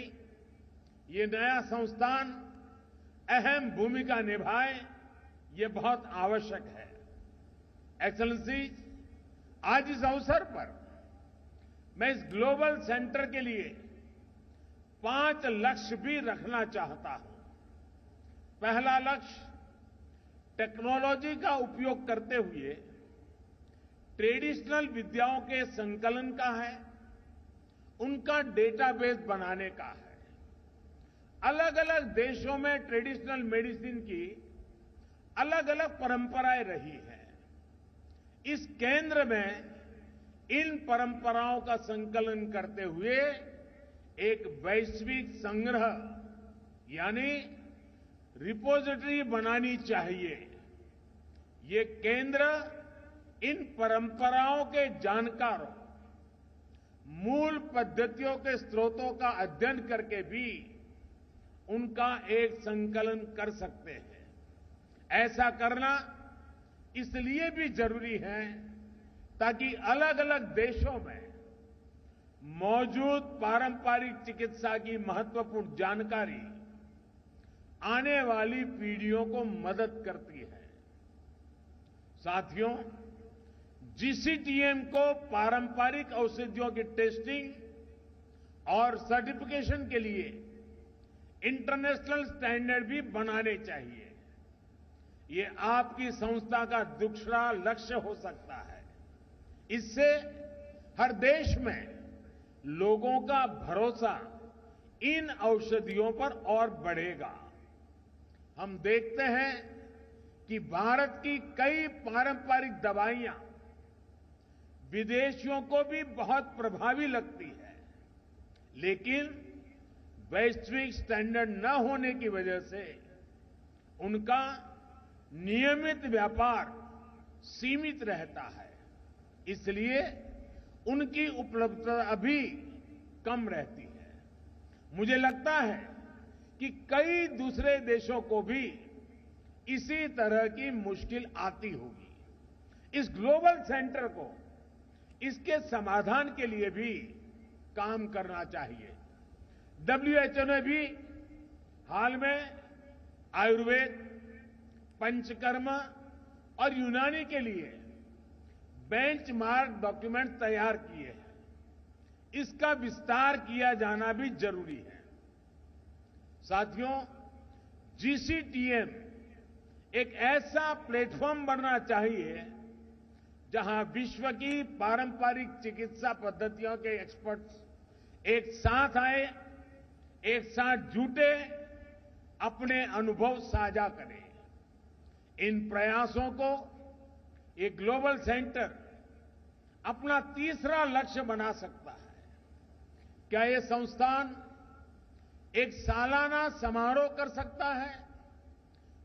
ये नया संस्थान अहम भूमिका निभाए, ये बहुत आवश्यक है। एक्सेलेंसी, आज इस अवसर पर मैं इस ग्लोबल सेंटर के लिए 5 लक्ष्य भी रखना चाहता हूं। पहला लक्ष्य टेक्नोलॉजी का उपयोग करते हुए ट्रेडिशनल विद्याओं के संकलन का है, उनका डेटाबेस बनाने का है। अलग अलग देशों में ट्रेडिशनल मेडिसिन की अलग अलग परंपराएं रही हैं। इस केंद्र में इन परंपराओं का संकलन करते हुए एक वैश्विक संग्रह यानी रिपोजिटरी बनानी चाहिए। ये केंद्र इन परंपराओं के जानकारों, मूल पद्धतियों के स्रोतों का अध्ययन करके भी उनका एक संकलन कर सकते हैं। ऐसा करना इसलिए भी जरूरी है ताकि अलग अलग देशों में मौजूद पारंपरिक चिकित्सा की महत्वपूर्ण जानकारी आने वाली पीढ़ियों को मदद करती है। साथियों, जीसीटीएम को पारंपरिक औषधियों की टेस्टिंग और सर्टिफिकेशन के लिए इंटरनेशनल स्टैंडर्ड भी बनाने चाहिए। ये आपकी संस्था का दूसरा लक्ष्य हो सकता है। इससे हर देश में लोगों का भरोसा इन औषधियों पर और बढ़ेगा। हम देखते हैं कि भारत की कई पारंपरिक दवाइयां विदेशियों को भी बहुत प्रभावी लगती है, लेकिन वैश्विक स्टैंडर्ड न होने की वजह से उनका नियमित व्यापार सीमित रहता है। इसलिए उनकी उपलब्धता अभी कम रहती है। मुझे लगता है कि कई दूसरे देशों को भी इसी तरह की मुश्किल आती होगी। इस ग्लोबल सेंटर को इसके समाधान के लिए भी काम करना चाहिए। WHO ने भी हाल में आयुर्वेद, पंचकर्म और यूनानी के लिए बेंचमार्क डॉक्यूमेंट तैयार किए हैं। इसका विस्तार किया जाना भी जरूरी है। साथियों, जीसीटीएम एक ऐसा प्लेटफॉर्म बनना चाहिए जहां विश्व की पारंपरिक चिकित्सा पद्धतियों के एक्सपर्ट्स एक साथ आए, एक साथ जुटे, अपने अनुभव साझा करें। इन प्रयासों को एक ग्लोबल सेंटर अपना तीसरा लक्ष्य बना सकता है। क्या ये संस्थान एक सालाना समारोह कर सकता है?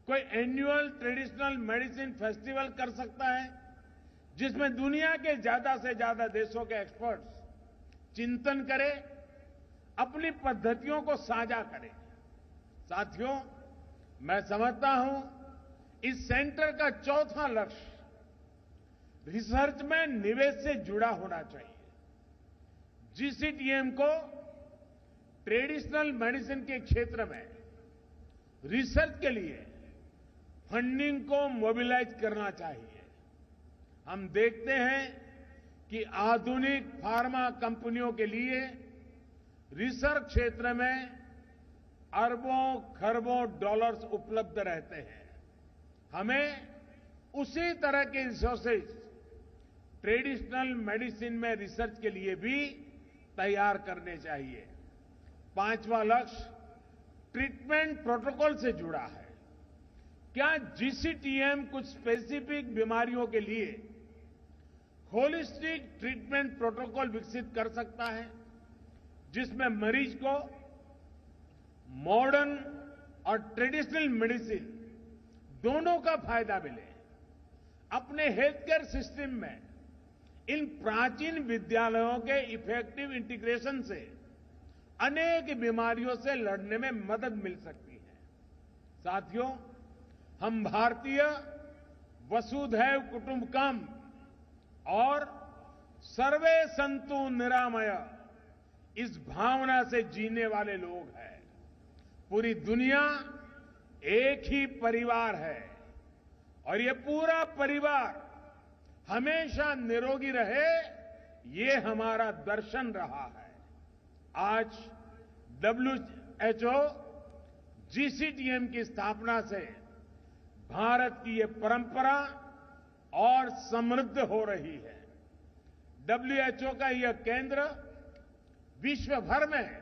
कोई एनुअल ट्रेडिशनल मेडिसिन फेस्टिवल कर सकता है, जिसमें दुनिया के ज्यादा से ज्यादा देशों के एक्सपर्ट्स चिंतन करें, अपनी पद्धतियों को साझा करें। साथियों, मैं समझता हूं इस सेंटर का चौथा लक्ष्य रिसर्च में निवेश से जुड़ा होना चाहिए। जीसीटीएम को ट्रेडिशनल मेडिसिन के क्षेत्र में रिसर्च के लिए फंडिंग को मोबिलाइज करना चाहिए। हम देखते हैं कि आधुनिक फार्मा कंपनियों के लिए रिसर्च क्षेत्र में अरबों खरबों डॉलर्स उपलब्ध रहते हैं। हमें उसी तरह के रिसोर्सेज ट्रेडिशनल मेडिसिन में रिसर्च के लिए भी तैयार करने चाहिए। पांचवा लक्ष्य ट्रीटमेंट प्रोटोकॉल से जुड़ा है। क्या जीसीटीएम कुछ स्पेसिफिक बीमारियों के लिए होलिस्टिक ट्रीटमेंट प्रोटोकॉल विकसित कर सकता है, जिसमें मरीज को मॉडर्न और ट्रेडिशनल मेडिसिन दोनों का फायदा मिले। अपने हेल्थ केयर सिस्टम में इन प्राचीन विद्यालयों के इफेक्टिव इंटीग्रेशन से अनेक बीमारियों से लड़ने में मदद मिल सकती है। साथियों, हम भारतीय वसुधैव कुटुंबकम और सर्वे संतु निरामय इस भावना से जीने वाले लोग हैं। पूरी दुनिया एक ही परिवार है और ये पूरा परिवार हमेशा निरोगी रहे, ये हमारा दर्शन रहा है। आज WHO जीसीटीएम की स्थापना से भारत की ये परंपरा और समृद्ध हो रही है। WHO का यह केंद्र विश्व भर में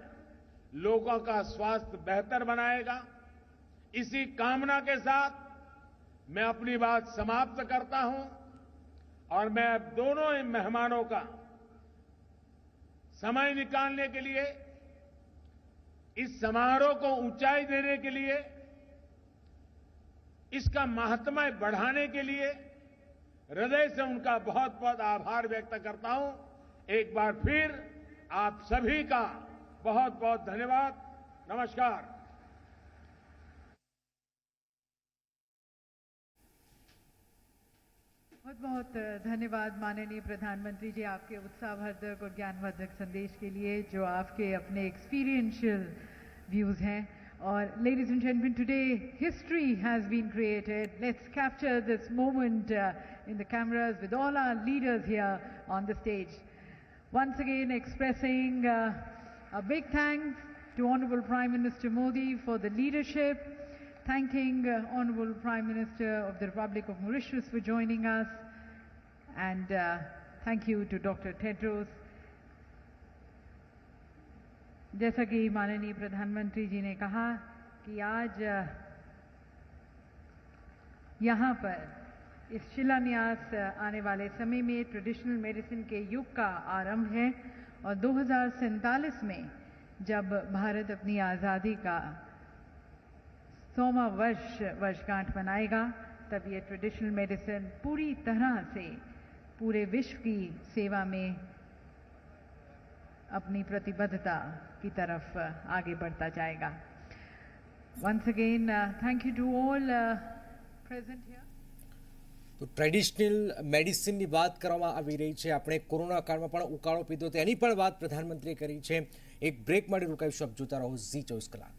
लोगों का स्वास्थ्य बेहतर बनाएगा। इसी कामना के साथ मैं अपनी बात समाप्त करता हूं और मैं अब दोनों ही मेहमानों का समय निकालने के लिए, इस समारोह को ऊंचाई देने के लिए, इसका महात्म्य बढ़ाने के लिए हृदय से उनका बहुत बहुत आभार व्यक्त करता हूं। एक बार फिर आप सभी का बहुत बहुत धन्यवाद। नमस्कार। बहुत बहुत धन्यवाद माननीय प्रधानमंत्री जी आपके उत्साहवर्धक और ज्ञानवर्धक संदेश के लिए जो आपके अपने एक्सपीरियंशियल व्यूज़ हैं. और ladies and gentlemen, today history has been created. Let's capture this moment in the cameras with all our leaders here on the stage. Once again expressing a big thanks to Honorable Prime Minister Modi for the leadership. Thanking Honorable Prime Minister of the Republic of Mauritius for joining us, and thank you to Dr. Tedros. जैसा कि माननीय प्रधानमंत्री जी ने कहा कि आज यहाँ पर इस शिलान्यास आने वाले समय में ट्रेडिशनल मेडिसिन के युग का आरंभ है और 2047 में जब भारत अपनी आज़ादी का 100वां वर्षगांठ मनाएगा तब ये ट्रेडिशनल मेडिसिन पूरी तरह से पूरे विश्व की सेवा में अपनी प्रतिबद्धता की तरफ आगे बढ़ता जाएगा. Once again, thank you to all present here. તો ટ્રેડિશનલ મેડિસિનની વાત કરવામાં આવી રહી છે. આપણે કોરોના કાળમાં પણ ઉકાળો પીધો તો એની પણ વાત પ્રધાનમંત્રીએ કરી છે. એક બ્રેક માટે રોકાઈશું. આપ જોતા રહો ઝી24 કલાક.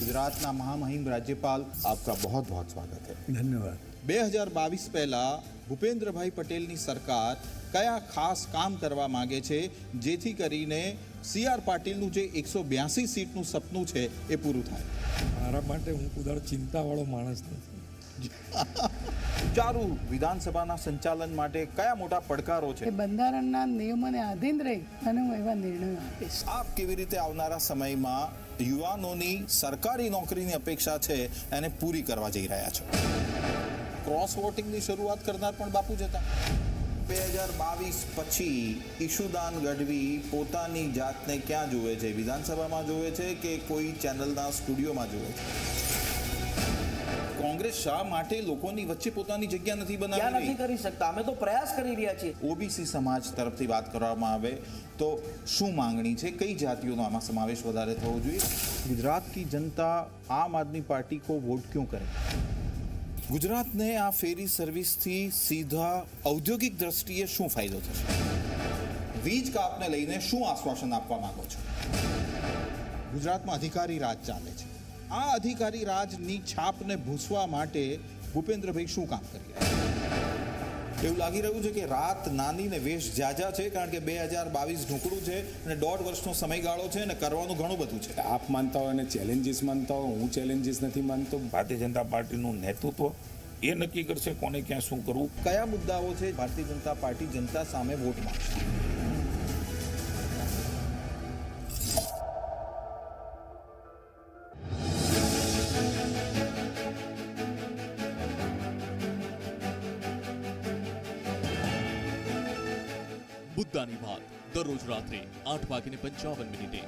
ગુજરાતના મહામહિમ રાજ્યપાલ આપકા बहुत बहुत स्वागत है. ધન્યવાદ. 2022 પહેલા ભૂપેન્દ્રભાઈ પટેલની સરકાર કયા ખાસ કામ કરવા માંગે છે જેથી કરીને સીઆર પાટીલનું જે 182 સીટનું સપનું છે એ પૂરું થાય? મારા માટે હું કુદાળ ચિંતાવાળો માણસ નથી. ચારુ વિધાનસભાના સંચાલન માટે કયા મોટા પડકારો છે? બંધારણના નિયમોને આધીન રહી અને હું એવા નિર્ણયો આપીશ. આપ કેવી રીતે આવનારા સમયમાં યુવાનોની સરકારી નોકરીની અપેક્ષા છે એને પૂરી કરવા જઈ રહ્યા છો? ક્રોસ વોટિંગની શરૂઆત કરનાર પણ બાપુ જ હતા. 2022 પછી ઈશુદાન ગઢવી પોતાની જાતને ક્યાં જુએ છે? વિધાનસભામાં જુએ છે કે કોઈ ચેનલના સ્ટુડિયોમાં જુએ છે? કોંગ્રેસ શા માટે લોકોની વચ્ચે પોતાની જગ્યા નથી બનાવી નથી કરી શકતા? અમે તો પ્રયાસ કરી રહ્યા છીએ. ઓબીસી સમાજ તરફથી વાત કરવામાં આવે તો શું માંગણી છે? કઈ જાતિઓનો આમાં સમાવેશ વધારે થવો જોઈએ? गुजरात की जनता आम आदमी पार्टी को वोट क्यों करे? ગુજરાતને આ ફેરી સર્વિસથી સીધા ઔદ્યોગિક દ્રષ્ટિએ શું ફાયદો થશે? વીજ કાપને લઈને શું આશ્વાસન આપવા માંગો છો? ગુજરાતમાં અધિકારી રાજ ચાલે છે. આ અધિકારી રાજની છાપને ભૂસવા માટે ભૂપેન્દ્રભાઈ શું કામ કરી રહ્યા છે? એવું લાગી રહ્યું છે કે રાત નાની ને વેશ જાજા છે, કારણ કે 2022 ઢુકડું છે અને 1.5 વર્ષનો સમયગાળો છે અને કરવાનું ઘણું બધું છે. આપ માનતા હોય અને ચેલેન્જીસ માનતા હોય, હું ચેલેન્જીસ નથી માનતો. ભારતીય જનતા પાર્ટીનું નેતૃત્વ એ નક્કી કરશે કોને ક્યાં શું કરવું. કયા મુદ્દાઓ છે ભારતીય જનતા પાર્ટી જનતા સામે વોટ માંગશે? મુદ્દાની વાત દરરોજ રાત્રે 8:55